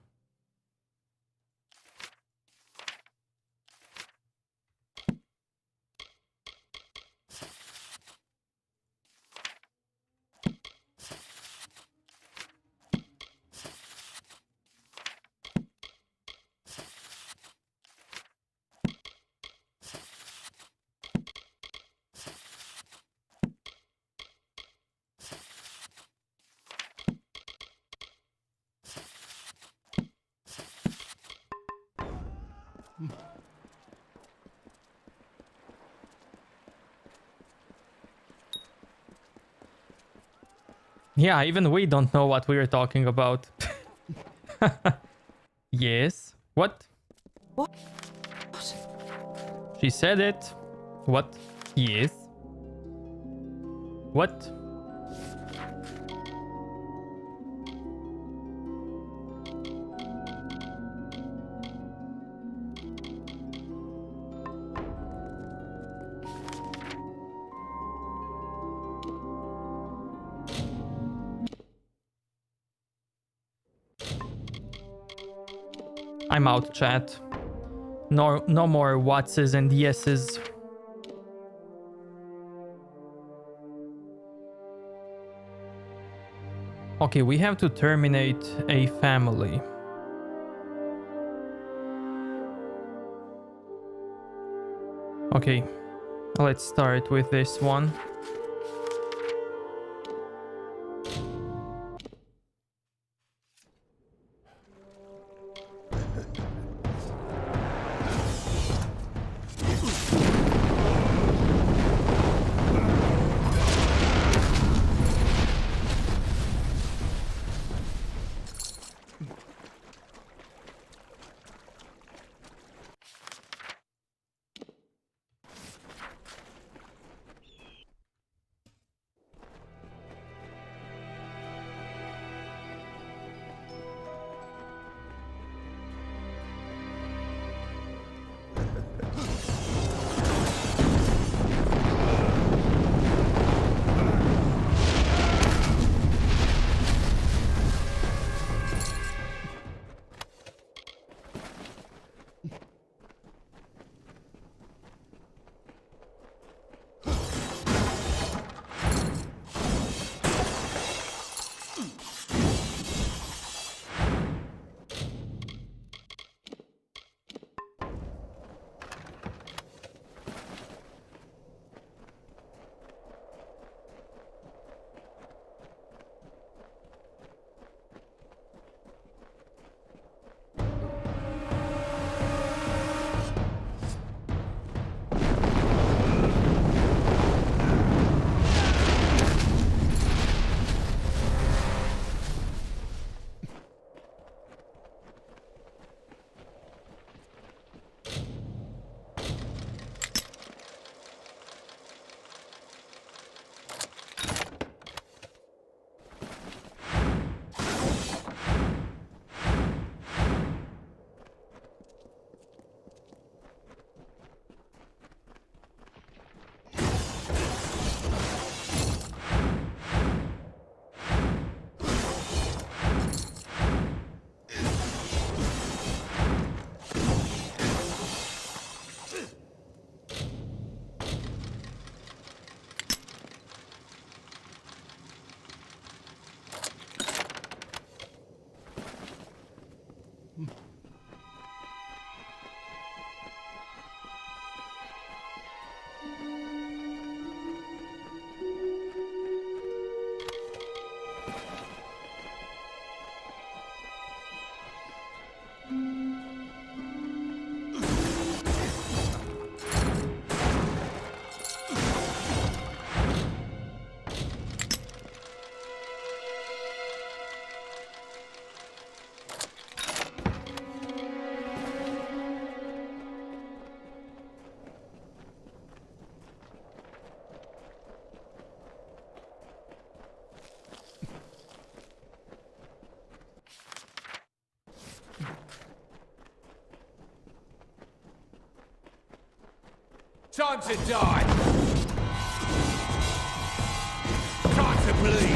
A: Yeah, even we don't know what we are talking about. Yes. What?
P: What?
A: She said it. What? Yes. What? I'm out, chat. No more whatses and yeses. Okay, we have to terminate a family. Okay, let's start with this one.
I: Time to die! Time to bleed!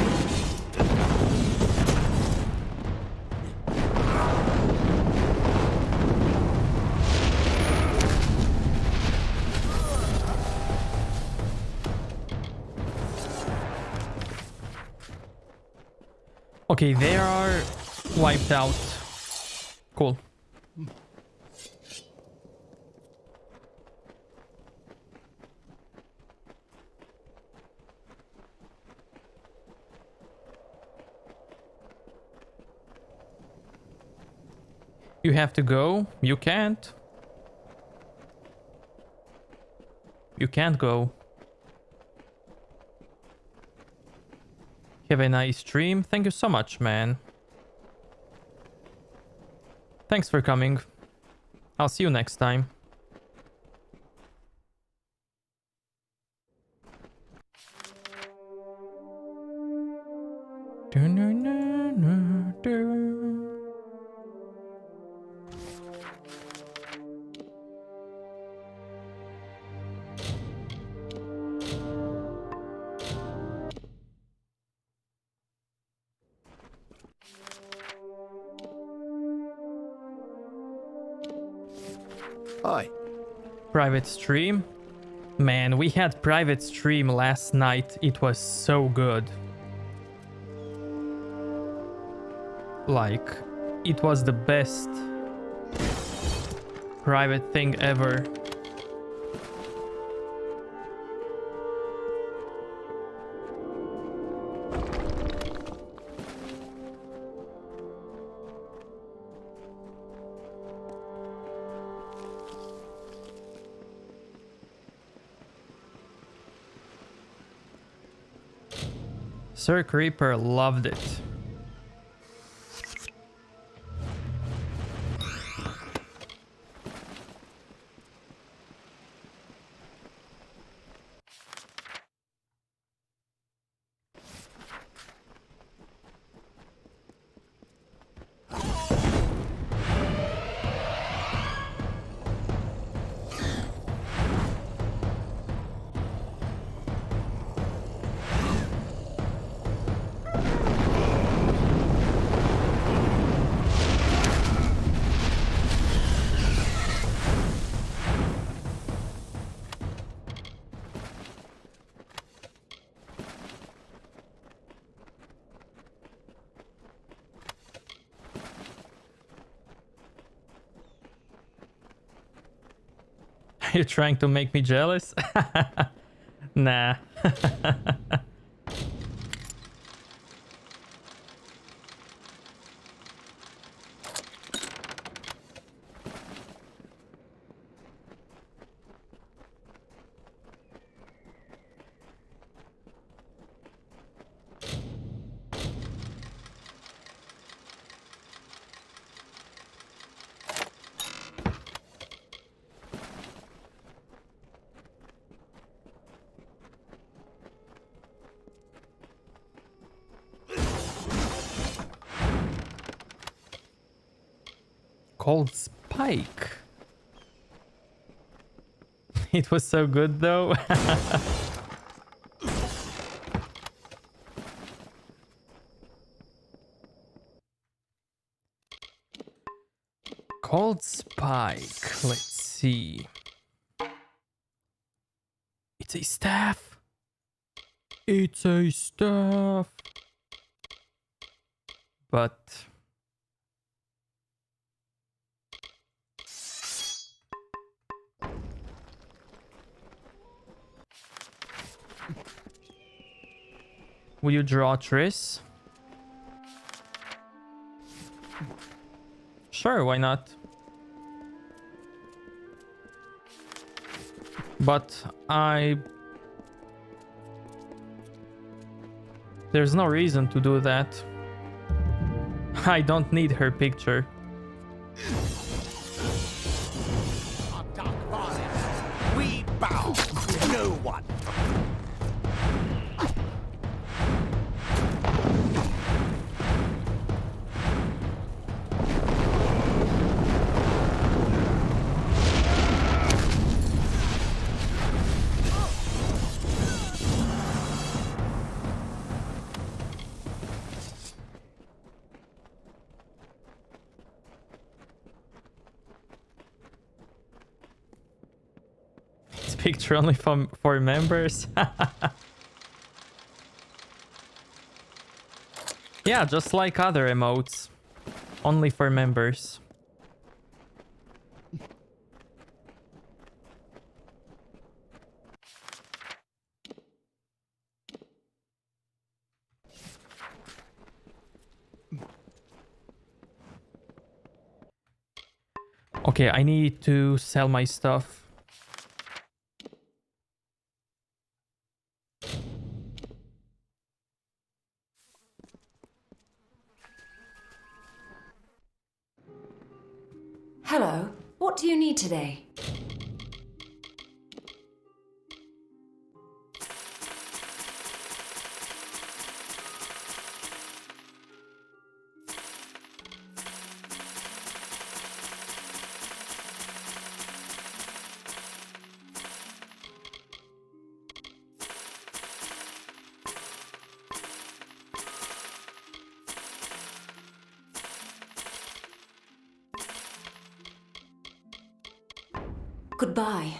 A: Okay, they are wiped out. Cool. You have to go. You can't. You can't go. Have a nice stream. Thank you so much, man. Thanks for coming. I'll see you next time.
D: Hi.
A: Private stream? Man, we had private stream last night. It was so good. Like, it was the best private thing ever. Sir Creeper loved it. You're trying to make me jealous? Nah. Cold Spike. It was so good though. Cold Spike. Let's see. It's a staff. It's a staff. But will you draw Triss? Sure, why not? But there's no reason to do that. I don't need her picture.
B: We bow to no one.
A: picture only for members. Yeah, just like other emotes. Only for members. Okay, I need to sell my stuff.
T: Hello, what do you need today? Goodbye.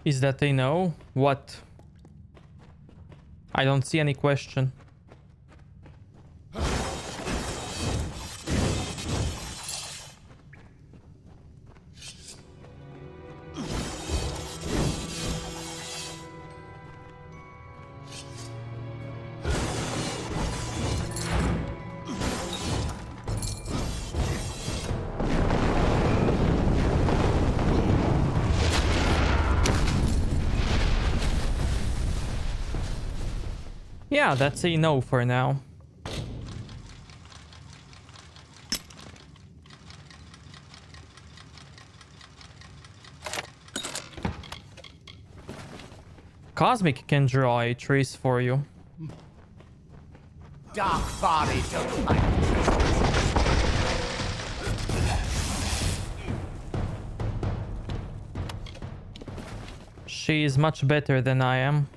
A: Is that they know? What? I don't see any question. Yeah, that's a no for now. Cosmic can draw a trace for you.
L: Dark Valley don't like
A: She is much better than I am.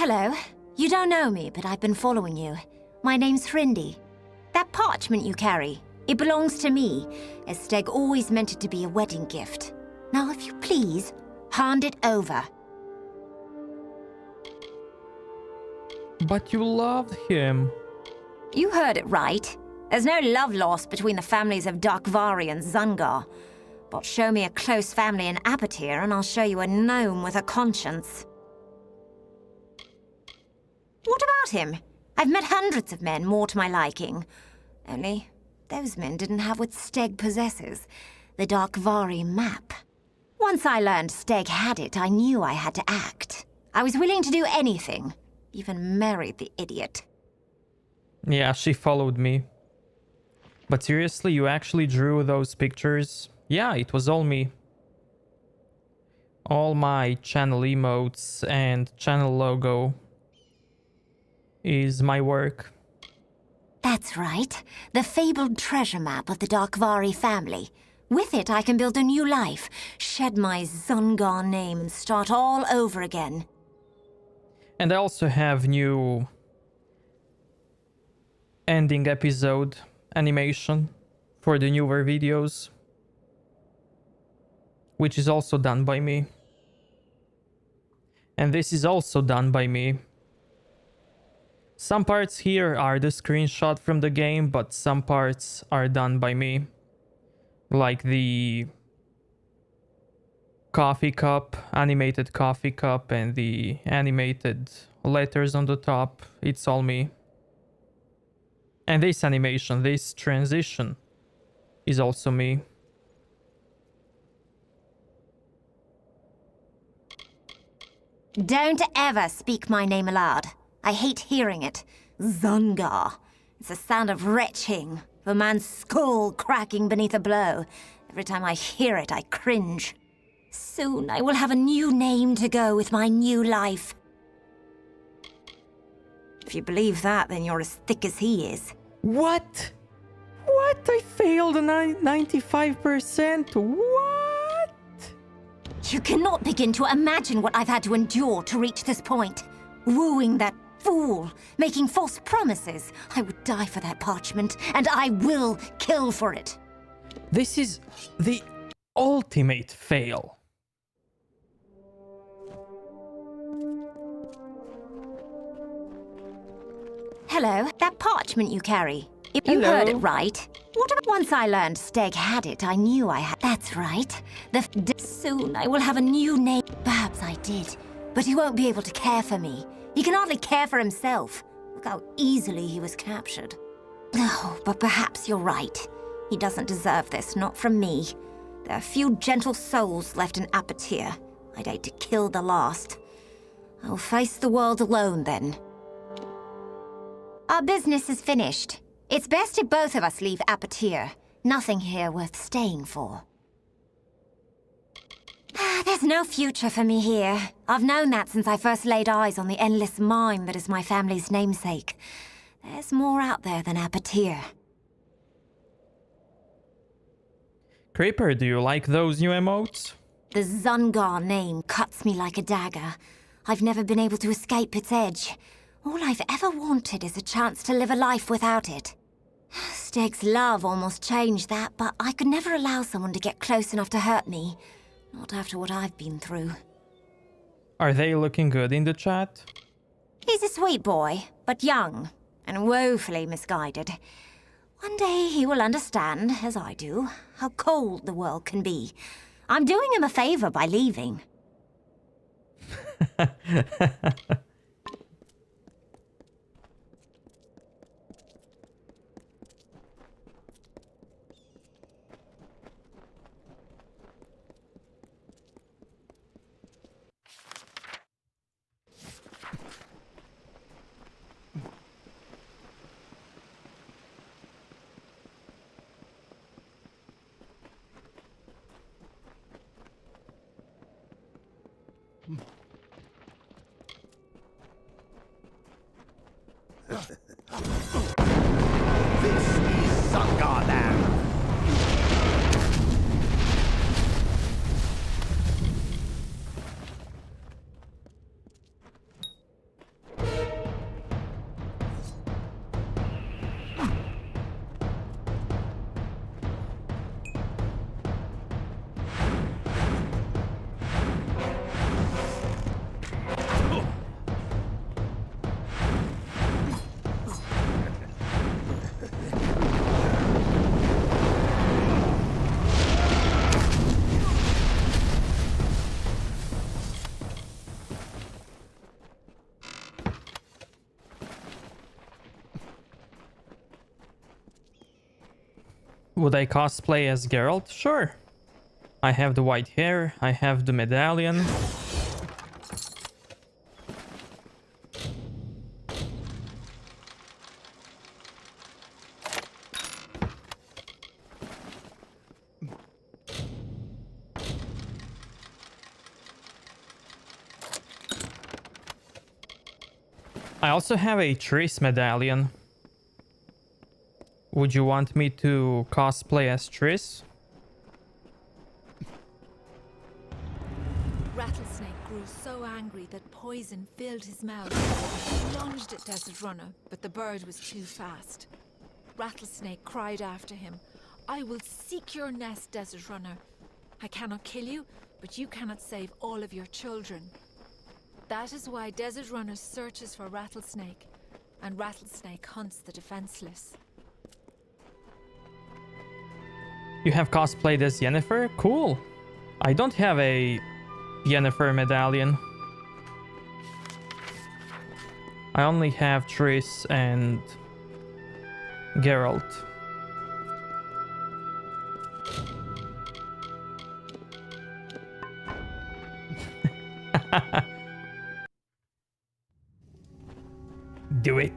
Q: Hello. You don't know me, but I've been following you. My name's Hrindy. That parchment you carry, it belongs to me, as Steg always meant it to be a wedding gift. Now, if you please, hand it over.
A: But you loved him.
Q: You heard it right. There's no love lost between the families of Darkvari and Zungar. But show me a close family in Apatir, and I'll show you a gnome with a conscience. What about him? I've met hundreds of men more to my liking. Only, those men didn't have what Steg possesses, the Darkvari map. Once I learned Steg had it, I knew I had to act. I was willing to do anything, even marry the idiot.
A: Yeah, she followed me. But seriously, you actually drew those pictures? Yeah, it was all me. All my channel emotes and channel logo is my work.
Q: That's right. The fabled treasure map of the Darkvari family. With it, I can build a new life, shed my Zungar name, and start all over again.
A: And I also have new ending episode animation for the newer videos, which is also done by me. And this is also done by me. Some parts here are the screenshot from the game, but some parts are done by me. Like the coffee cup, animated coffee cup, and the animated letters on the top. It's all me. And this animation, this transition, is also me.
Q: Don't ever speak my name aloud. I hate hearing it. Zungar. It's the sound of retching, of a man's skull cracking beneath a blow. Every time I hear it, I cringe. Soon I will have a new name to go with my new life. If you believe that, then you're as thick as he is.
A: What? What? I failed 95%? What?
Q: You cannot begin to imagine what I've had to endure to reach this point. Wooing that fool, making false promises. I would die for that parchment, and I will kill for it.
A: This is the ultimate fail.
Q: Hello, that parchment you carry. You heard it right. What about once I learned Steg had it, I knew I had. That's right. Soon I will have a new name. Perhaps I did, but he won't be able to care for me. He can hardly care for himself. Look how easily he was captured. Oh, but perhaps you're right. He doesn't deserve this, not from me. There are few gentle souls left in Apatir. I'd hate to kill the last. I'll face the world alone, then. Our business is finished. It's best if both of us leave Apatir. Nothing here worth staying for. There's no future for me here. I've known that since I first laid eyes on the endless mine that is my family's namesake. There's more out there than Apatir.
A: Creeper, do you like those new emotes?
Q: The Zungar name cuts me like a dagger. I've never been able to escape its edge. All I've ever wanted is a chance to live a life without it. Steg's love almost changed that, but I could never allow someone to get close enough to hurt me. Not after what I've been through.
A: Are they looking good in the chat?
Q: He's a sweet boy, but young, and woefully misguided. One day he will understand, as I do, how cold the world can be. I'm doing him a favor by leaving.
L: This is Sangarland.
A: Would I cosplay as Geralt? Sure. I have the white hair, I have the medallion. I also have a Triss medallion. Would you want me to cosplay as Triss?
D: Rattlesnake grew so angry that poison filled his mouth. He lunged at Desert Runner, but the bird was too fast. Rattlesnake cried after him, "I will seek your nest, Desert Runner. I cannot kill you, but you cannot save all of your children." That is why Desert Runner searches for Rattlesnake, and Rattlesnake hunts the defenseless.
A: You have cosplayed as Yennefer? Cool. I don't have a Yennefer medallion. I only have Triss and Geralt. Do it.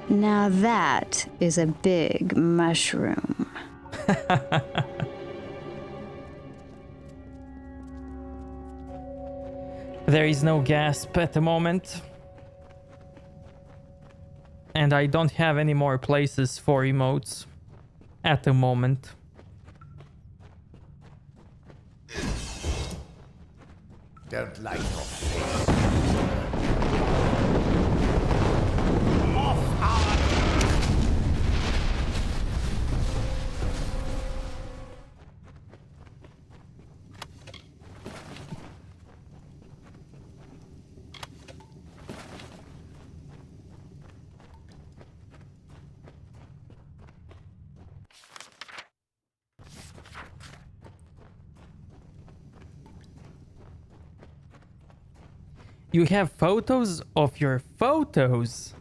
V: Now that is a big mushroom.
A: There is no gasp at the moment. And I don't have any more places for emotes at the moment.
L: Don't like your face. Off our...
A: You have photos of your photos.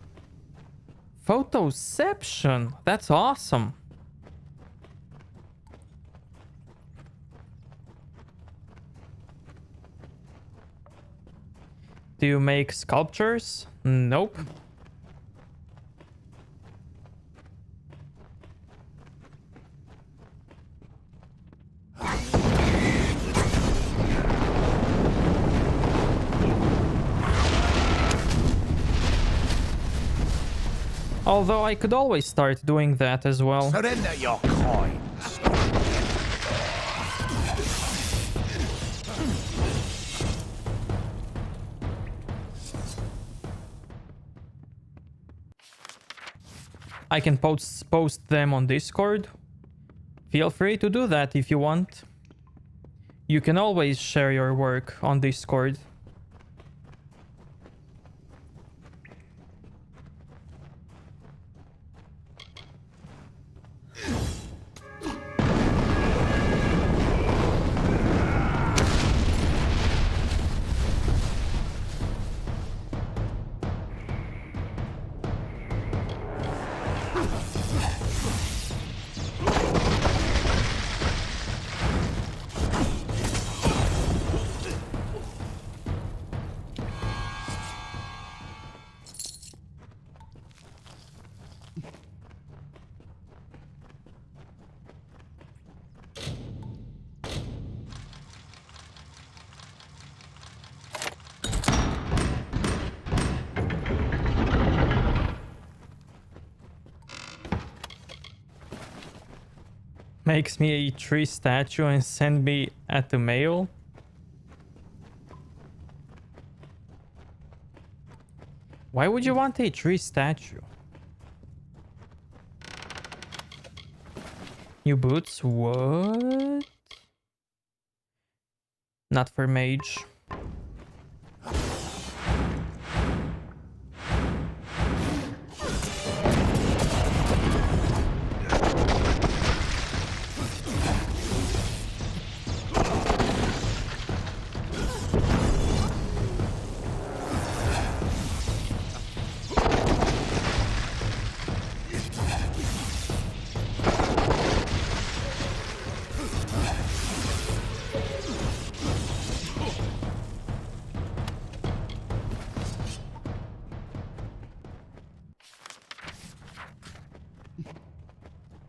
A: Photoception. That's awesome. Do you make sculptures? Nope. Although I could always start doing that as well.
K: Surrender your coins.
A: I can post them on Discord. Feel free to do that if you want. You can always share your work on Discord. Makes me a tree statue and send me at the mail. Why would you want a tree statue? New boots? What? Not for mage.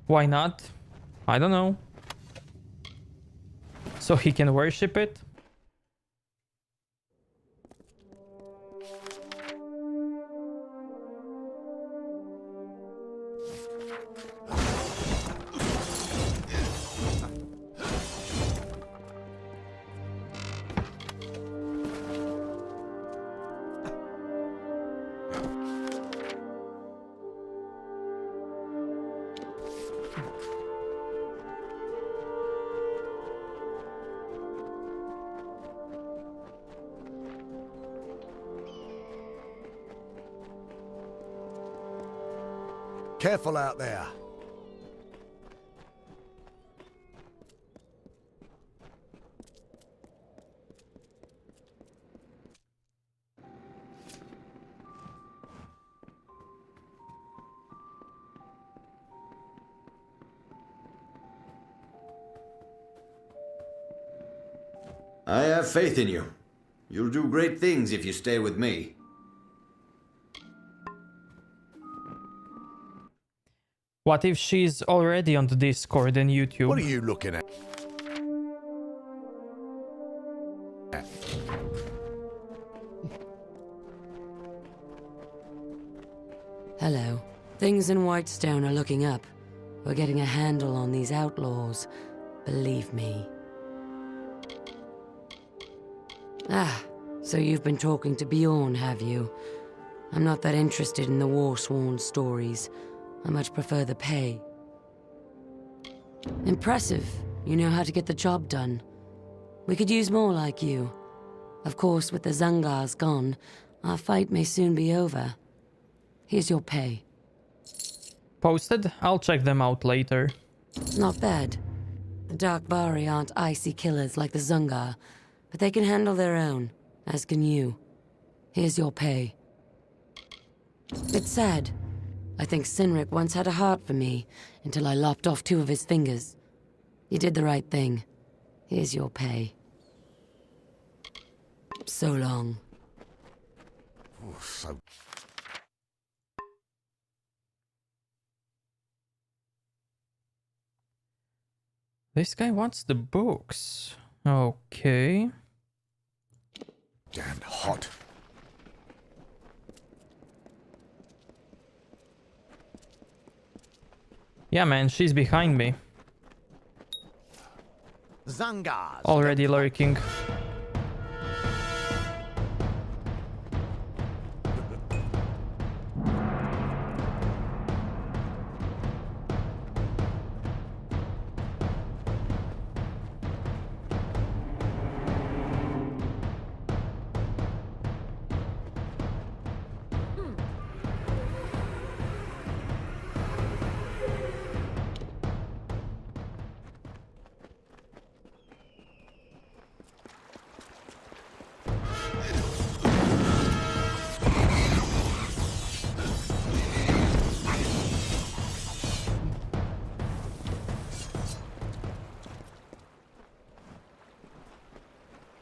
A: Why not? I don't know. So he can worship it?
F: Careful out there.
G: I have faith in you. You'll do great things if you stay with me.
A: What if she's already on the Discord and YouTube?
F: What are you looking at?
S: Hello. Things in Whitestone are looking up. We're getting a handle on these outlaws. Believe me. Ah, so you've been talking to Bjorn, have you? I'm not that interested in the war-sworn stories. I much prefer the pay. Impressive. You know how to get the job done. We could use more like you. Of course, with the Zungars gone, our fight may soon be over. Here's your pay.
A: Posted? I'll check them out later.
S: Not bad. The Darkbari aren't icy killers like the Zungar, but they can handle their own, as can you. Here's your pay. It's sad. I think Sinric once had a heart for me, until I lopped off 2 of his fingers. You did the right thing. Here's your pay. So long.
F: Oh, so...
A: This guy wants the books. Okay.
F: Damn hot.
A: Yeah, man, she's behind me.
F: Zangas.
A: Already lurking.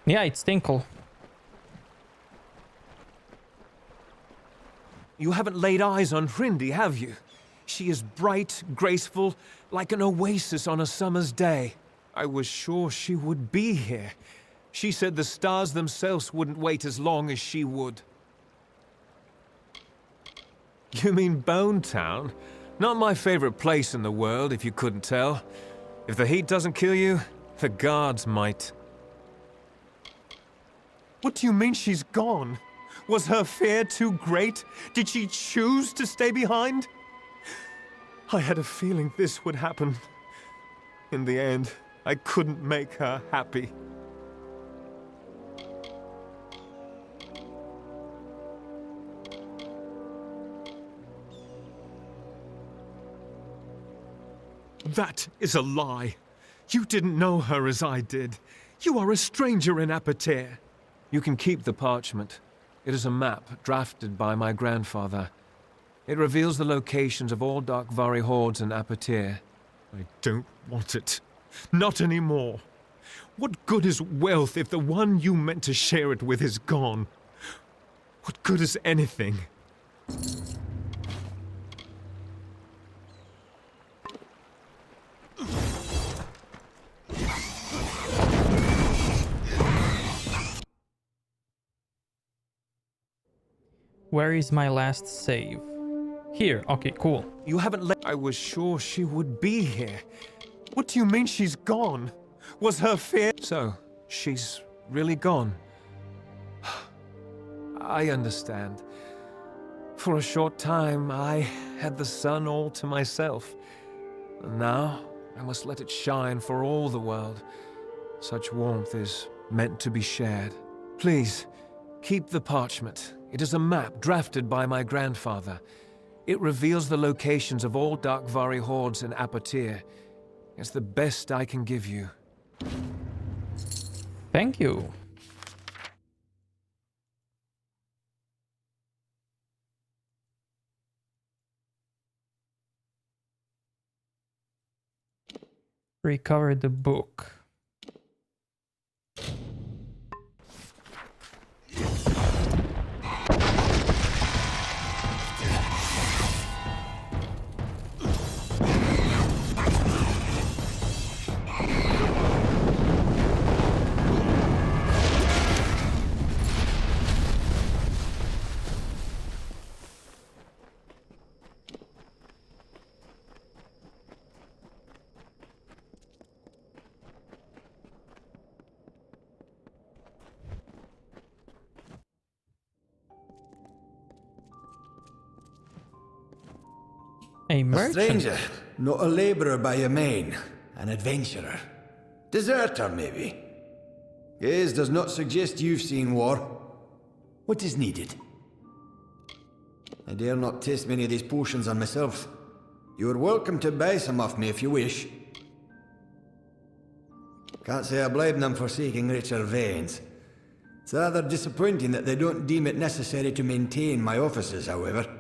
A: Yeah, it's Tinkle.
E: You haven't laid eyes on Hrindi, have you? She is bright, graceful, like an oasis on a summer's day. I was sure she would be here. She said the stars themselves wouldn't wait as long as she would. You mean Bone Town? Not my favorite place in the world, if you couldn't tell. If the heat doesn't kill you, the guards might. What do you mean she's gone? Was her fear too great? Did she choose to stay behind? I had a feeling this would happen. In the end, I couldn't make her happy. That is a lie. You didn't know her as I did. You are a stranger in Apatir. You can keep the parchment. It is a map drafted by my grandfather. It reveals the locations of all Darkvari hordes in Apatir. I don't want it. Not anymore. What good is wealth if the one you meant to share it with is gone? What good is anything?
A: Where is my last save? Here. Okay, cool.
E: You haven't let... I was sure she would be here. What do you mean she's gone? Was her fear... So, she's really gone. I understand. For a short time, I had the sun all to myself. And now, I must let it shine for all the world. Such warmth is meant to be shared. Please, keep the parchment. It is a map drafted by my grandfather. It reveals the locations of all Darkvari hordes in Apatir. It's the best I can give you.
A: Thank you. Recover the book. A merchant.
G: A stranger, not a labourer by your main. An adventurer. Deserter, maybe. Gaze does not suggest you've seen war. What is needed? I dare not taste many of these potions on myself. You are welcome to buy some off me if you wish. Can't say I blame them for seeking richer veins. It's rather disappointing that they don't deem it necessary to maintain my offices, however.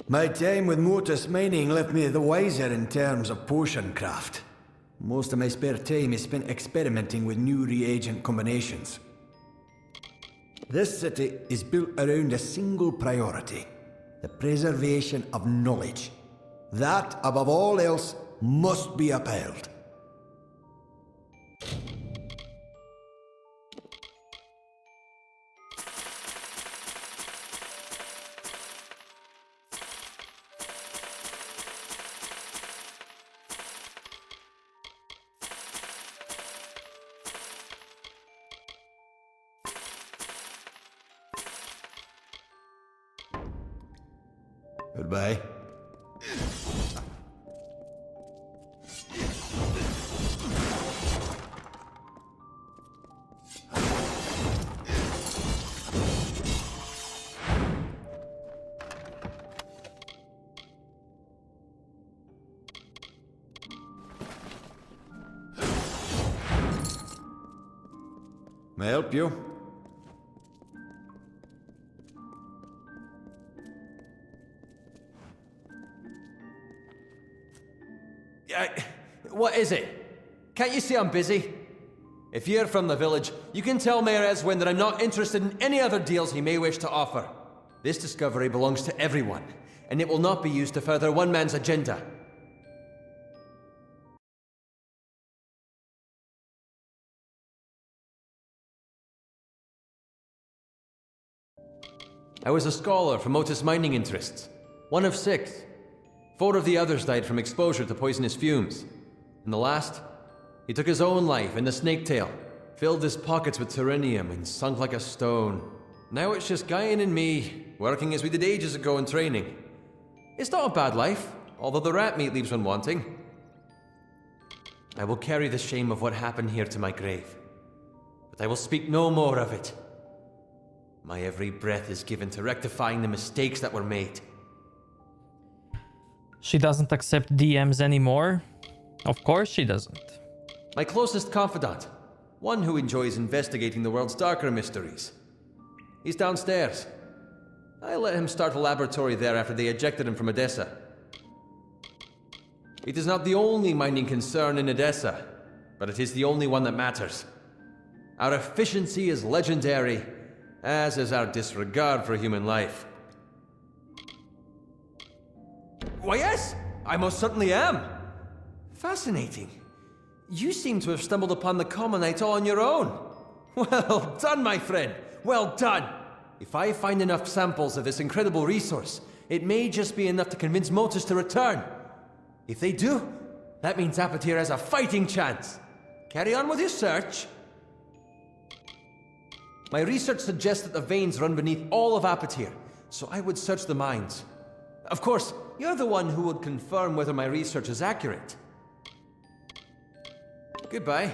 G: My time with Motus Mining left me the wiser in terms of potion craft. Most of my spare time is spent experimenting with new reagent combinations. This city is built around a single priority: the preservation of knowledge. That, above all else, must be upheld. Goodbye. May I help you?
I: What is it? Can't you see I'm busy? If you're from the village, you can tell Mayor Eswin that I'm not interested in any other deals he may wish to offer. This discovery belongs to everyone, and it will not be used to further one man's agenda. I was a scholar from Otis mining interests. One of 6. 4 of the others died from exposure to poisonous fumes. And the last, he took his own life in the snaketail, filled his pockets with terinium and sunk like a stone. Now it's just Guyan and me, working as we did ages ago in training. It's not a bad life, although the rat meat leaves one wanting. I will carry the shame of what happened here to my grave, but I will speak no more of it. My every breath is given to rectifying the mistakes that were made.
A: She doesn't accept DMs anymore. Of course she doesn't.
I: My closest confidant. One who enjoys investigating the world's darker mysteries. He's downstairs. I let him start a laboratory there after they ejected him from Odessa. It is not the only mining concern in Odessa, but it is the only one that matters. Our efficiency is legendary, as is our disregard for human life. Why yes, I most certainly am. Fascinating. You seem to have stumbled upon the Commonites all on your own. Well done, my friend. Well done. If I find enough samples of this incredible resource, it may just be enough to convince Motus to return. If they do, that means Apatir has a fighting chance. Carry on with your search. My research suggests that the veins run beneath all of Apatir, so I would search the mines. Of course, you're the one who would confirm whether my research is accurate. Goodbye.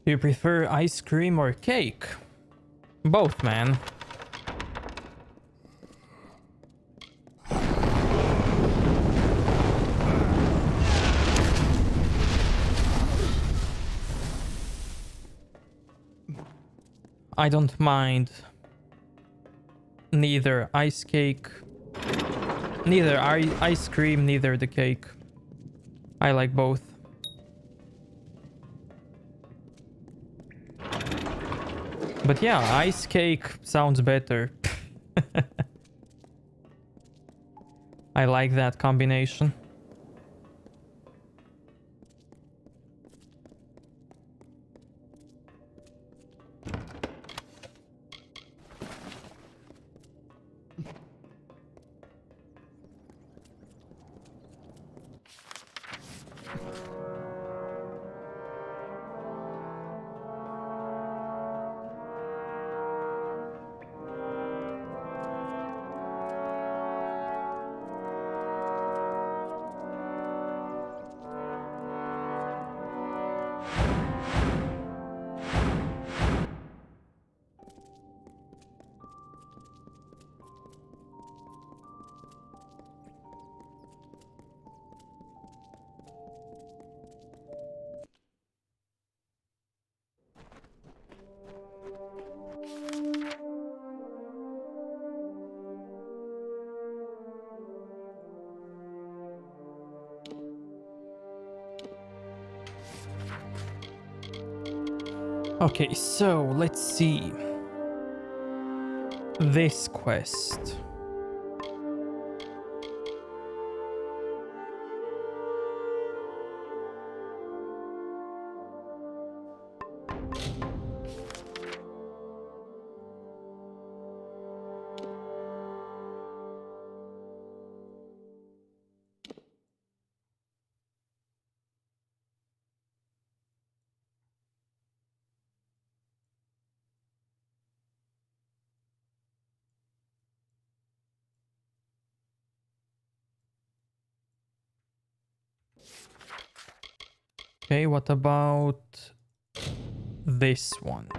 A: Do you prefer ice cream or cake? Both, man. I don't mind neither ice cake, neither ice cream, neither the cake. I like both. But yeah, ice cake sounds better. I like that combination. Okay, so let's see. This quest. Okay, what about this one?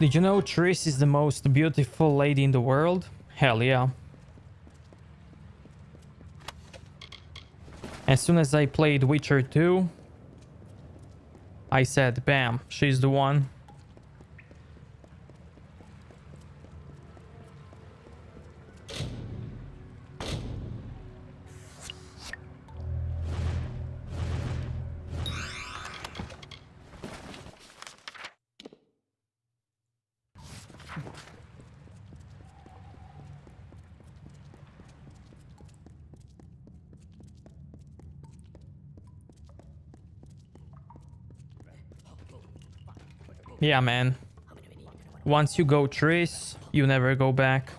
A: Did you know Triss is the most beautiful lady in the world? Hell yeah. As soon as I played Witcher 2, I said, bam, she's the one. Yeah, man. Once you go Triss, you never go back.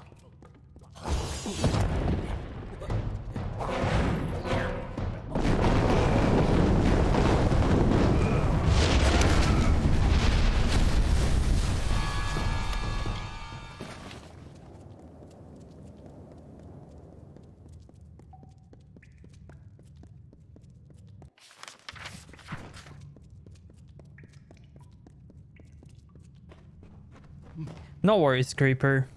A: No worries, Creeper.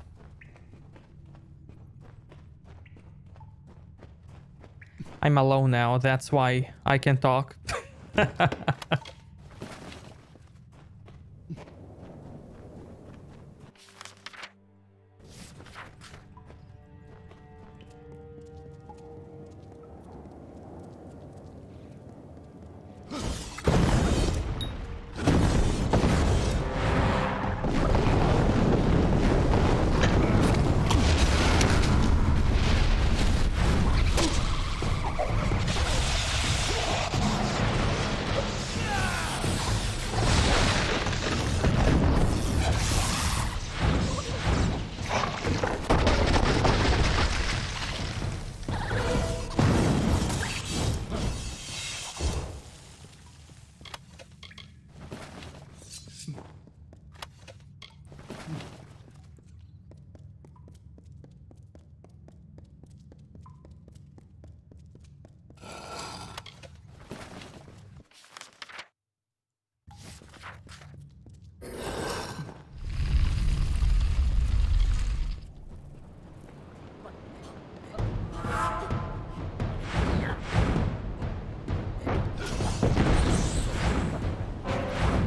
A: I'm alone now, that's why I can talk.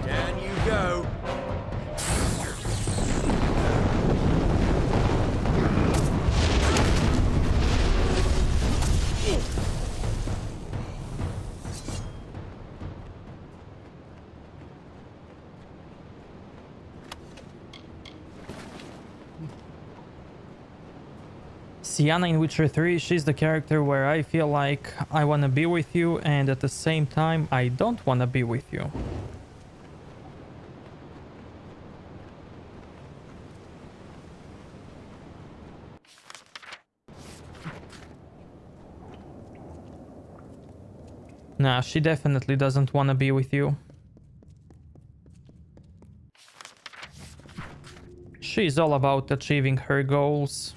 I: Down you go.
A: Sienna in Witcher 3, she's the character where I feel like I wanna be with you and at the same time I don't wanna be with you. Nah, she definitely doesn't wanna be with you. She's all about achieving her goals.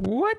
A: What?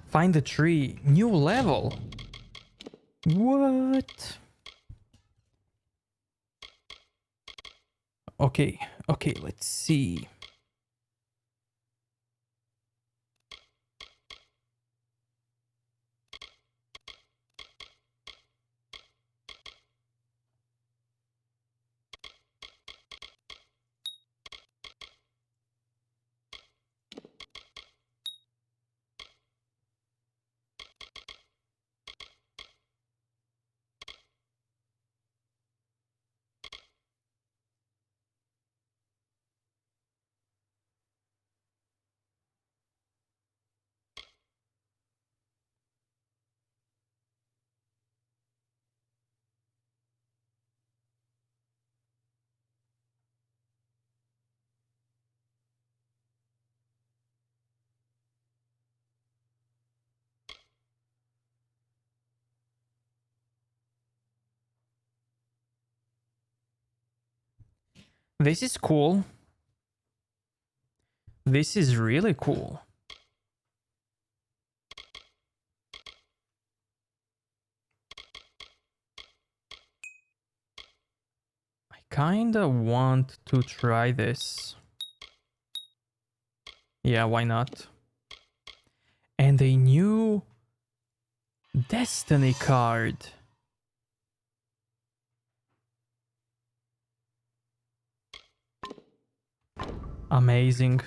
A: Find the tree. New level. What? Okay, let's see. This is cool. This is really cool. kinda want to try this. Yeah, why not? And a new Destiny card. Amazing.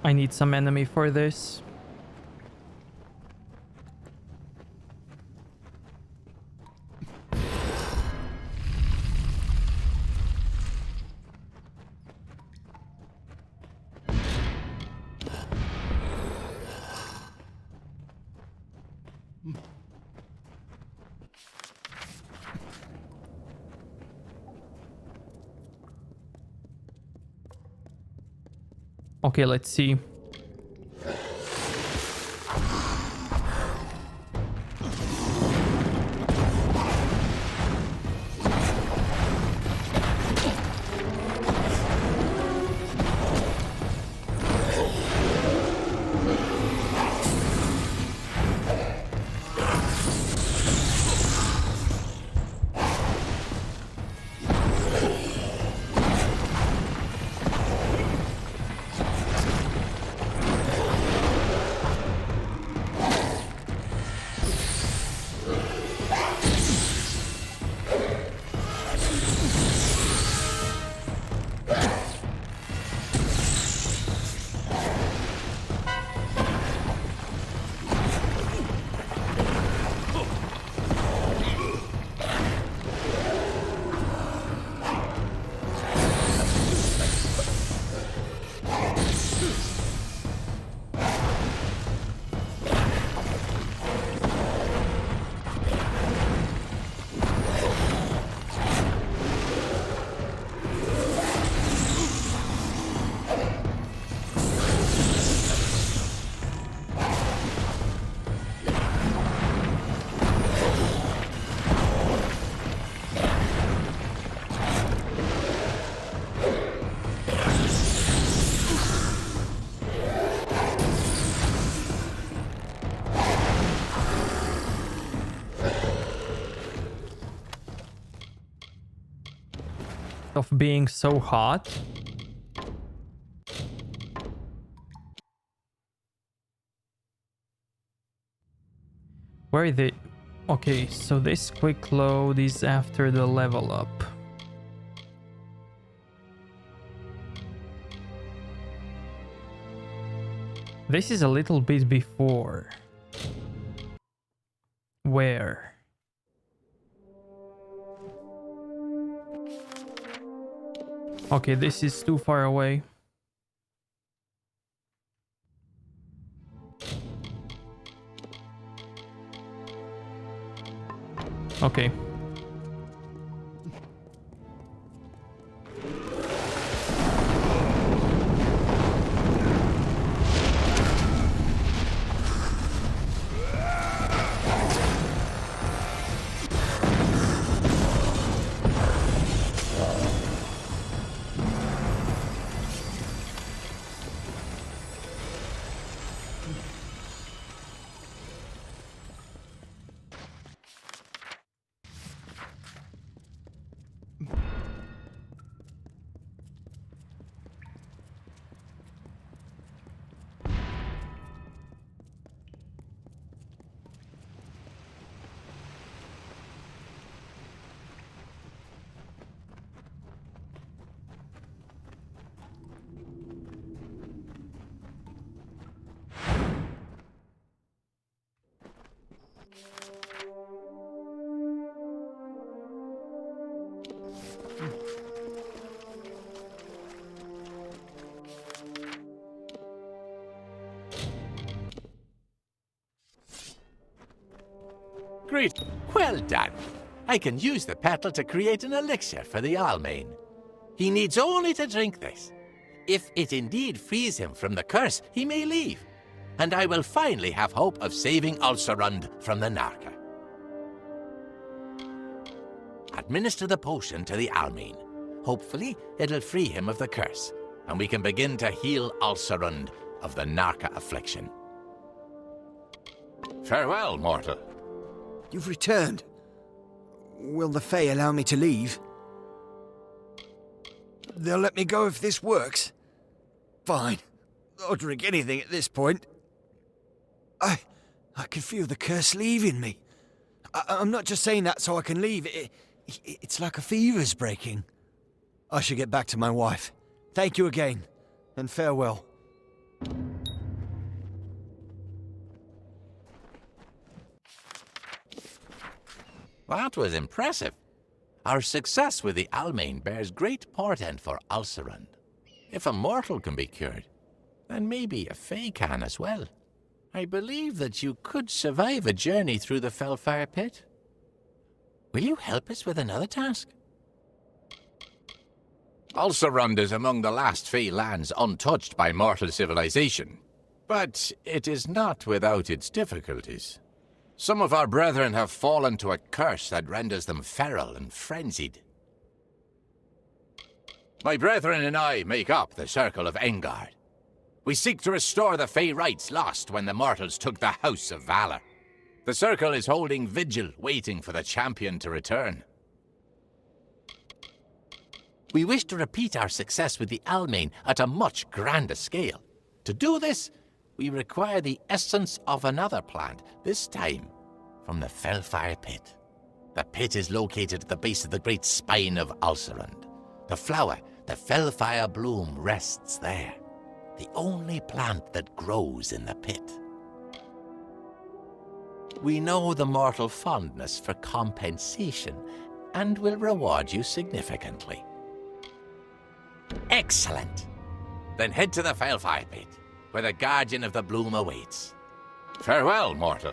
A: I need some enemy for this. Okay, let's see. Of being so hot. Where are they? Okay, so this quick load is after the level up. This is a little bit before. Where? Okay, this is too far away. Okay.
H: Great. Well done. I can use the petal to create an elixir for the Almain. He needs only to drink this. If it indeed frees him from the curse, he may leave, and I will finally have hope of saving Ulcerund from the Narca. Administer the potion to the Almain. Hopefully, it'll free him of the curse, and we can begin to heal Ulcerund of the Narca affliction. Farewell, mortal.
O: You've returned. Will the Fae allow me to leave? They'll let me go if this works. Fine. I'll drink anything at this point. I can feel the curse leaving me. I'm not just saying that so I can leave. It's like a fever's breaking. I should get back to my wife. Thank you again, and farewell.
H: That was impressive. Our success with the Almain bears great portent for Ulcerund. If a mortal can be cured, then maybe a Fae can as well. I believe that you could survive a journey through the Fellfire Pit. Will you help us with another task? Ulcerund is among the last Fae lands untouched by mortal civilization, but it is not without its difficulties. Some of our brethren have fallen to a curse that renders them feral and frenzied. My brethren and I make up the Circle of Engard. We seek to restore the Fae rights lost when the mortals took the House of Valor. The Circle is holding vigil, waiting for the champion to return. We wish to repeat our success with the Almain at a much grander scale. To do this, we require the essence of another plant, this time from the Fellfire Pit. The pit is located at the base of the great spine of Ulcerund. The flower, the Fellfire bloom, rests there, the only plant that grows in the pit. We know the mortal fondness for compensation and will reward you significantly. Excellent! Then head to the Fellfire Pit, where the Guardian of the Bloom awaits. Farewell, mortal.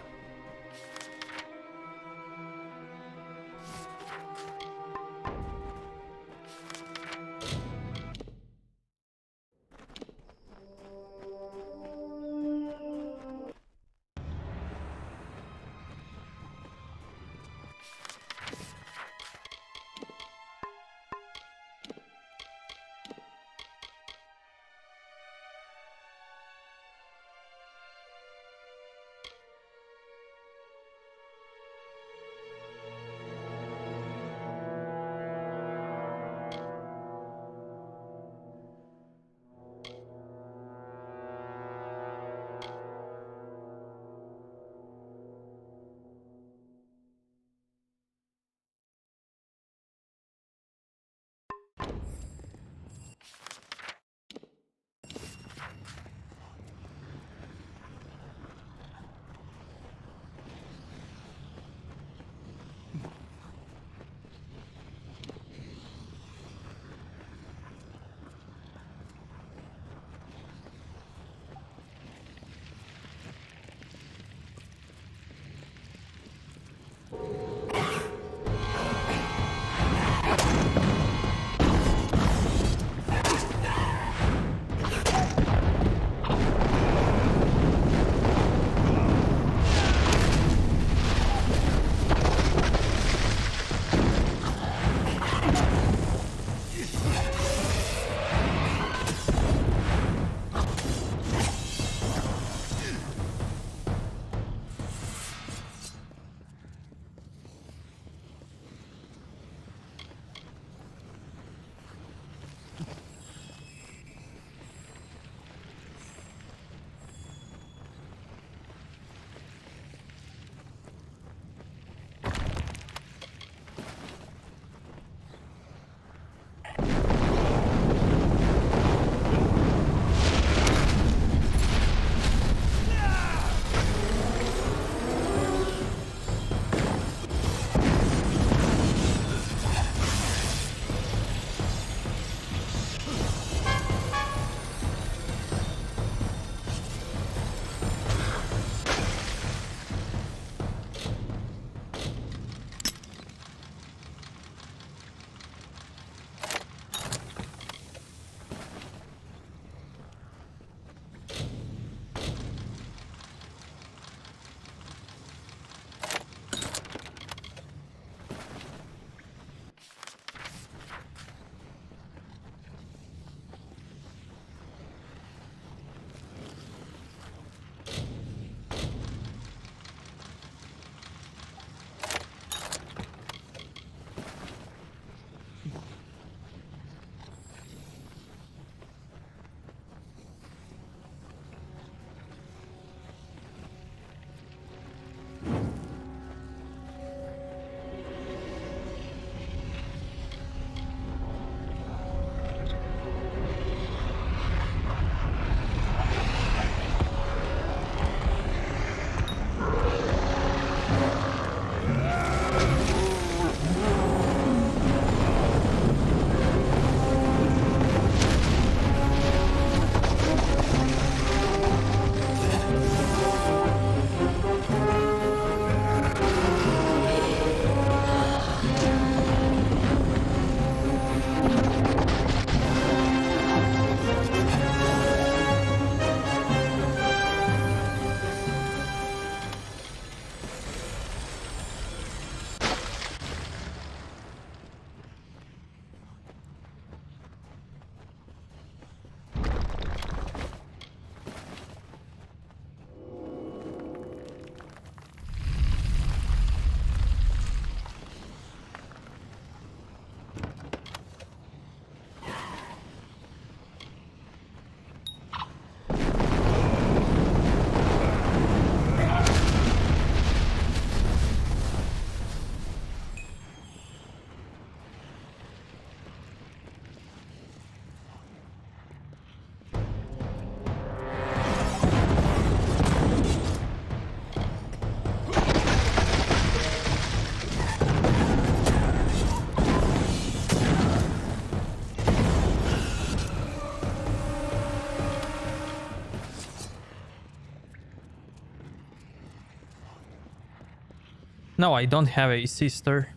A: No, I don't have a sister.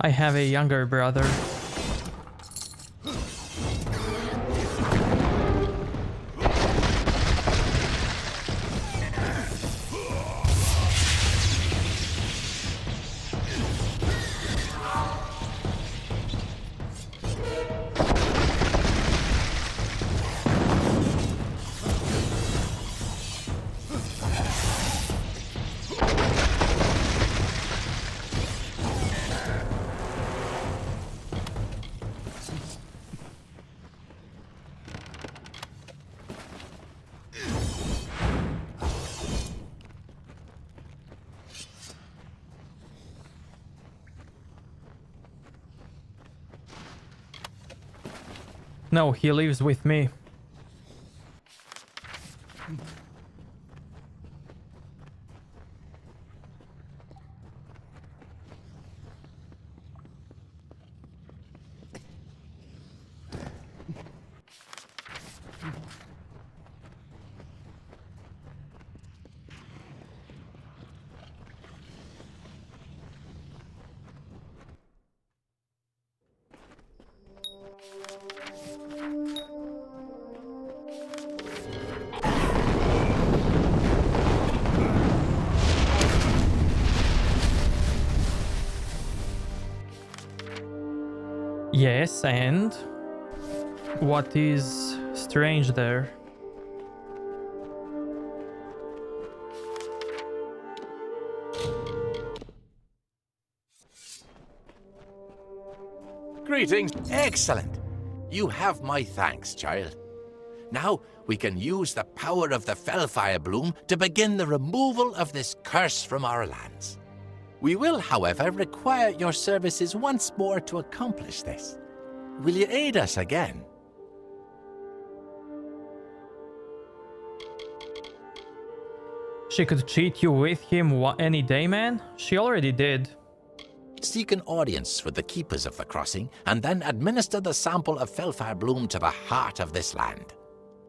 A: I have a younger brother. No, he lives with me. Yes, and what is strange there?
H: Greetings. Excellent. You have my thanks, child. Now we can use the power of the Fellfire Bloom to begin the removal of this curse from our lands. We will, however, require your services once more to accomplish this. Will you aid us again?
A: She could cheat you with him any day, man. She already did.
H: Seek an audience with the keepers of the crossing, and then administer the sample of Fellfire Bloom to the heart of this land.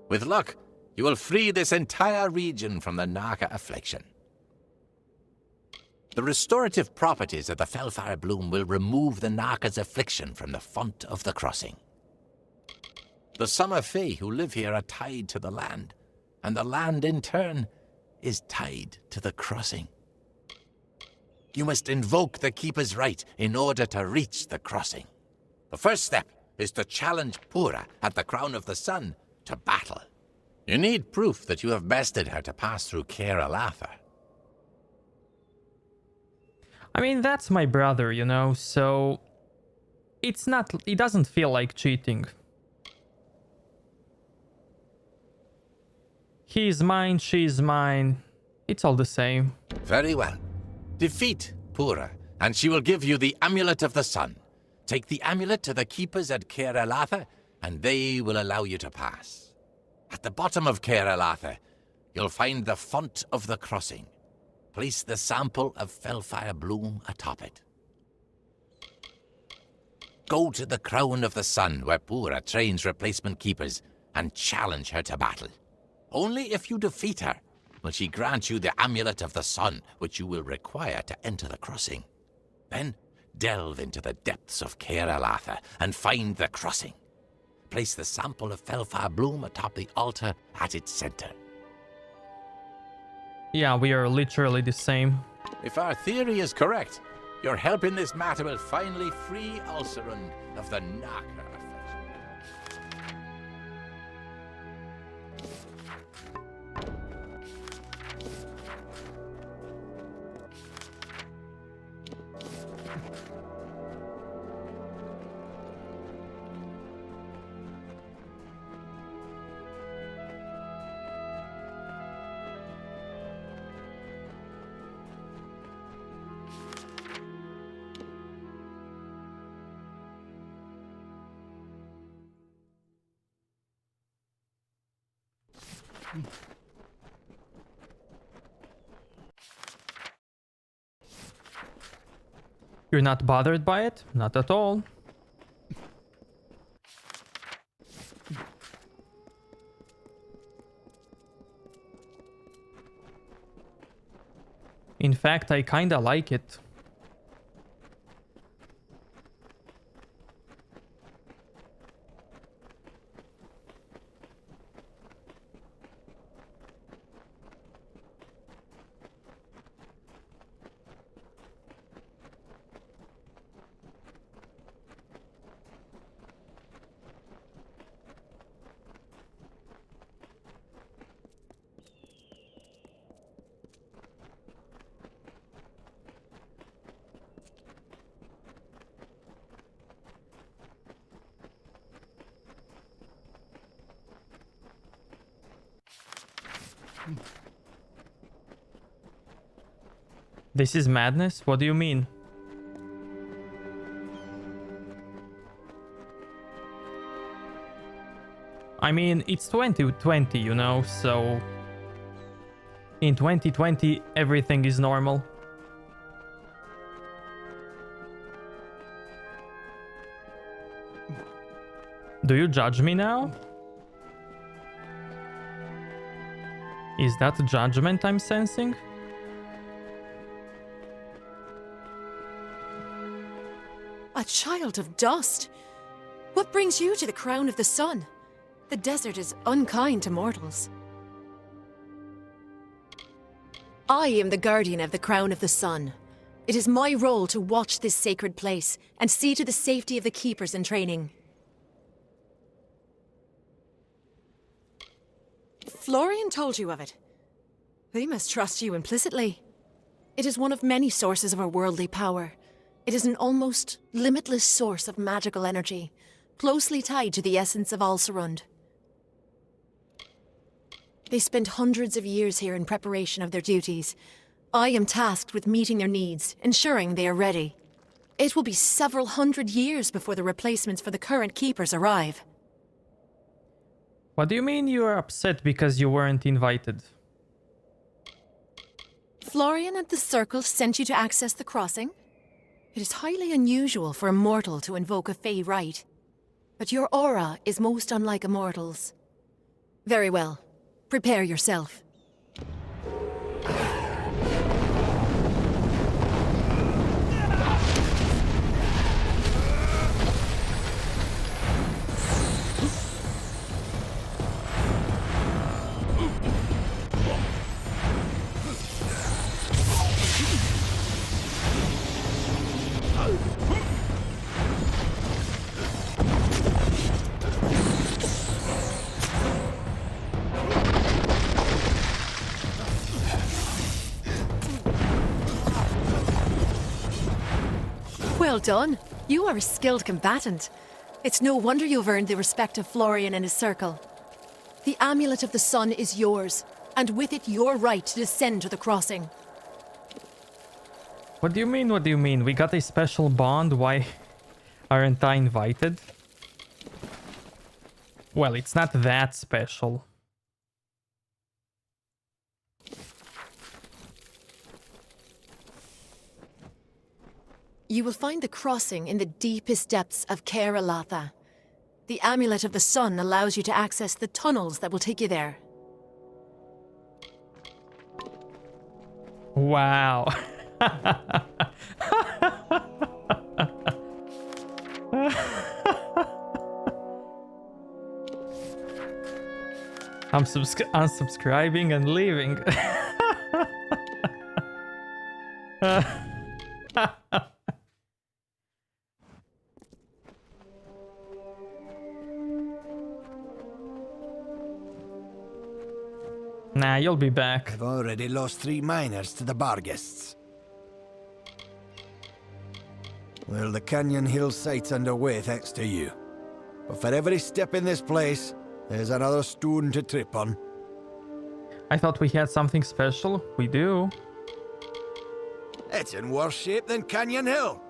H: With luck, you will free this entire region from the Naka affliction. The restorative properties of the Fellfire Bloom will remove the Naka's affliction from the font of the crossing. The Summer Fae who live here are tied to the land, and the land in turn is tied to the crossing. You must invoke the Keeper's Right in order to reach the crossing. The first step is to challenge Pura at the Crown of the Sun to battle. You need proof that you have bested her to pass through Caer Alatha.
A: I mean, that's my brother, you know, so it doesn't feel like cheating. He's mine, she's mine. It's all the same.
H: Very well. Defeat Pura, and she will give you the Amulet of the Sun. Take the amulet to the keepers at Caer Alatha, and they will allow you to pass. At the bottom of Caer Alatha, you'll find the font of the crossing. Place the sample of Fellfire Bloom atop it. Go to the Crown of the Sun, where Pura trains replacement keepers, and challenge her to battle. Only if you defeat her will she grant you the Amulet of the Sun, which you will require to enter the crossing. Then delve into the depths of Caer Alatha and find the crossing. Place the sample of Fellfire Bloom atop the altar at its center.
A: Yeah, we are literally the same.
H: If our theory is correct, your help in this matter will finally free Ulcerund of the Naka affliction.
A: You're not bothered by it? Not at all. In fact, I kinda like it. This is madness? What do you mean? I mean, it's 2020, you know, so... In 2020, everything is normal. Do you judge me now? Is that judgment I'm sensing?
M: A child of dust? What brings you to the crown of the sun? The desert is unkind to mortals. I am the guardian of the crown of the sun. It is my role to watch this sacred place and see to the safety of the keepers in training. Florian told you of it. They must trust you implicitly. It is one of many sources of our worldly power. It is an almost limitless source of magical energy, closely tied to the essence of Alcerund. They spent hundreds of years here in preparation of their duties. I am tasked with meeting their needs, ensuring they are ready. It will be several hundred years before the replacements for the current keepers arrive.
A: What do you mean you are upset because you weren't invited?
M: Florian and the Circle sent you to access the crossing? It is highly unusual for a mortal to invoke a Fey rite, but your aura is most unlike a mortal's. Very well. Prepare yourself. Well done. You are a skilled combatant. It's no wonder you've earned the respect of Florian and his circle. The Amulet of the Sun is yours, and with it your right to descend to the crossing.
A: What do you mean, what do you mean? We got a special bond, why aren't I invited? Well, it's not that special.
M: You will find the crossing in the deepest depths of Caer Alatha. The Amulet of the Sun allows you to access the tunnels that will take you there.
A: Wow. I'm unsubscribing and leaving. Nah, you'll be back.
F: I've already lost 3 miners to the Barghests. Well, the Canyon Hill site's underway thanks to you. But for every step in this place, there's another stone to trip on.
A: I thought we had something special. We do.
F: It's in worse shape than Canyon Hill.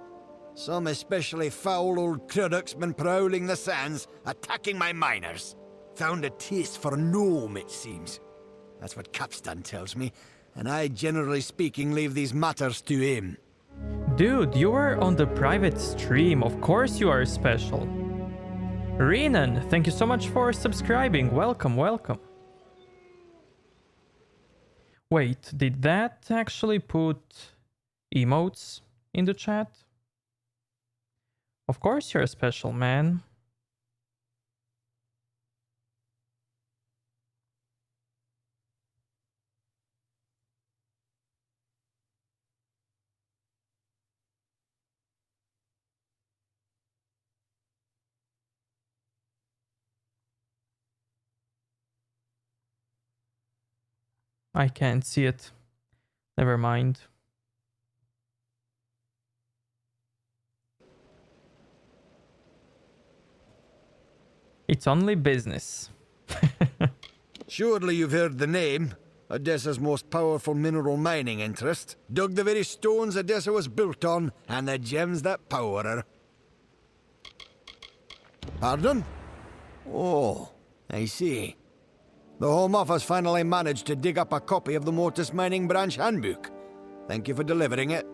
F: Some especially foul old Cruduck's been prowling the sands, attacking my miners. Found a taste for gnome, it seems. That's what Capstan tells me, and I, generally speaking, leave these matters to him.
A: Dude, you are on the private stream. Of course you are special. Renan, thank you so much for subscribing. Welcome, welcome. Wait, did that actually put emotes in the chat? Of course you're special, man. I can't see it. Never mind. It's only business.
F: Surely you've heard the name. Odessa's most powerful mineral mining interest. Dug the very stones Odessa was built on, and the gems that power her. Pardon? Oh, I see. The Home Office finally managed to dig up a copy of the Mortis Mining Branch Handbook. Thank you for delivering it.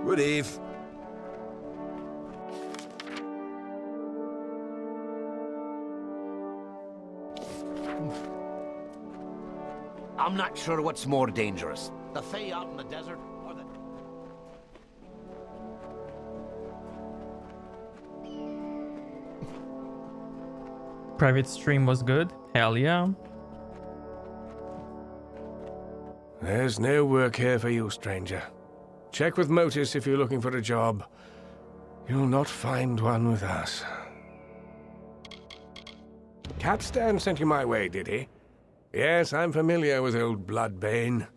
F: Good eve.
L: I'm not sure what's more dangerous. The Fae out in the desert, or the...
A: Private stream was good? Hell yeah.
K: There's no work here for you, stranger. Check with Motis if you're looking for a job. You'll not find one with us. Capstan sent you my way, did he? Yes, I'm familiar with old Bloodbane.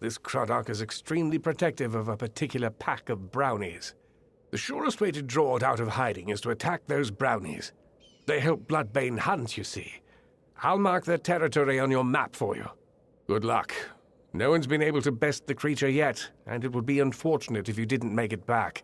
K: This Croddock is extremely protective of a particular pack of brownies. The surest way to draw it out of hiding is to attack those brownies. They help Bloodbane hunt, you see. I'll mark their territory on your map for you. Good luck. No one's been able to best the creature yet, and it would be unfortunate if you didn't make it back.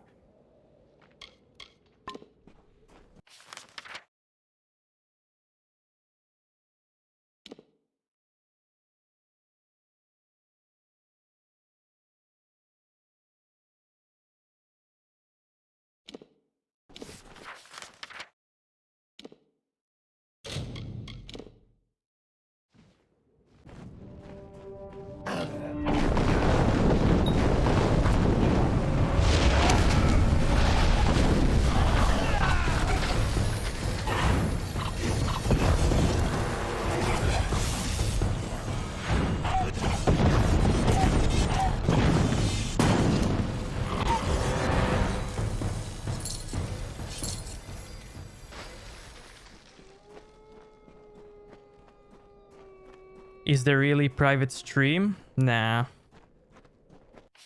A: Is there really private stream? Nah.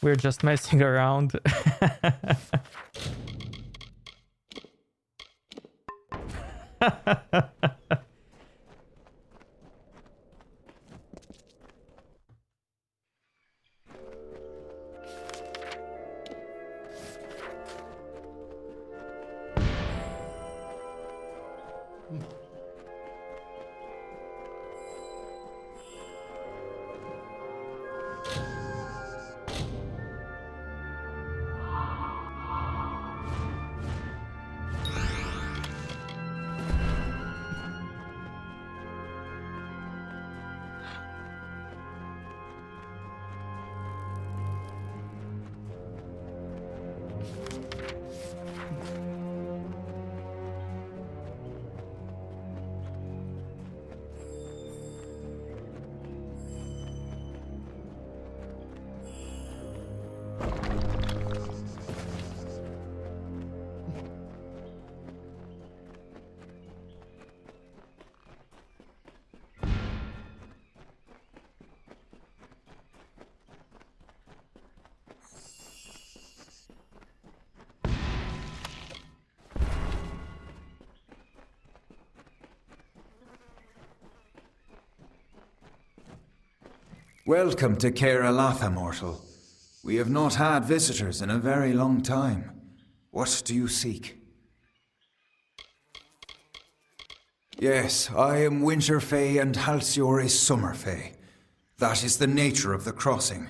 A: We're just messing around.
O: Welcome to Caer-Alatha, mortal. We have not had visitors in a very long time. What do you seek?
J: Yes, I am Winter Fae and Halcyon is Summer Fae. That is the nature of the crossing.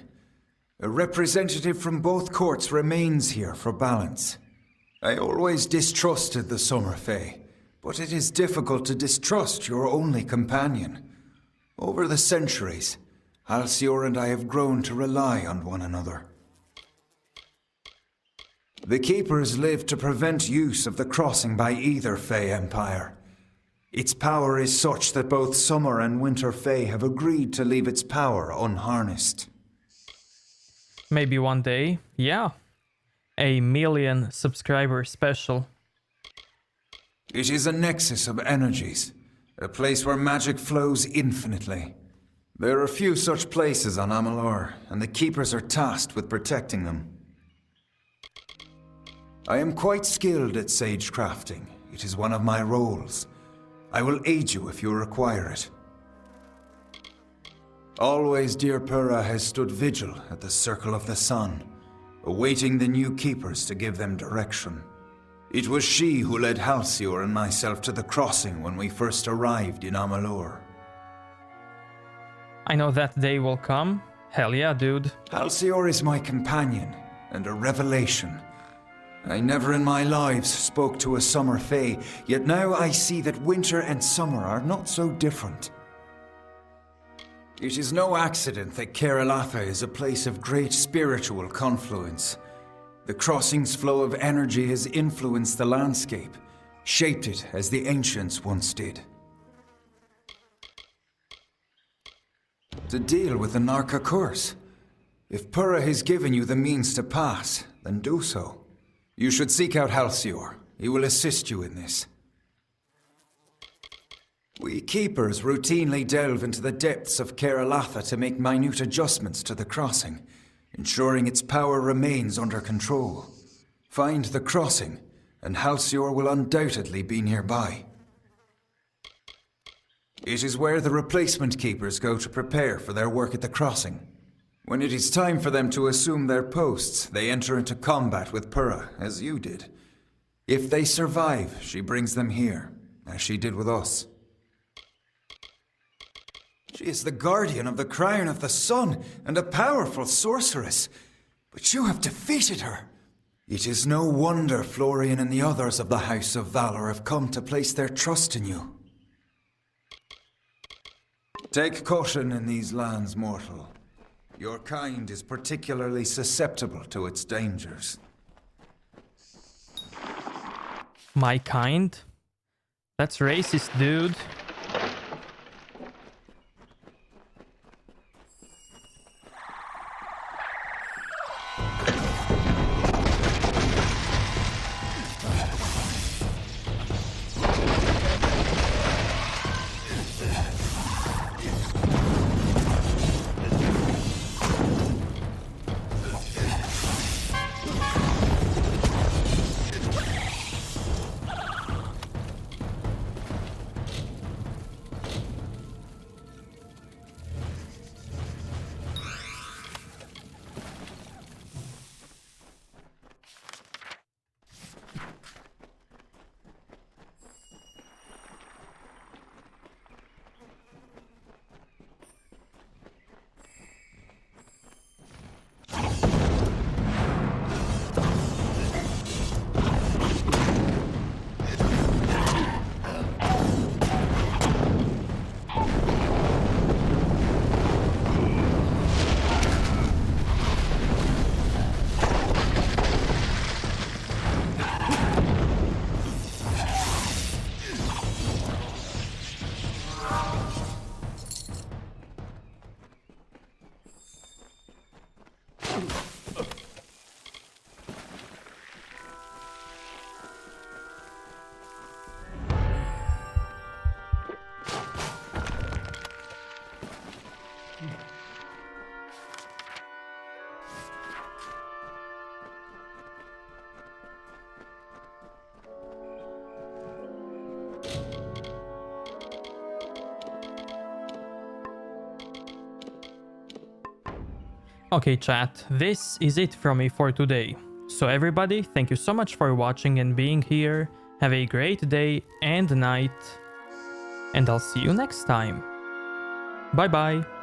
J: A representative from both courts remains here for balance. I always distrusted the Summer Fae, but it is difficult to distrust your only companion. Over the centuries, Halcyon and I have grown to rely on one another. The Keepers live to prevent use of the crossing by either Fae Empire. Its power is such that both Summer and Winter Fae have agreed to leave its power unharnessed.
A: Maybe one day, yeah. A 1,000,000 subscriber special.
J: It is a nexus of energies, a place where magic flows infinitely. There are few such places on Amalur, and the Keepers are tasked with protecting them. I am quite skilled at sage crafting. It is one of my roles. I will aid you if you require it. Always dear Pura has stood vigil at the Circle of the Sun, awaiting the new Keepers to give them direction. It was she who led Halcyon and myself to the crossing when we first arrived in Amalur.
A: I know that day will come. Hell yeah, dude.
J: Halcyon is my companion and a revelation. I never in my lives spoke to a Summer Fae, yet now I see that winter and summer are not so different. It is no accident that Keralatha is a place of great spiritual confluence. The crossing's flow of energy has influenced the landscape, shaped it as the ancients once did. To deal with the Narca curse. If Pura has given you the means to pass, then do so. You should seek out Halcyon. He will assist you in this. We Keepers routinely delve into the depths of Keralatha to make minute adjustments to the crossing, ensuring its power remains under control. Find the crossing, and Halcyon will undoubtedly be nearby. It is where the replacement Keepers go to prepare for their work at the crossing. When it is time for them to assume their posts, they enter into combat with Pura, as you did. If they survive, she brings them here, as she did with us. She is the guardian of the Crown of the Sun, and a powerful sorceress. But you have defeated her. It is no wonder Florian and the others of the House of Valor have come to place their trust in you. Take caution in these lands, mortal. Your kind is particularly susceptible to its dangers.
A: My kind? That's racist, dude. Okay, chat, this is it from me for today. So everybody, thank you so much for watching and being here. Have a great day and night. and I'll see you next time. Bye bye.